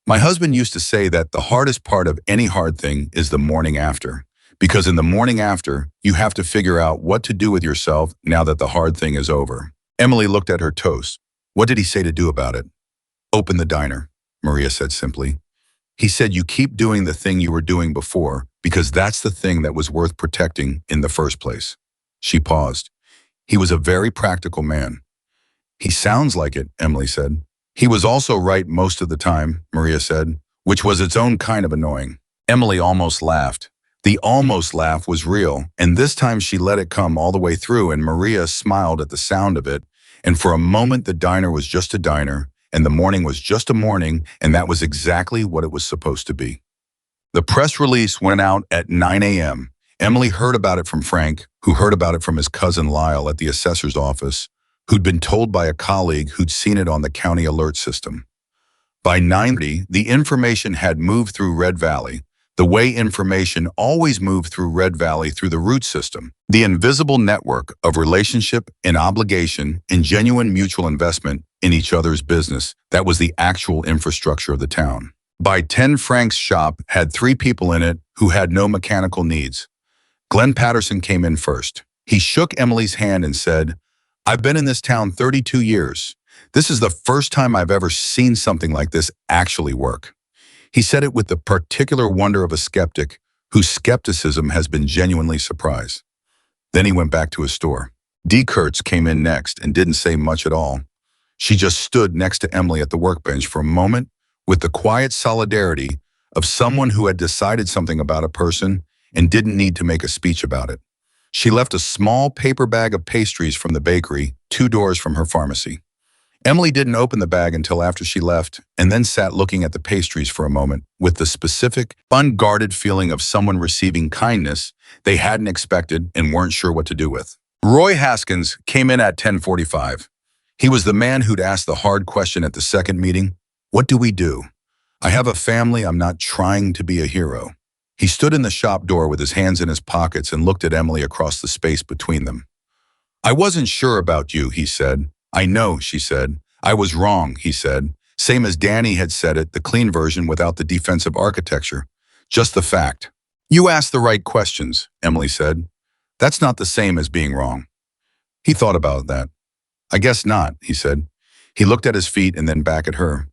"My husband used to say that the hardest part of any hard thing is the morning after, because in the morning after, you have to figure out what to do with yourself now that the hard thing is over." Emily looked at her toast. "What did he say to do about it?" "Open the diner," Maria said simply. "He said you keep doing the thing you were doing before because that's the thing that was worth protecting in the first place." She paused. "He was a very practical man." "He sounds like it," Emily said. "He was also right most of the time," Maria said, which was its own kind of annoying. Emily almost laughed. The almost laugh was real, and this time she let it come all the way through, and Maria smiled at the sound of it, and for a moment the diner was just a diner, and the morning was just a morning, and that was exactly what it was supposed to be. The press release went out at 9 a.m. Emily heard about it from Frank, who heard about it from his cousin Lyle at the assessor's office, who'd been told by a colleague who'd seen it on the county alert system. By 9:30, the information had moved through Red Valley, the way information always moved through Red Valley through the root system, the invisible network of relationship and obligation and genuine mutual investment in each other's business that was the actual infrastructure of the town. By 10, Frank's shop had 3 people in it who had no mechanical needs. Glenn Patterson came in first. He shook Emily's hand and said, "I've been in this town 32 years. This is the first time I've ever seen something like this actually work." He said it with the particular wonder of a skeptic whose skepticism has been genuinely surprised. Then he went back to his store. Dee Kurtz came in next and didn't say much at all. She just stood next to Emily at the workbench for a moment with the quiet solidarity of someone who had decided something about a person and didn't need to make a speech about it. She left a small paper bag of pastries from the bakery 2 doors from her pharmacy. Emily didn't open the bag until after she left, and then sat looking at the pastries for a moment with the specific, unguarded feeling of someone receiving kindness they hadn't expected and weren't sure what to do with. Roy Haskins came in at 10:45. He was the man who'd asked the hard question at the second meeting, "What do we do? I have a family, I'm not trying to be a hero." He stood in the shop door with his hands in his pockets and looked at Emily across the space between them. "I wasn't sure about you," he said. "I know," she said. "I was wrong," he said. Same as Danny had said it, the clean version without the defensive architecture. Just the fact. "You asked the right questions," Emily said. "That's not the same as being wrong." He thought about that. "I guess not," he said. He looked at his feet and then back at her.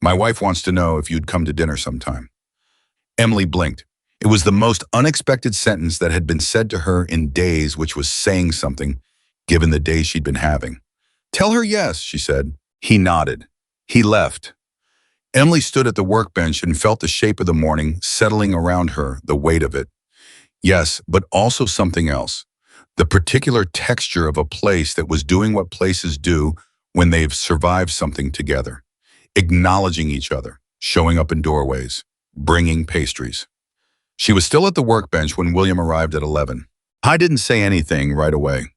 "My wife wants to know if you'd come to dinner sometime." Emily blinked. It was the most unexpected sentence that had been said to her in days, which was saying something, given the day she'd been having. "Tell her yes," she said. He nodded. He left. Emily stood at the workbench and felt the shape of the morning settling around her, the weight of it. Yes, but also something else. The particular texture of a place that was doing what places do when they've survived something together. Acknowledging each other, showing up in doorways, bringing pastries. She was still at the workbench when William arrived at 11. I didn't say anything right away.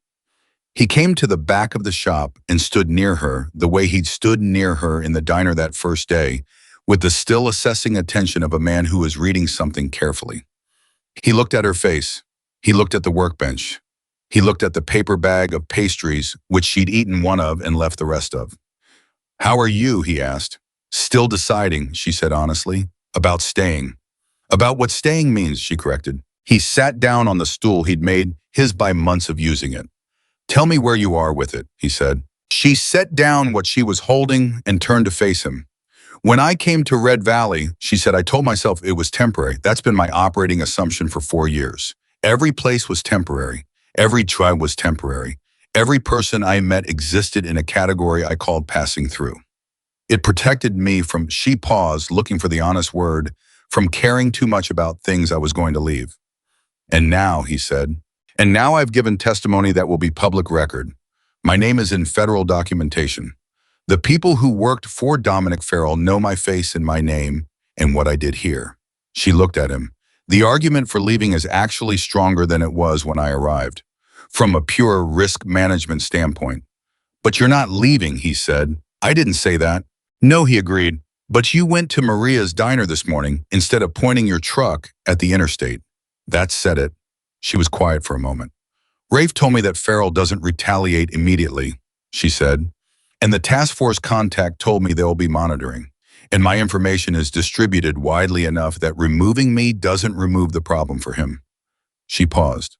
He came to the back of the shop and stood near her the way he'd stood near her in the diner that first day, with the still assessing attention of a man who was reading something carefully. He looked at her face. He looked at the workbench. He looked at the paper bag of pastries, which she'd eaten one of and left the rest of. "How are you?" he asked. "Still deciding," she said honestly. "About staying." "About what staying means," she corrected. He sat down on the stool he'd made his by months of using it. "Tell me where you are with it," he said. She set down what she was holding and turned to face him. "When I came to Red Valley," she said, "I told myself it was temporary. That's been my operating assumption for 4 years. Every place was temporary. Every tribe was temporary. Every person I met existed in a category I called passing through. It protected me from," she paused, looking for the honest word, "from caring too much about things I was going to leave." "And now," he said, "and now I've given testimony that will be public record. My name is in federal documentation. The people who worked for Dominic Farrell know my face and my name and what I did here." She looked at him. "The argument for leaving is actually stronger than it was when I arrived, from a pure risk management standpoint." "But you're not leaving," he said. "I didn't say that." "No," he agreed. "But you went to Maria's diner this morning instead of pointing your truck at the interstate." That said it. She was quiet for a moment. "Rafe told me that Farrell doesn't retaliate immediately," she said. "And the task force contact told me they'll be monitoring. And my information is distributed widely enough that removing me doesn't remove the problem for him." She paused.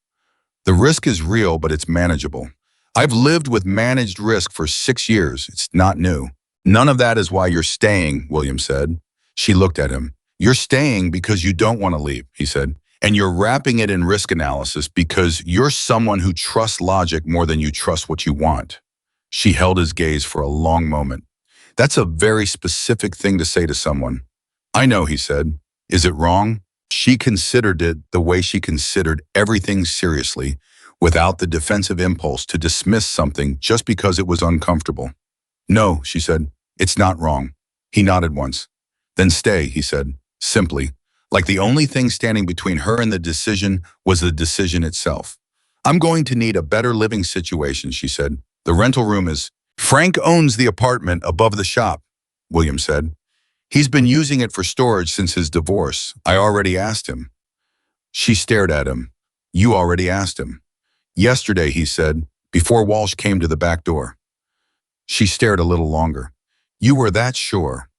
"The risk is real, but it's manageable. I've lived with managed risk for 6 years. It's not new." "None of that is why you're staying," William said. She looked at him. "You're staying because you don't want to leave," he said. "And you're wrapping it in risk analysis because you're someone who trusts logic more than you trust what you want." She held his gaze for a long moment. "That's a very specific thing to say to someone." "I know," he said. "Is it wrong?" She considered it the way she considered everything seriously, without the defensive impulse to dismiss something just because it was uncomfortable. "No," she said. "It's not wrong." He nodded once. "Then stay," he said, simply, like the only thing standing between her and the decision was the decision itself. "I'm going to need a better living situation," she said. "The rental room is—" "Frank owns the apartment above the shop," William said. "He's been using it for storage since his divorce. I already asked him." She stared at him. "You already asked him?" "Yesterday," he said, "before Walsh came to the back door." She stared a little longer. "You were that sure?"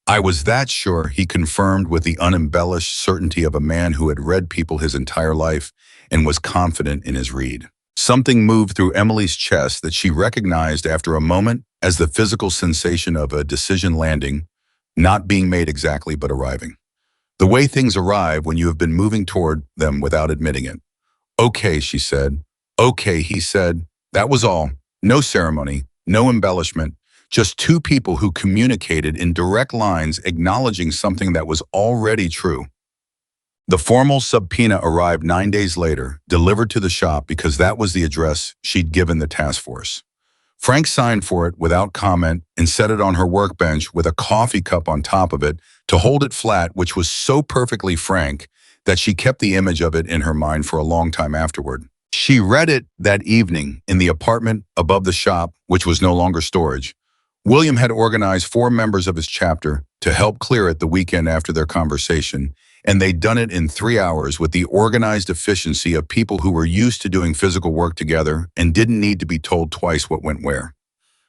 "I was that sure," he confirmed with the unembellished certainty of a man who had read people his entire life and was confident in his read. Something moved through Emily's chest that she recognized after a moment as the physical sensation of a decision landing, not being made exactly but arriving. The way things arrive when you have been moving toward them without admitting it. "Okay," she said. "Okay," he said. That was all. No ceremony, no embellishment. Just two people who communicated in direct lines acknowledging something that was already true. The formal subpoena arrived 9 days later, delivered to the shop because that was the address she'd given the task force. Frank signed for it without comment and set it on her workbench with a coffee cup on top of it to hold it flat, which was so perfectly Frank that she kept the image of it in her mind for a long time afterward. She read it that evening in the apartment above the shop, which was no longer storage. William had organized 4 members of his chapter to help clear it the weekend after their conversation, and they'd done it in 3 hours with the organized efficiency of people who were used to doing physical work together and didn't need to be told twice what went where.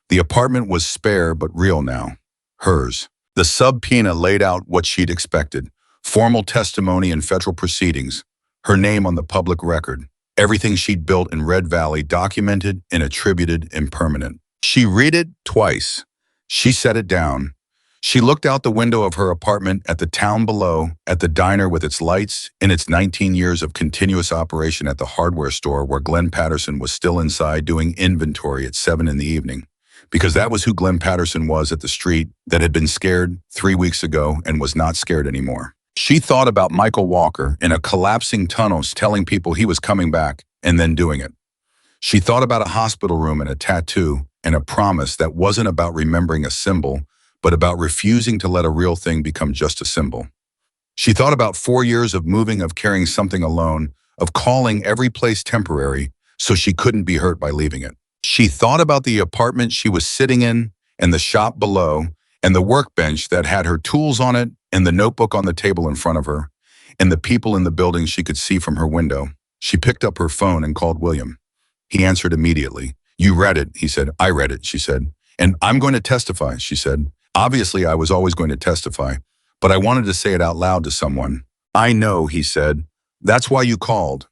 The apartment was spare but real now. Hers. The subpoena laid out what she'd expected. Formal testimony in federal proceedings. Her name on the public record. Everything she'd built in Red Valley documented and attributed and permanent. She read it twice. She set it down. She looked out the window of her apartment at the town below, at the diner with its lights, and its 19 years of continuous operation at the hardware store where Glenn Patterson was still inside doing inventory at 7 in the evening. Because that was who Glenn Patterson was at the street that had been scared 3 weeks ago and was not scared anymore. She thought about Michael Walker in a collapsing tunnel telling people he was coming back and then doing it. She thought about a hospital room and a tattoo and a promise that wasn't about remembering a symbol, but about refusing to let a real thing become just a symbol. She thought about 4 years of moving, of carrying something alone, of calling every place temporary so she couldn't be hurt by leaving it. She thought about the apartment she was sitting in and the shop below and the workbench that had her tools on it and the notebook on the table in front of her and the people in the building she could see from her window. She picked up her phone and called William. He answered immediately. "You read it," he said. "I read it," she said. "And I'm going to testify," she said. "Obviously, I was always going to testify, but I wanted to say it out loud to someone." "I know," he said. "That's why you called."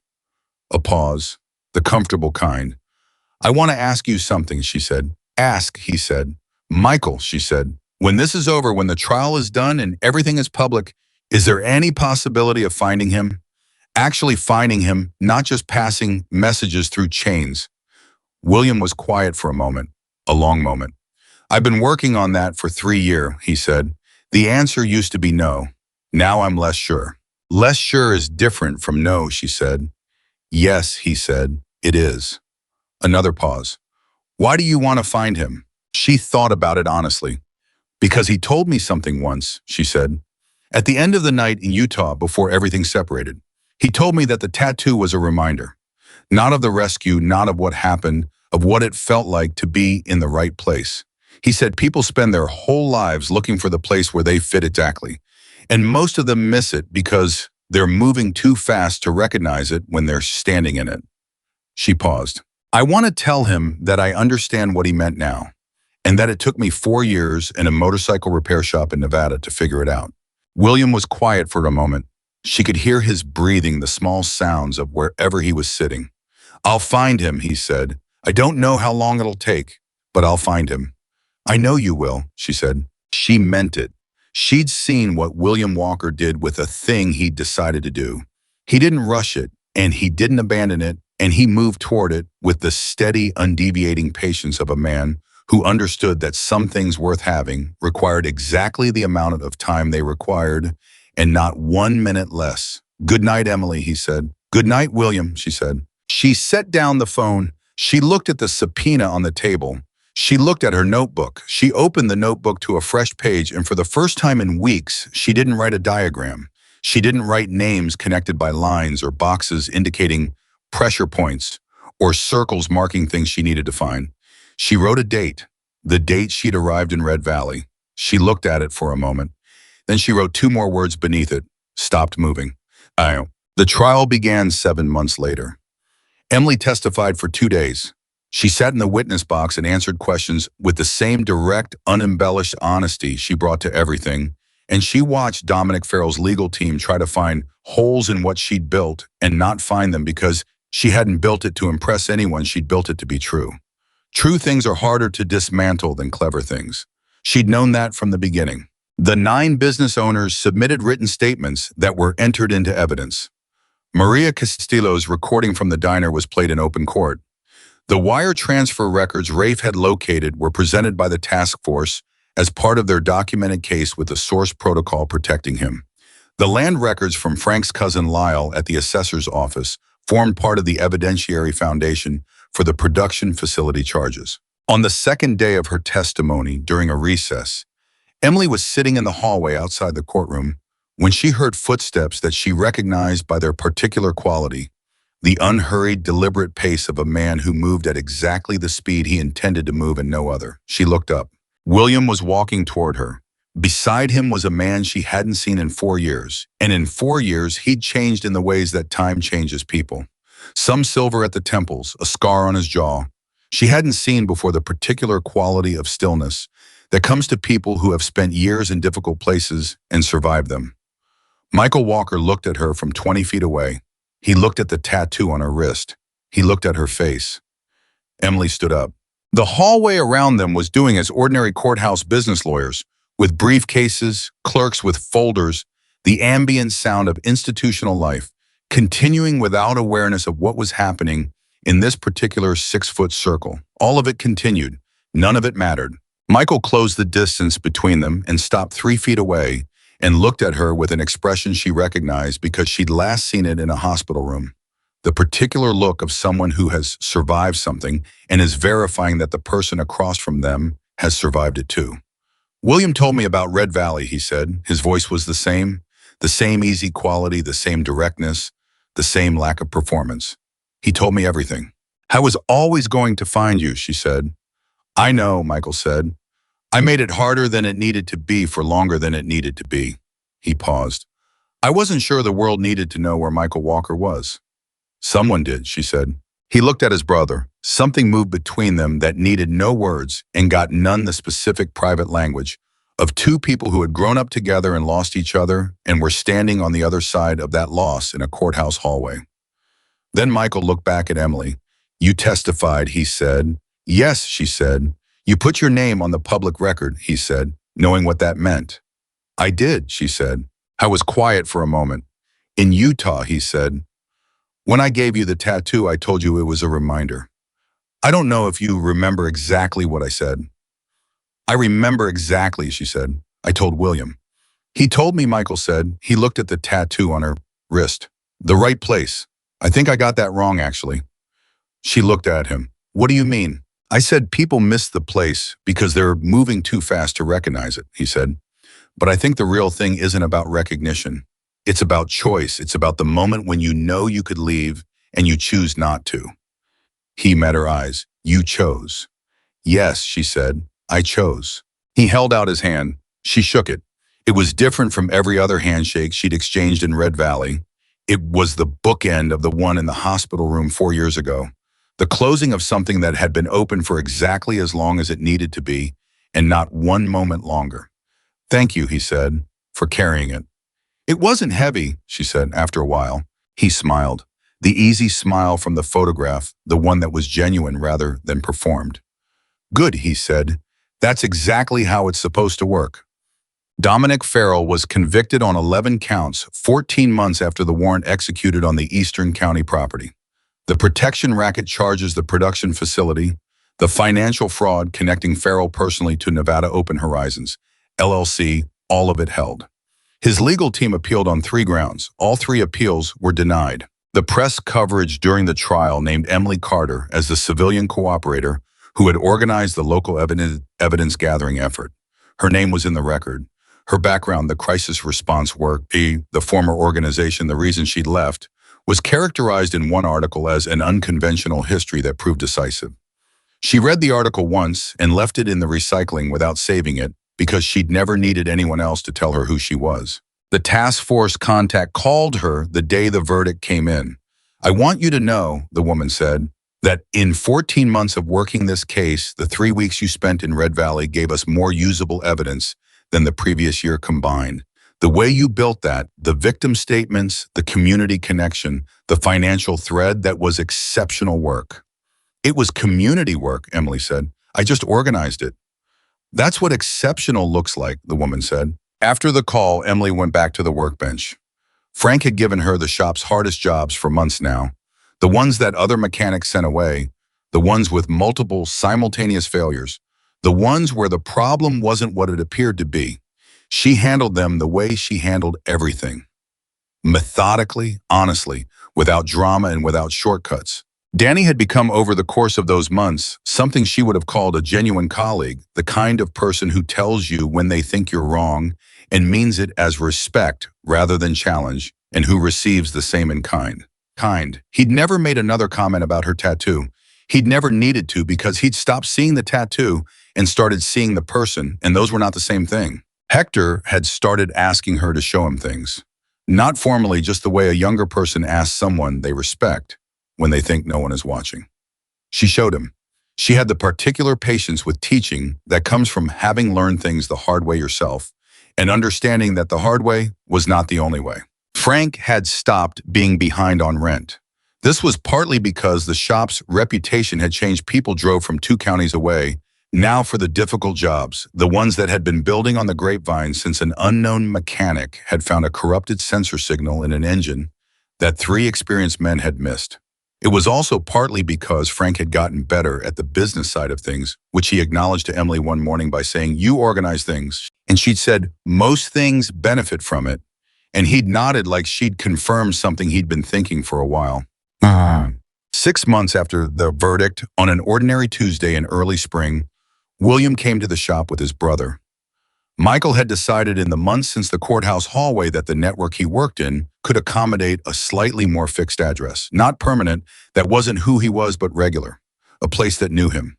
A pause, the comfortable kind. "I want to ask you something," she said. "Ask," he said. "Michael," she said, "when this is over, when the trial is done and everything is public, is there any possibility of finding him? Actually finding him, not just passing messages through chains." William was quiet for a moment, a long moment. "I've been working on that for 3 years, he said. "The answer used to be no. Now I'm less sure." "Less sure is different from no," she said. "Yes," he said, "it is." Another pause. "Why do you want to find him?" She thought about it honestly. "Because he told me something once," she said. "At the end of the night in Utah before everything separated. He told me that the tattoo was a reminder. Not of the rescue, not of what happened, of what it felt like to be in the right place. He said people spend their whole lives looking for the place where they fit exactly. And most of them miss it because they're moving too fast to recognize it when they're standing in it." She paused. "I want to tell him that I understand what he meant now, and that it took me 4 years in a motorcycle repair shop in Nevada to figure it out." William was quiet for a moment. She could hear his breathing, the small sounds of wherever he was sitting. "I'll find him," he said. "I don't know how long it'll take, but I'll find him." "I know you will," she said. She meant it. She'd seen what William Walker did with a thing he'd decided to do. He didn't rush it, and he didn't abandon it, and he moved toward it with the steady, undeviating patience of a man who understood that some things worth having required exactly the amount of time they required, and not 1 minute less. "Good night, Emily," he said. "Good night, William," she said. She set down the phone. She looked at the subpoena on the table. She looked at her notebook. She opened the notebook to a fresh page, and for the first time in weeks, she didn't write a diagram. She didn't write names connected by lines or boxes indicating pressure points or circles marking things she needed to find. She wrote a date, the date she'd arrived in Red Valley. She looked at it for a moment. Then she wrote 2 more words beneath it, stopped moving. The trial began 7 months later. Emily testified for 2 days. She sat in the witness box and answered questions with the same direct, unembellished honesty she brought to everything, and she watched Dominic Farrell's legal team try to find holes in what she'd built and not find them because she hadn't built it to impress anyone, she'd built it to be true. True things are harder to dismantle than clever things. She'd known that from the beginning. The 9 business owners submitted written statements that were entered into evidence. Maria Castillo's recording from the diner was played in open court. The wire transfer records Rafe had located were presented by the task force as part of their documented case with the source protocol protecting him. The land records from Frank's cousin Lyle at the assessor's office formed part of the evidentiary foundation for the production facility charges. On the second day of her testimony during a recess, Emily was sitting in the hallway outside the courtroom when she heard footsteps that she recognized by their particular quality, the unhurried, deliberate pace of a man who moved at exactly the speed he intended to move and no other. She looked up. William was walking toward her. Beside him was a man she hadn't seen in 4 years, and in 4 years he'd changed in the ways that time changes people. Some silver at the temples, a scar on his jaw. She hadn't seen before the particular quality of stillness that comes to people who have spent years in difficult places and survived them. Michael Walker looked at her from 20 feet away. He looked at the tattoo on her wrist. He looked at her face. Emily stood up. The hallway around them was doing as ordinary courthouse business lawyers, with briefcases, clerks with folders, the ambient sound of institutional life, continuing without awareness of what was happening in this particular 6-foot circle. All of it continued. None of it mattered. Michael closed the distance between them and stopped 3 feet away and looked at her with an expression she recognized because she'd last seen it in a hospital room. The particular look of someone who has survived something and is verifying that the person across from them has survived it too. William told me about Red Valley, he said. His voice was the same easy quality, the same directness, the same lack of performance. He told me everything. I was always going to find you, she said. I know, Michael said. I made it harder than it needed to be for longer than it needed to be. He paused. I wasn't sure the world needed to know where Michael Walker was. Someone did, she said. He looked at his brother. Something moved between them that needed no words and got none the specific private language of two people who had grown up together and lost each other and were standing on the other side of that loss in a courthouse hallway. Then Michael looked back at Emily. You testified, he said. Yes, she said. You put your name on the public record, he said, knowing what that meant. I did, she said. I was quiet for a moment. In Utah, he said. When I gave you the tattoo, I told you it was a reminder. I don't know if you remember exactly what I said. I remember exactly, she said. I told William. He told me, Michael said. He looked at the tattoo on her wrist. The right place. I think I got that wrong, actually. She looked at him. What do you mean? I said people miss the place because they're moving too fast to recognize it, he said. But I think the real thing isn't about recognition. It's about choice. It's about the moment when you know you could leave and you choose not to. He met her eyes. You chose. Yes, she said. I chose. He held out his hand. She shook it. It was different from every other handshake she'd exchanged in Red Valley. It was the bookend of the one in the hospital room 4 years ago. The closing of something that had been open for exactly as long as it needed to be, and not one moment longer. Thank you, he said, for carrying it. It wasn't heavy, she said after a while. He smiled. The easy smile from the photograph, the one that was genuine rather than performed. Good, he said. That's exactly how it's supposed to work. Dominic Farrell was convicted on 11 counts 14 months after the warrant executed on the Eastern County property. The protection racket charges the production facility, the financial fraud connecting Farrell personally to Nevada Open Horizons, LLC, all of it held. His legal team appealed on 3 grounds. All 3 appeals were denied. The press coverage during the trial named Emily Carter as the civilian cooperator who had organized the local evidence gathering effort. Her name was in the record. Her background, the crisis response work, the former organization, the reason she'd left, was characterized in one article as an unconventional history that proved decisive. She read the article once and left it in the recycling without saving it because she'd never needed anyone else to tell her who she was. The task force contact called her the day the verdict came in. I want you to know, the woman said, that in 14 months of working this case, the 3 weeks you spent in Red Valley gave us more usable evidence than the previous year combined. The way you built that, the victim statements, the community connection, the financial thread, that was exceptional work. It was community work, Emily said. I just organized it. That's what exceptional looks like, the woman said. After the call, Emily went back to the workbench. Frank had given her the shop's hardest jobs for months now. The ones that other mechanics sent away, the ones with multiple simultaneous failures, the ones where the problem wasn't what it appeared to be. She handled them the way she handled everything. Methodically, honestly, without drama and without shortcuts. Danny had become, over the course of those months, something she would have called a genuine colleague, the kind of person who tells you when they think you're wrong and means it as respect rather than challenge, and who receives the same in kind. kind. He'd never made another comment about her tattoo. He'd never needed to because he'd stopped seeing the tattoo and started seeing the person, and those were not the same thing. Hector had started asking her to show him things. Not formally, just the way a younger person asks someone they respect when they think no one is watching. She showed him. She had the particular patience with teaching that comes from having learned things the hard way yourself and understanding that the hard way was not the only way. Frank had stopped being behind on rent. This was partly because the shop's reputation had changed. People drove from 2 counties away, now for the difficult jobs, the ones that had been building on the grapevine since an unknown mechanic had found a corrupted sensor signal in an engine that 3 experienced men had missed. It was also partly because Frank had gotten better at the business side of things, which he acknowledged to Emily one morning by saying, "You organize things." And she'd said, "Most things benefit from it." And he'd nodded like she'd confirmed something he'd been thinking for a while. 6 months after the verdict, on an ordinary Tuesday in early spring, William came to the shop with his brother. Michael had decided in the months since the courthouse hallway that the network he worked in could accommodate a slightly more fixed address, not permanent, that wasn't who he was but regular, a place that knew him.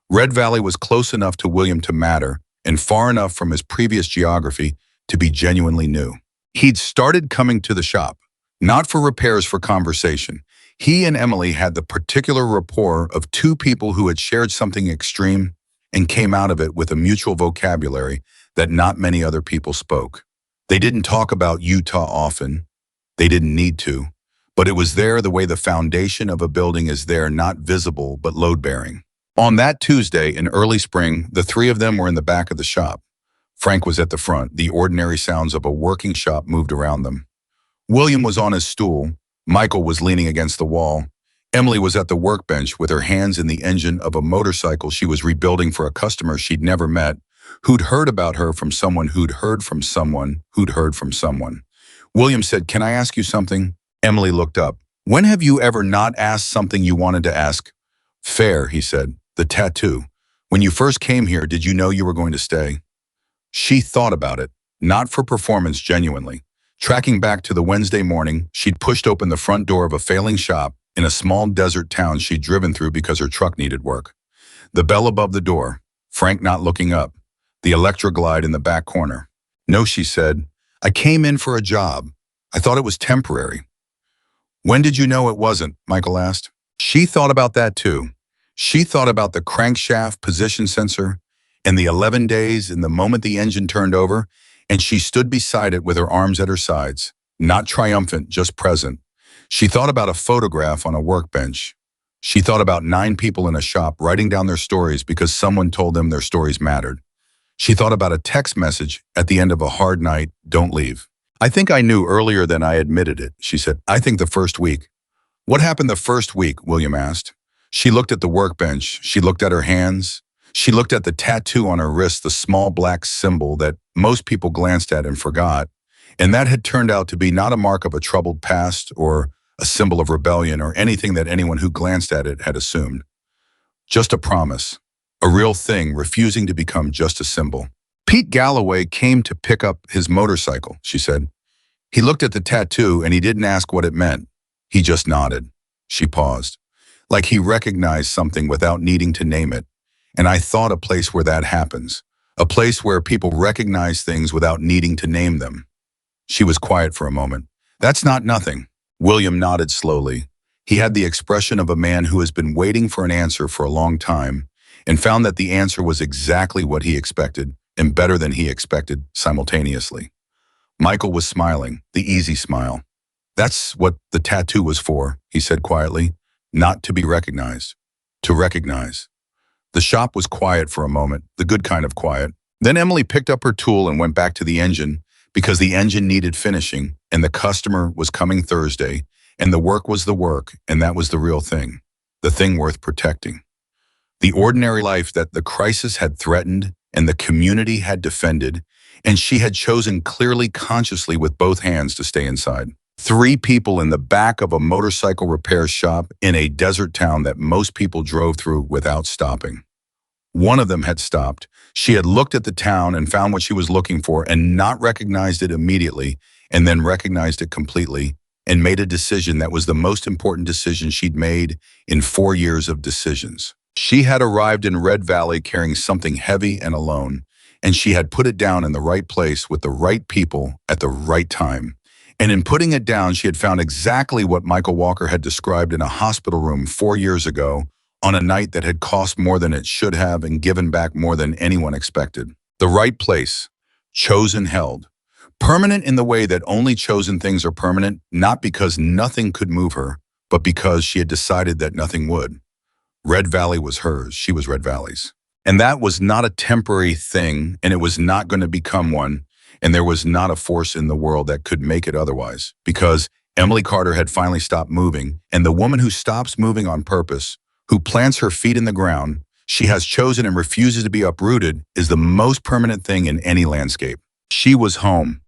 Red Valley was close enough to William to matter and far enough from his previous geography to be genuinely new. He'd started coming to the shop, not for repairs, for conversation. He and Emily had the particular rapport of 2 people who had shared something extreme and came out of it with a mutual vocabulary that not many other people spoke. They didn't talk about Utah often. They didn't need to. But it was there the way the foundation of a building is there, not visible but load-bearing. On that Tuesday in early spring, the 3 of them were in the back of the shop. Frank was at the front. The ordinary sounds of a working shop moved around them. William was on his stool. Michael was leaning against the wall. Emily was at the workbench with her hands in the engine of a motorcycle she was rebuilding for a customer she'd never met, who'd heard about her from someone who'd heard from someone who'd heard from someone. William said, "Can I ask you something?" Emily looked up. "When have you ever not asked something you wanted to ask?" "Fair," he said. "The tattoo. When you first came here, did you know you were going to stay?" She thought about it, not for performance, genuinely. Tracking back to the Wednesday morning, she'd pushed open the front door of a failing shop in a small desert town she'd driven through because her truck needed work. The bell above the door, Frank not looking up, the Electroglide in the back corner. "No," she said. "I came in for a job. I thought it was temporary." "When did you know it wasn't?" Michael asked. She thought about that too. She thought about the crankshaft position sensor and the 11 days in the moment the engine turned over, and she stood beside it with her arms at her sides, not triumphant, just present. She thought about a photograph on a workbench. She thought about 9 people in a shop writing down their stories because someone told them their stories mattered. She thought about a text message at the end of a hard night, "Don't leave." "I think I knew earlier than I admitted it," she said. "I think the first week." "What happened the first week?" William asked. She looked at the workbench. She looked at her hands. She looked at the tattoo on her wrist, the small black symbol that most people glanced at and forgot. And that had turned out to be not a mark of a troubled past or a symbol of rebellion or anything that anyone who glanced at it had assumed. Just a promise, a real thing, refusing to become just a symbol. "Pete Galloway came to pick up his motorcycle," she said. "He looked at the tattoo and he didn't ask what it meant. He just nodded." She paused, like he recognized something without needing to name it. And I thought, a place where that happens, a place where people recognize things without needing to name them. She was quiet for a moment. "That's not nothing." William nodded slowly. He had the expression of a man who has been waiting for an answer for a long time and found that the answer was exactly what he expected and better than he expected simultaneously. Michael was smiling, the easy smile. "That's what the tattoo was for," he said quietly. "Not to be recognized, to recognize." The shop was quiet for a moment, the good kind of quiet. Then Emily picked up her tool and went back to the engine because the engine needed finishing and the customer was coming Thursday and the work was the work, and that was the real thing, the thing worth protecting. The ordinary life that the crisis had threatened and the community had defended, and she had chosen clearly, consciously, with both hands to stay inside. 3 people in the back of a motorcycle repair shop in a desert town that most people drove through without stopping. One of them had stopped. She had looked at the town and found what she was looking for and not recognized it immediately, and then recognized it completely and made a decision that was the most important decision she'd made in 4 years of decisions. She had arrived in Red Valley carrying something heavy and alone, and she had put it down in the right place with the right people at the right time. And in putting it down, she had found exactly what Michael Walker had described in a hospital room 4 years ago on a night that had cost more than it should have and given back more than anyone expected. The right place, chosen, held. Permanent in the way that only chosen things are permanent, not because nothing could move her, but because she had decided that nothing would. Red Valley was hers. She was Red Valley's. And that was not a temporary thing, and it was not going to become one, and there was not a force in the world that could make it otherwise, because Emily Carter had finally stopped moving, and the woman who stops moving on purpose, who plants her feet in the ground, she has chosen and refuses to be uprooted, is the most permanent thing in any landscape. She was home.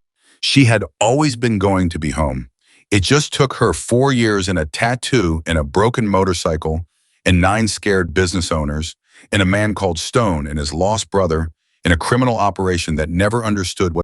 She had always been going to be home. It just took her 4 years and a tattoo and a broken motorcycle and 9 scared business owners and a man called Stone and his lost brother in a criminal operation that never understood what